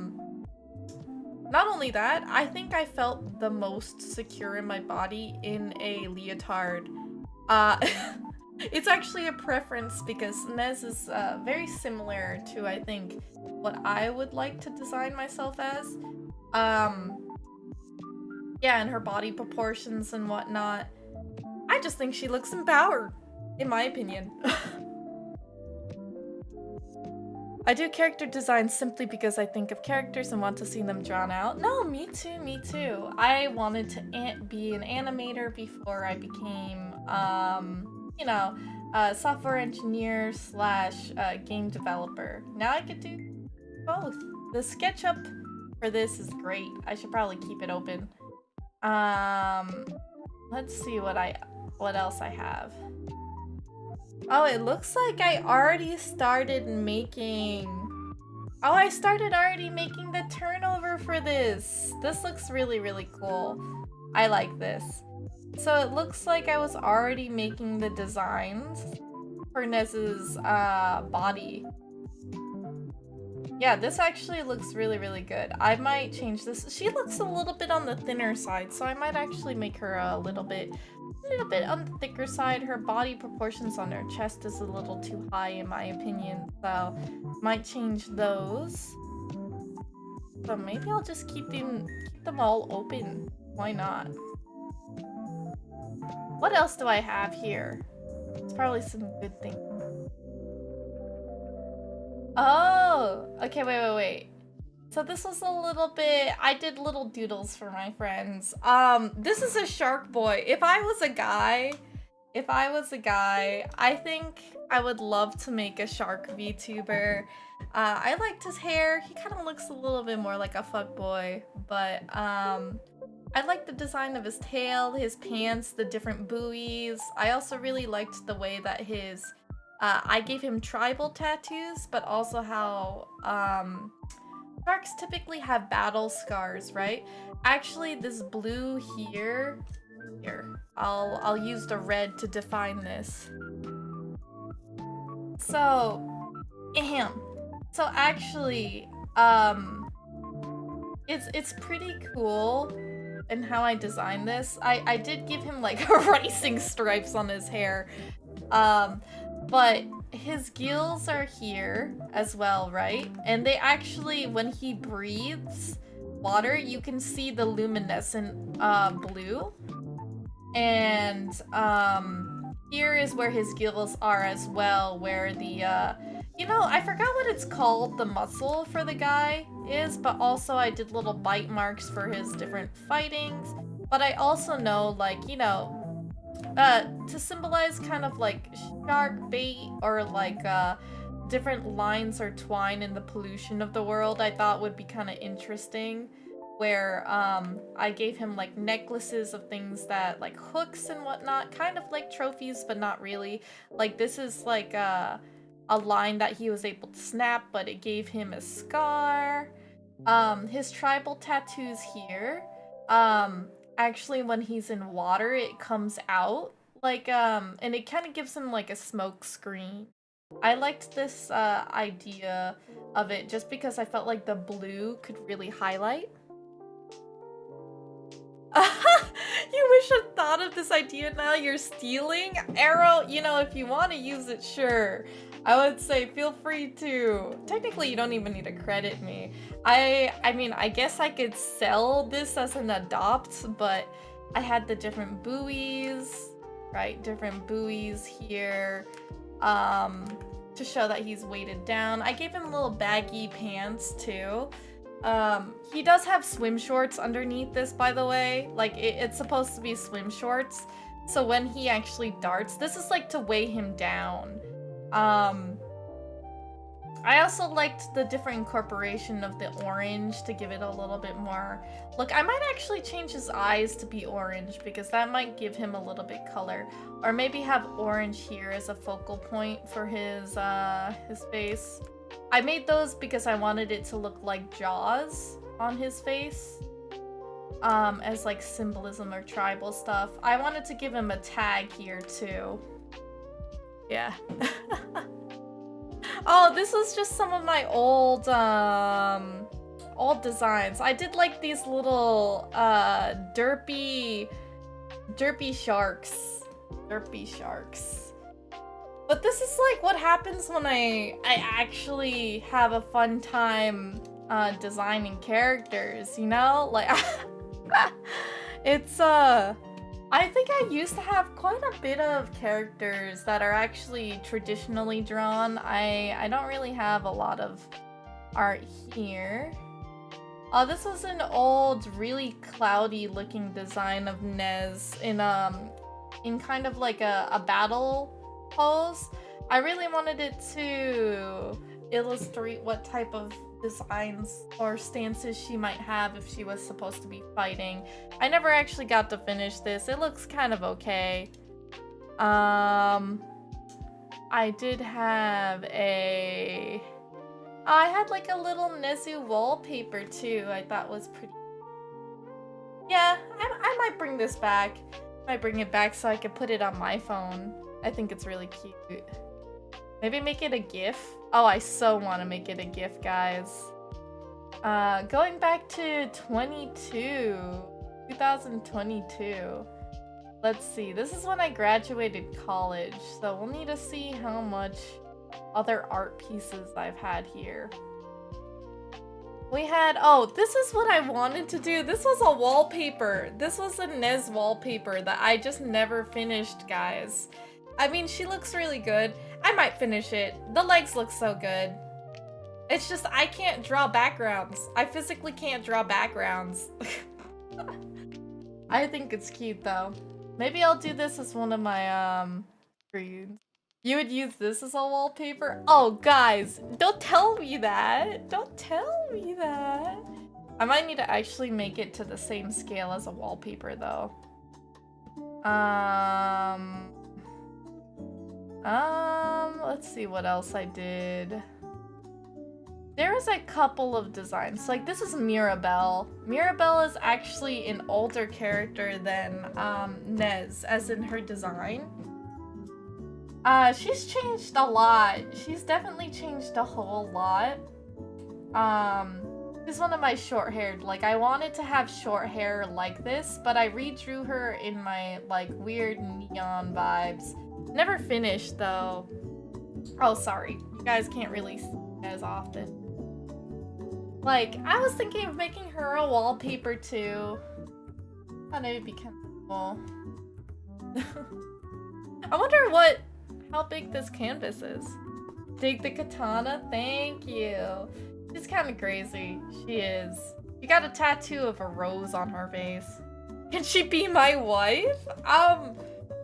only that, I think I felt the most secure in my body in a leotard. It's actually a preference because Nez is very similar to, I think, what I would like to design myself as. Yeah, and her body proportions and whatnot. I just think she looks empowered, in my opinion. I do character design simply because I think of characters and want to see them drawn out. No, me too. I wanted to be an animator before I became, you know, software engineer / game developer. Now I could do both. The SketchUp for this is great. I should probably keep it open. Let's see what else I have. Oh, it looks like I already started making... Oh, I started already making the turnover for this. This looks really, really cool. I like this. So it looks like I was already making the designs for Nez's body. Yeah, this actually looks really, really good. I might change this. She looks a little bit on the thinner side, so I might actually make her a little bit on the thicker side. Her body proportions on her chest is a little too high in my opinion, so might change those. So maybe I'll just keep them all open. Why not? What else do I have here? It's probably some good things. Oh, okay, wait. So this was a little bit, I did little doodles for my friends. This is a shark boy. If I was a guy, I think I would love to make a shark VTuber. I liked his hair. He kind of looks a little bit more like a fuckboy, but I like the design of his tail, his pants, the different buoys. I also really liked the way that his I gave him tribal tattoos, but also how sharks typically have battle scars, right? Actually, this blue here, I'll use the red to define this. So, so actually, it's pretty cool in how I designed this. I did give him like racing stripes on his hair, but his gills are here as well, right? And they actually, when he breathes water, you can see the luminescent blue. And here is where his gills are as well, where the you know, I forgot what it's called, the muscle for the guy is, but also I did little bite marks for his different fightings. But I also know, like, you know, to symbolize kind of like shark bait or like different lines or twine in the pollution of the world, I thought would be kind of interesting, where I gave him like necklaces of things that like hooks and whatnot, kind of like trophies but not really. Like this is like a line that he was able to snap, but it gave him a scar. His tribal tattoos here, actually when he's in water it comes out like and it kind of gives him like a smoke screen. I liked this idea of it just because I felt like the blue could really highlight. You wish I thought of this idea, now you're stealing? Arrow, you know, if you want to use it, sure. I would say feel free to. Technically, you don't even need to credit me. I mean, I guess I could sell this as an adopt, but I had the different buoys, right? Different buoys here, to show that he's weighted down. I gave him little baggy pants too. He does have swim shorts underneath this, by the way. Like, it's supposed to be swim shorts. So when he actually darts, this is like to weigh him down. I also liked the different incorporation of the orange to give it a little bit more. Look, I might actually change his eyes to be orange because that might give him a little bit color. Or maybe have orange here as a focal point for his face. I made those because I wanted it to look like Jaws on his face. As like symbolism or tribal stuff. I wanted to give him a tag here too. Yeah. Oh, this was just some of my old designs. I did like these little derpy sharks. Derpy sharks. But this is like what happens when I actually have a fun time designing characters, you know? Like it's I think I used to have quite a bit of characters that are actually traditionally drawn. I don't really have a lot of art here. Oh, this was an old, really cloudy looking design of Nez in kind of like a battle pose. I really wanted it to illustrate what type of designs or stances she might have if she was supposed to be fighting. I never actually got to finish this. It looks kind of okay. I did have a... Oh, I had like a little Nezu wallpaper too. I thought was pretty... Yeah, I might bring this back. Might bring it back so I could put it on my phone. I think it's really cute. Maybe make it a GIF. Oh, I so want to make it a GIF, guys. Going back to 2022. Let's see. This is when I graduated college, so we'll need to see how much other art pieces I've had here. We had, oh, this is what I wanted to do. This was a wallpaper. This was a Nez wallpaper that I just never finished, guys. I mean, she looks really good. I might finish it. The legs look so good. It's just, I can't draw backgrounds. I physically can't draw backgrounds. I think it's cute though. Maybe I'll do this as one of my, screens. You would use this as a wallpaper? Oh, guys, don't tell me that. Don't tell me that. I might need to actually make it to the same scale as a wallpaper, though. Let's see what else I did. There was a couple of designs. Like, this is Mirabelle. Mirabelle is actually an older character than, Nez, as in her design. She's changed a lot. She's definitely changed a whole lot. She's one of my short-haired. Like, I wanted to have short hair like this, but I redrew her in my, like, weird neon vibes. Never finished, though. Oh, sorry. You guys can't really see it as often. Like, I was thinking of making her a wallpaper, too. I thought it would be kind of cool. I wonder how big this canvas is. Dig the katana? Thank you. She's kind of crazy. She is. She got a tattoo of a rose on her face. Can she be my wife?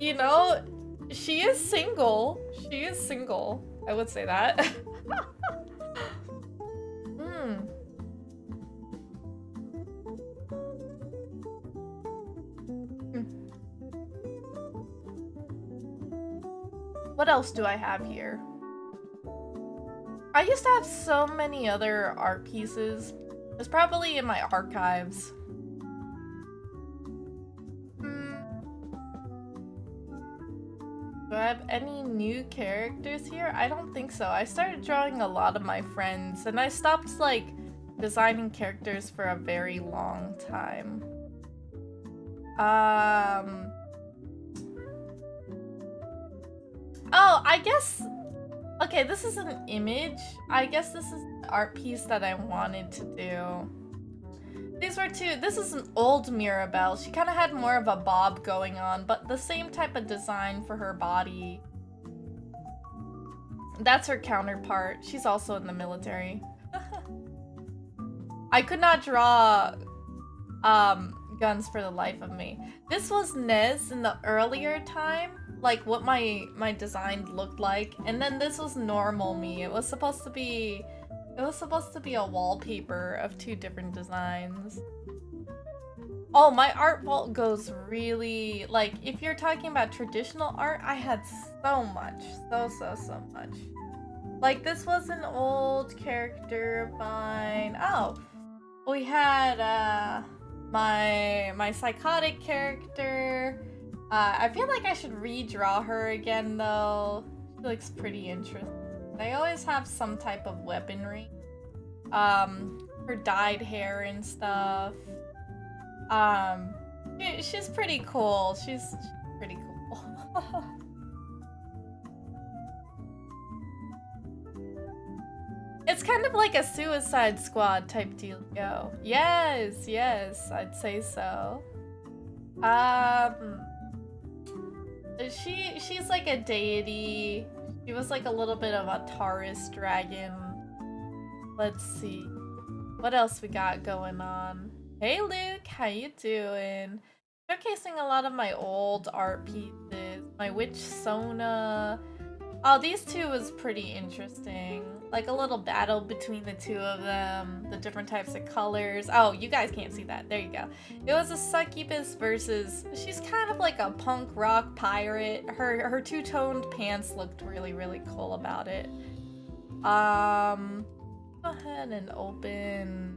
You know, she is single. She is single. I would say that. What else do I have here? I used to have so many other art pieces. It's probably in my archives. Do I have any new characters here? I don't think so. I started drawing a lot of my friends, and I stopped, like, designing characters for a very long time. Oh, I guess... Okay, this is an image. I guess this is an art piece that I wanted to do. These were two... This is an old Mirabelle. She kind of had more of a bob going on, but the same type of design for her body. That's her counterpart. She's also in the military. I could not draw guns for the life of me. This was Nez in the earlier time. Like what my design looked like, and then this was normal me. It was supposed to be a wallpaper of two different designs. Oh, my art vault goes really, like, if you're talking about traditional art, I had so much, so much. Like, this was an old character of mine. Oh, we had my psychotic character. I feel like I should redraw her again, though. She looks pretty interesting. I always have some type of weaponry. Her dyed hair and stuff. She's pretty cool. She's pretty cool. It's kind of like a Suicide Squad type deal. Yes, I'd say so. She's like a deity. She was like a little bit of a Taurus dragon. Let's see. What else we got going on? Hey Luke, how you doing? Showcasing a lot of my old art pieces. My witch Sona. Oh, these two was pretty interesting. Like a little battle between the two of them, the different types of colors. Oh, you guys can't see that. There you go. It was a succubus versus, she's kind of like a punk rock pirate. Her two-toned pants looked really, really cool about it. Go ahead and open.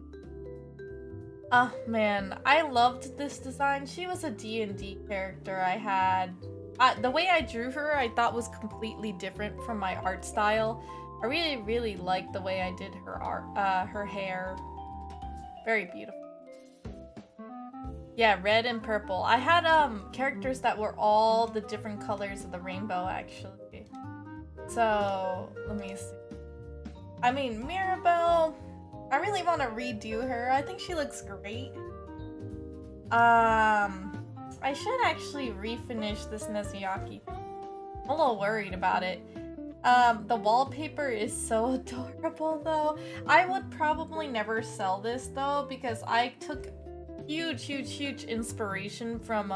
Oh man, I loved this design. She was a D&D character I had. The way I drew her, I thought was completely different from my art style. I really, really liked the way I did her art, her hair. Very beautiful. Yeah, red and purple. I had characters that were all the different colors of the rainbow, actually. So let me see. I mean, Mirabelle, I really want to redo her. I think she looks great. I should actually refinish this Nezuaki. I'm a little worried about it. The wallpaper is so adorable though. I would probably never sell this though because I took huge inspiration from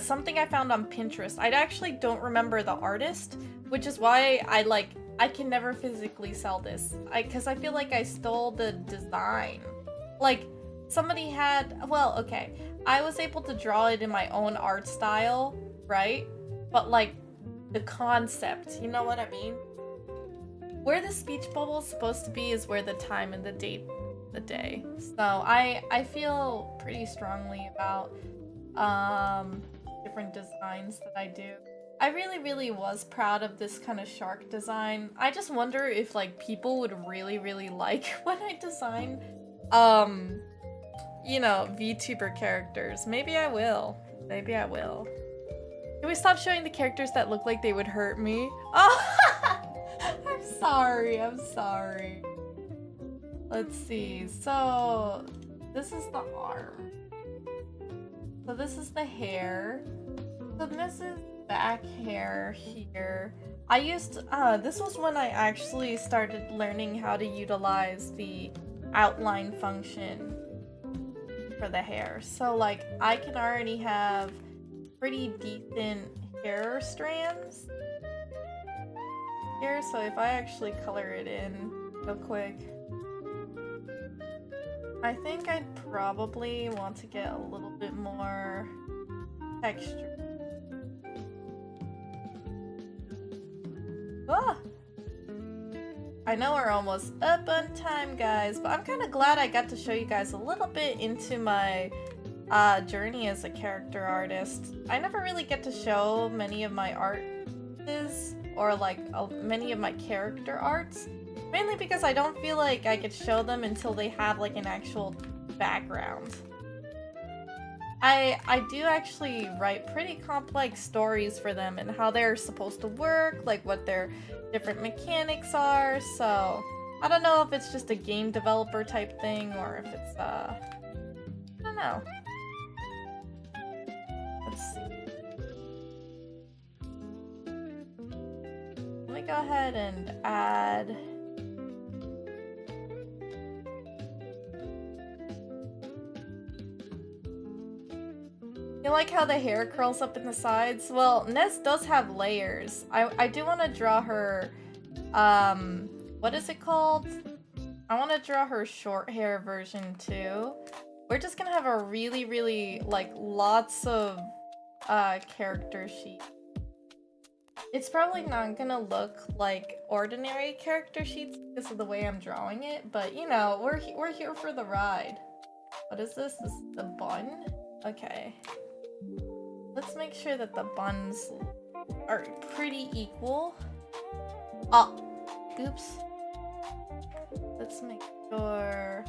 something I found on Pinterest. I actually don't remember the artist, which is why I can never physically sell this. Because I feel like I stole the design. Like, somebody had, well, okay, I was able to draw it in my own art style, right? But like, the concept, you know what I mean? Where the speech bubble is supposed to be is where the time and the date, the day. So I feel pretty strongly about different designs that I do. I really was proud of this kind of shark design. I just wonder if like people would really like when I design you know, VTuber characters. Maybe I will. Maybe I will. Can we stop showing the characters that look like they would hurt me? Oh, I'm sorry. Let's see. So, this is the arm. So this is the hair. So this is back hair here. I used, this was when I actually started learning how to utilize the outline function for the hair. So like I can already have pretty decent hair strands here. So if I actually color it in real quick, I think I'd probably want to get a little bit more texture. Ah! I know we're almost up on time, guys, but I'm kind of glad I got to show you guys a little bit into my journey as a character artist. I never really get to show many of my art or like many of my character arts, mainly because I don't feel like I could show them until they have like an actual background. I do actually write pretty complex stories for them and how they're supposed to work, like what their different mechanics are, so I don't know if it's just a game developer type thing or if it's I don't know. Let's see. Let me go ahead and add You like how the hair curls up in the sides? Well, Ness does have layers. I do want to draw her, what is it called? I want to draw her short hair version too. We're just gonna have a really, like, lots of, character sheets. It's probably not gonna look like ordinary character sheets because of the way I'm drawing it, but you know, we're here for the ride. What is this? This is the bun? Okay. Let's make sure that the buns are pretty equal. Oh, oops. Let's make sure.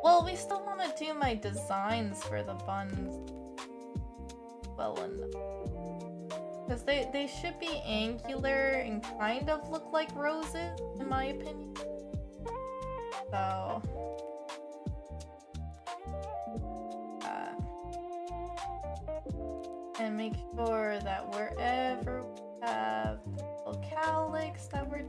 Well, we still want to do my designs for the buns well enough. Because they should be angular and kind of look like roses, in my opinion. So... and make sure that wherever we have calyx that we're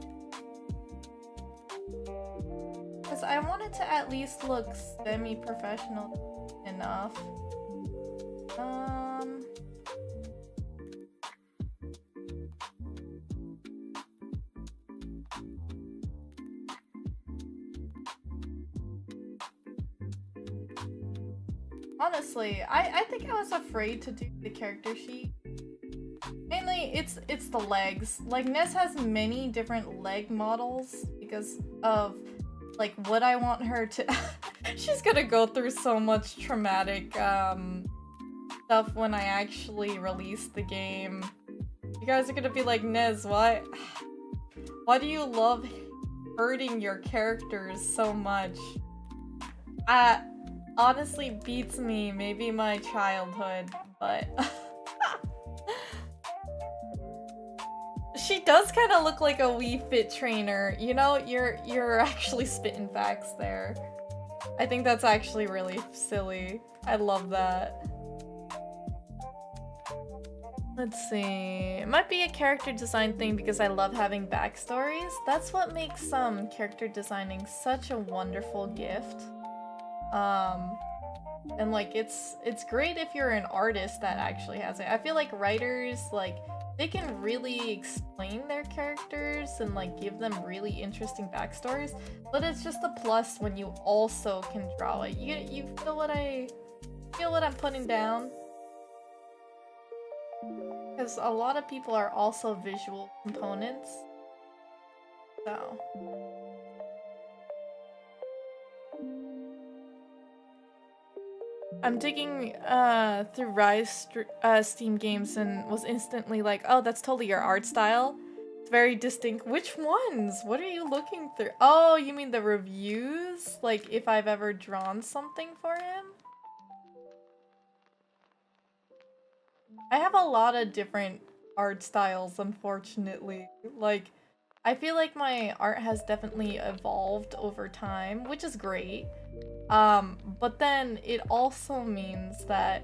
because I want it to at least look semi-professional enough. Honestly, I think I was afraid to do the character sheet. Mainly, it's the legs. Like, Ness has many different leg models because of, like, what I want her to... She's gonna go through so much traumatic, stuff when I actually release the game. You guys are gonna be like, Nez, why do you love hurting your characters so much? Honestly beats me, maybe my childhood, but... She does kind of look like a Wii Fit trainer. You know, you're actually spitting facts there. I think that's actually really silly. I love that. Let's see. It might be a character design thing because I love having backstories. That's what makes character designing such a wonderful gift. And like it's great if you're an artist that actually has it. I feel like writers, like, they can really explain their characters and like give them really interesting backstories, but it's just a plus when you also can draw it. You feel what I'm putting down? Because a lot of people are also visual components. So I'm digging through Rise Steam games and was instantly like, oh, that's totally your art style. It's very distinct. Which ones? What are you looking through? Oh, you mean the reviews? Like, if I've ever drawn something for him? I have a lot of different art styles, unfortunately. Like, I feel like my art has definitely evolved over time, which is great. But then it also means that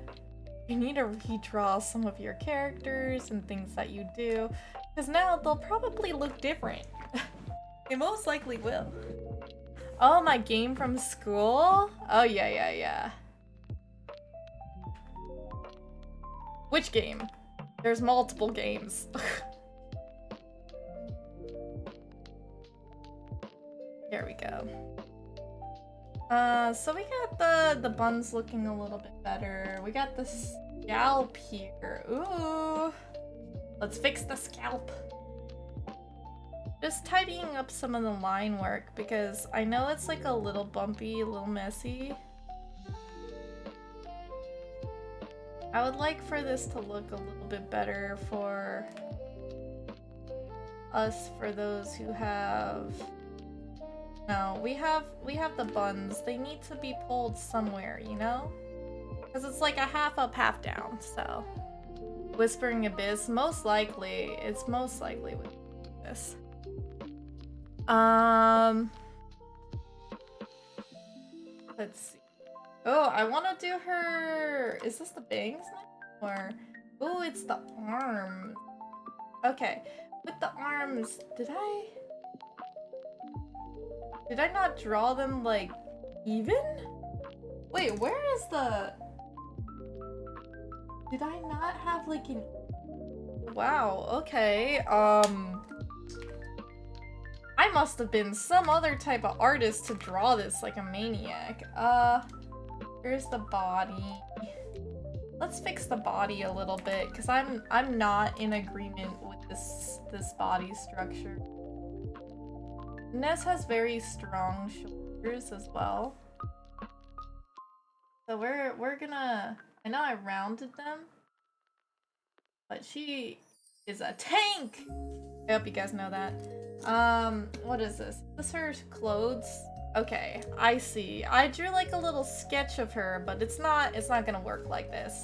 you need to redraw some of your characters and things that you do, because now they'll probably look different. They most likely will. Oh, my game from school? Oh, yeah. Which game? There's multiple games. There we go. So we got the buns looking a little bit better. We got the scalp here. Ooh. Let's fix the scalp. Just tidying up some of the line work because I know it's like a little bumpy, a little messy. I would like for this to look a little bit better for us, for those who have... No, we have the buns. They need to be pulled somewhere, you know? Because it's like a half up, half down, so... Whispering Abyss, most likely. It's most likely with this. Let's see. Oh, I want to do her... Is this the bangs now? Or... Oh, it's the arms. Okay. With the arms, did I not draw them, like, even? Wait, where is the... Did I not have, like, an... Wow, okay, I must have been some other type of artist to draw this like a maniac. Here's the body. Let's fix the body a little bit, because I'm not in agreement with this body structure. Ness has very strong shoulders as well. So we're gonna... I know I rounded them, but she is a tank! I hope you guys know that. What is this? Is this her clothes? Okay, I see. I drew like a little sketch of her, but it's not gonna work like this.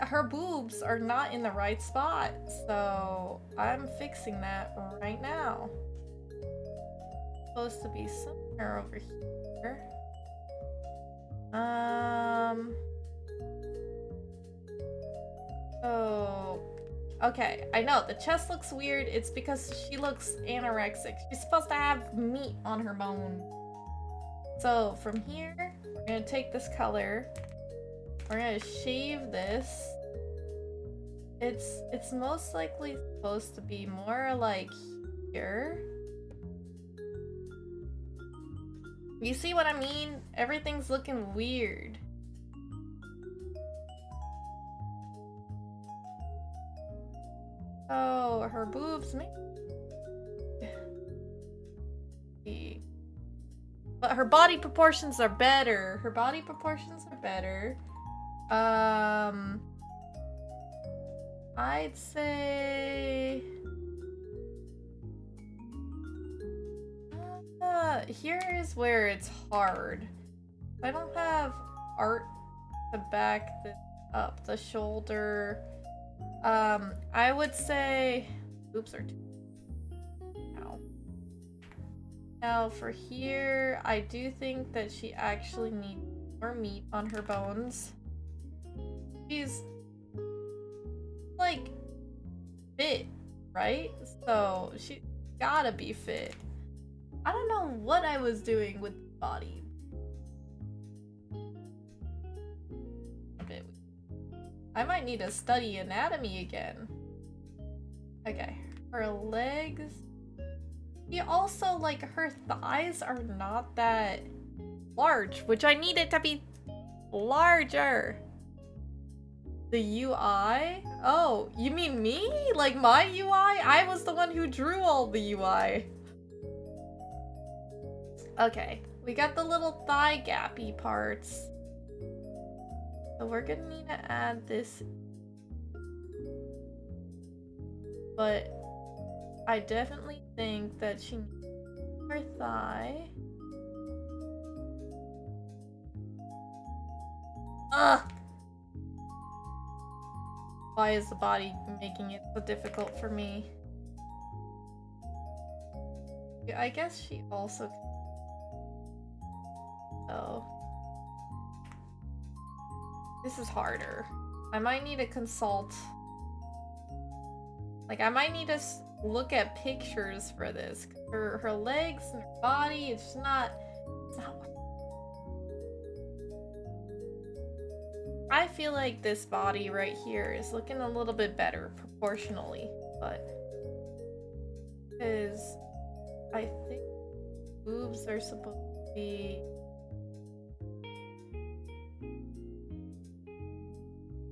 Her boobs are not in the right spot, so I'm fixing that right now. Supposed to be somewhere over here. Oh, okay, I know, the chest looks weird. It's because she looks anorexic. She's supposed to have meat on her bone. So from here, we're gonna take this color. We're gonna shave this. It's most likely supposed to be more like here. You see what I mean? Everything's looking weird. Oh, her boobs, maybe. But her body proportions are better. Her body proportions are better. I'd say... here is where it's hard. I don't have art to back this up. The shoulder. I would say... Oops, are too... Now for here, I do think that she actually needs more meat on her bones. She's like fit, right? So she gotta be fit. I don't know what I was doing with the body. A bit. I might need to study anatomy again. Okay, her legs. She also, like, her thighs are not that large, which I need it to be larger. The UI? Oh, you mean me? Like my UI? I was the one who drew all the UI. Okay, we got the little thigh gappy parts. So we're gonna need to add this. But I definitely think that she needs her thigh. Ugh! Why is the body making it so difficult for me? I guess she also can. Oh. This is harder. I might need to consult. Like, I might need to look at pictures for this. Her legs and her body, it's not I feel like this body right here is looking a little bit better proportionally, but because I think boobs are supposed to be,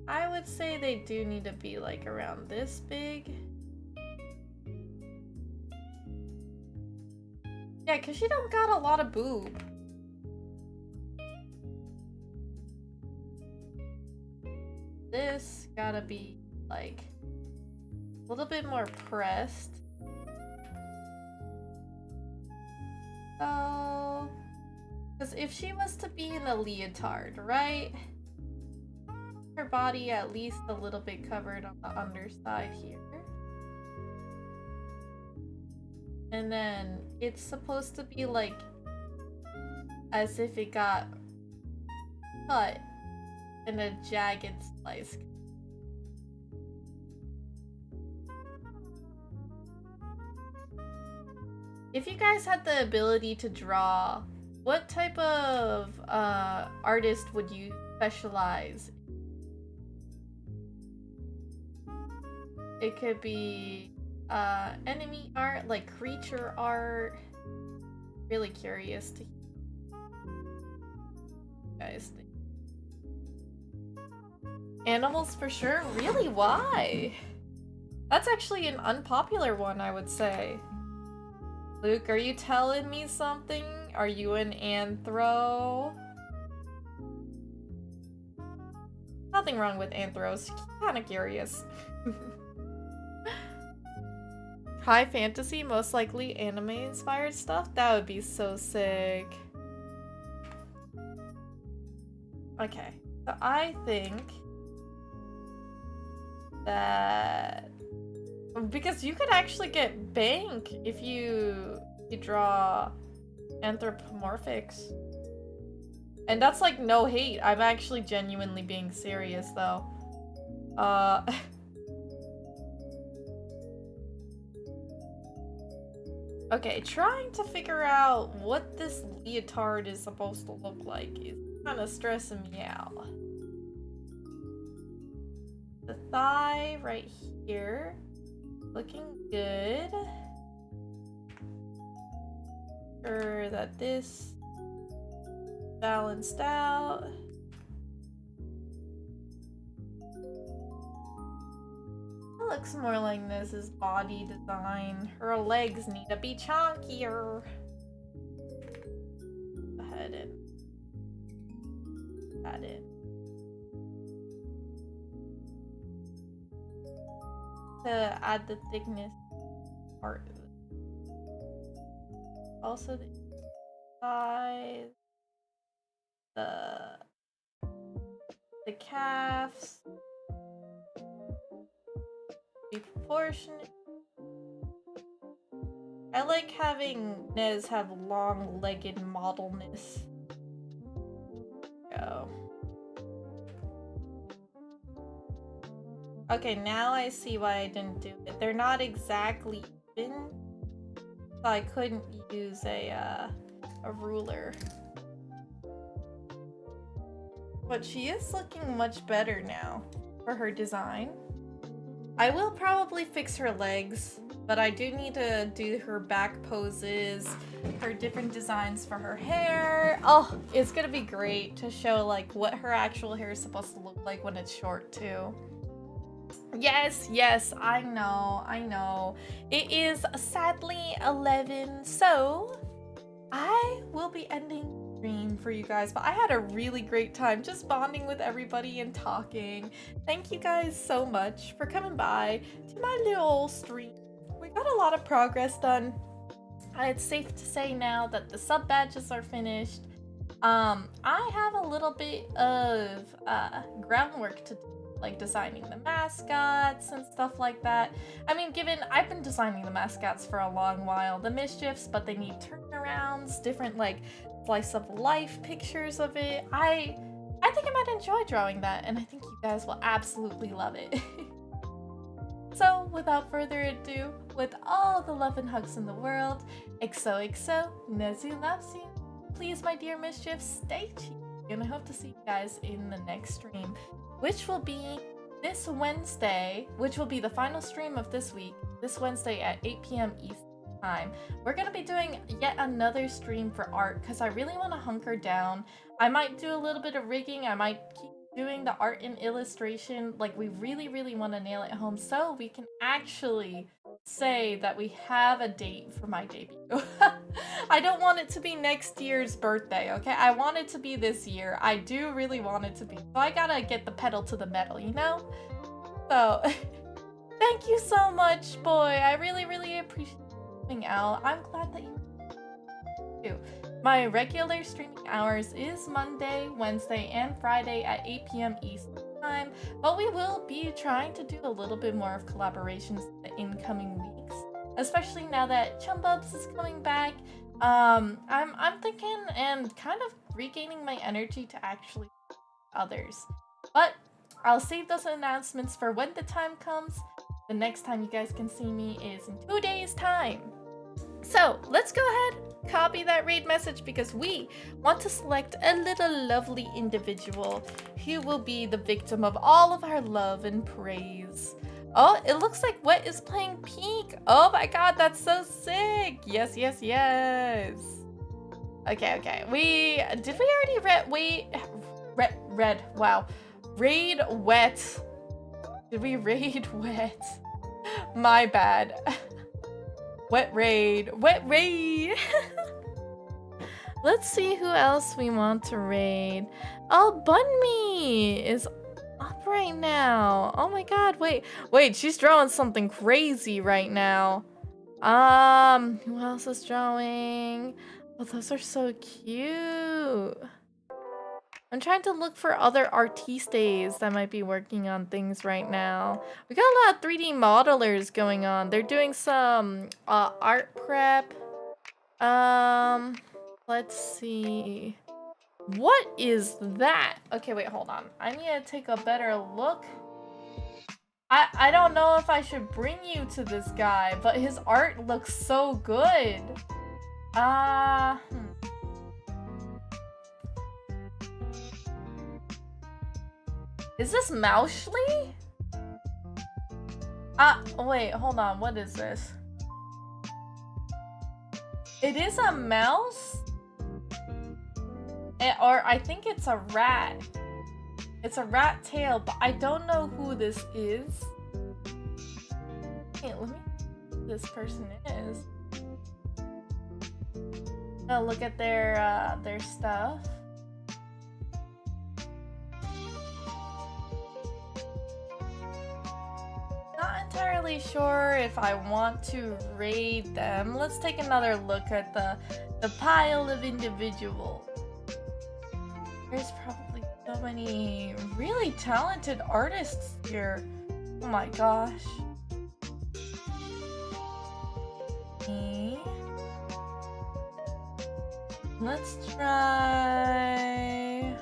I would say they do need to be like around this big. Yeah, because she don't got a lot of boob. This gotta be, like, a little bit more pressed. So... because if she was to be in a leotard, right? Her body at least a little bit covered on the underside here. And then it's supposed to be like as if it got cut in a jagged slice. If you guys had the ability to draw, what type of artist would you specialize? It could be enemy art, like creature art. Really curious to hear what you guys think. Animals for sure? Really? Why? That's actually an unpopular one, I would say. Luke, are you telling me something? Are you an anthro? Nothing wrong with anthros. Kinda curious. High fantasy, most likely anime inspired stuff? That would be so sick. Okay, so I think that because you could actually get bank if you draw anthropomorphics. And that's like no hate. I'm actually genuinely being serious though. Okay, trying to figure out what this leotard is supposed to look like is kind of stressing me out. The thigh right here, looking good. Sure that this balanced out. looks more like Nez's body design. Her legs need to be chunkier. Go ahead and add it. To add the thickness part. Also the size, the calves, be proportionate. I like having Nez have long-legged modelness. Go. Okay, now I see why I didn't do it. They're not exactly even, so I couldn't use a ruler. But she is looking much better now for her design. I will probably fix her legs, but I do need to do her back poses, her different designs for her hair. Oh, it's gonna be great to show like what her actual hair is supposed to look like when it's short too. Yes, I know. It is sadly 11, so I will be ending the stream for you guys, but I had a really great time just bonding with everybody and talking. Thank you guys so much for coming by to my little stream. We got a lot of progress done. It's safe to say now that the sub badges are finished. I have a little bit of groundwork to do, like designing the mascots and stuff like that. I mean, given I've been designing the mascots for a long while, the Mischiefs, but they need turnarounds, different like slice of life pictures of it. I think I might enjoy drawing that, and I think you guys will absolutely love it. So without further ado, with all the love and hugs in the world, XOXO, Nezu loves you. Please, my dear Mischiefs, stay cheeky, and I hope to see you guys in the next stream, which will be this Wednesday, which will be the final stream of this week, this Wednesday at 8 p.m. Eastern Time. We're going to be doing yet another stream for art, because I really want to hunker down. I might do a little bit of rigging, I might keep doing the art and illustration. Like, we really want to nail it home so we can actually say that we have a date for my debut. I don't want it to be next year's birthday, okay? I want it to be this year. I do really want it to be. So I gotta get the pedal to the metal, you know? So, thank you so much, boy. I really appreciate you coming out. I'm glad that you do. My regular streaming hours is Monday, Wednesday, and Friday at 8 p.m. Eastern Time, but we will be trying to do a little bit more of collaborations in the incoming weeks, especially now that Chumbubs is coming back. I'm thinking and kind of regaining my energy to actually others, but I'll save those announcements for when the time comes. The next time you guys can see me is in 2 days' time. So let's go ahead, copy that raid message, because we want to select a little lovely individual who will be the victim of all of our love and praise. Oh, it looks like Wet is playing Peak. Oh my god, that's so sick. Yes. Okay. Did we already wow. Raid Wet. Did we raid Wet? My bad. Wet raid. Let's see who else we want to raid. Oh, Bunmi is up right now. Oh my god, wait, she's drawing something crazy right now. Who else is drawing? Oh, those are so cute. I'm trying to look for other artistes that might be working on things right now. We got a lot of 3D modelers going on. They're doing some art prep. Let's see. What is that? Okay, wait, hold on. I need to take a better look. I don't know if I should bring you to this guy, but his art looks so good. Is this Moushly? Wait, hold on. What is this? It is a mouse? Or I think it's a rat. It's a rat tail, but I don't know who this is. Hey, let me see who this person is. Oh, look at their stuff. Not entirely sure if I want to raid them. Let's take another look at the pile of individuals. There's probably so many really talented artists here. Oh my gosh. Okay. Let's try...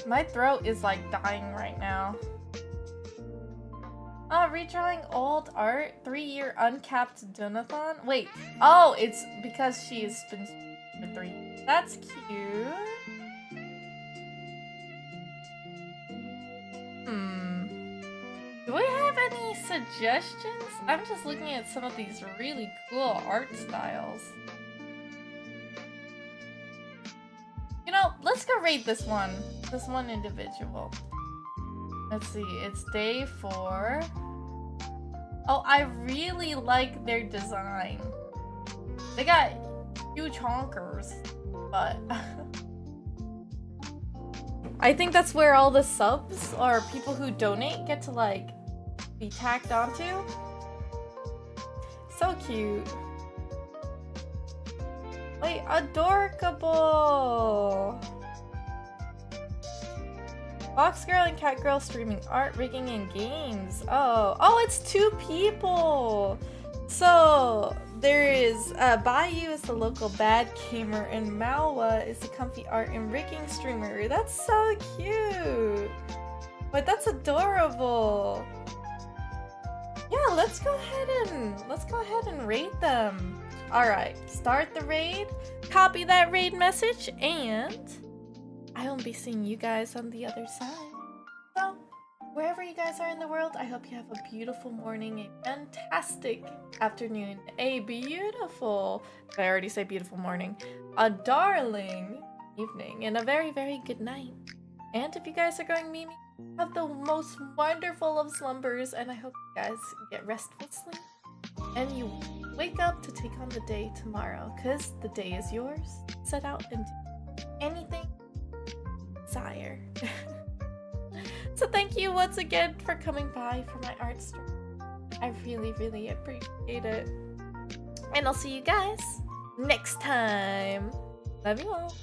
My throat is like dying right now. Oh, retrying old art, 3-year uncapped donathon. Wait, oh, it's because she's been for 3 years. That's cute. Do we have any suggestions? I'm just looking at some of these really cool art styles. You know, let's go rate this one individual. Let's see, it's day 4. Oh, I really like their design. They got huge honkers, but I think that's where all the subs or people who donate get to like be tacked onto. So cute. Wait, adorable. Box Girl and Cat Girl streaming art, rigging, and games. Oh, it's 2 people. So there is Bayou is the local bad gamer, and Malwa is the comfy art and rigging streamer. That's so cute. But that's adorable. Yeah, let's go ahead and raid them. All right, start the raid, copy that raid message, and I will be seeing you guys on the other side. So, wherever you guys are in the world, I hope you have a beautiful morning, a fantastic afternoon, a beautiful, did I already say beautiful morning? A darling evening, and a very, very good night. And if you guys are going Mimi, have the most wonderful of slumbers, and I hope you guys get restful sleep. And you wake up to take on the day tomorrow, because the day is yours. Set out and do anything desire. So thank you once again for coming by for my art stream. I really, really appreciate it. And I'll see you guys next time. Love you all.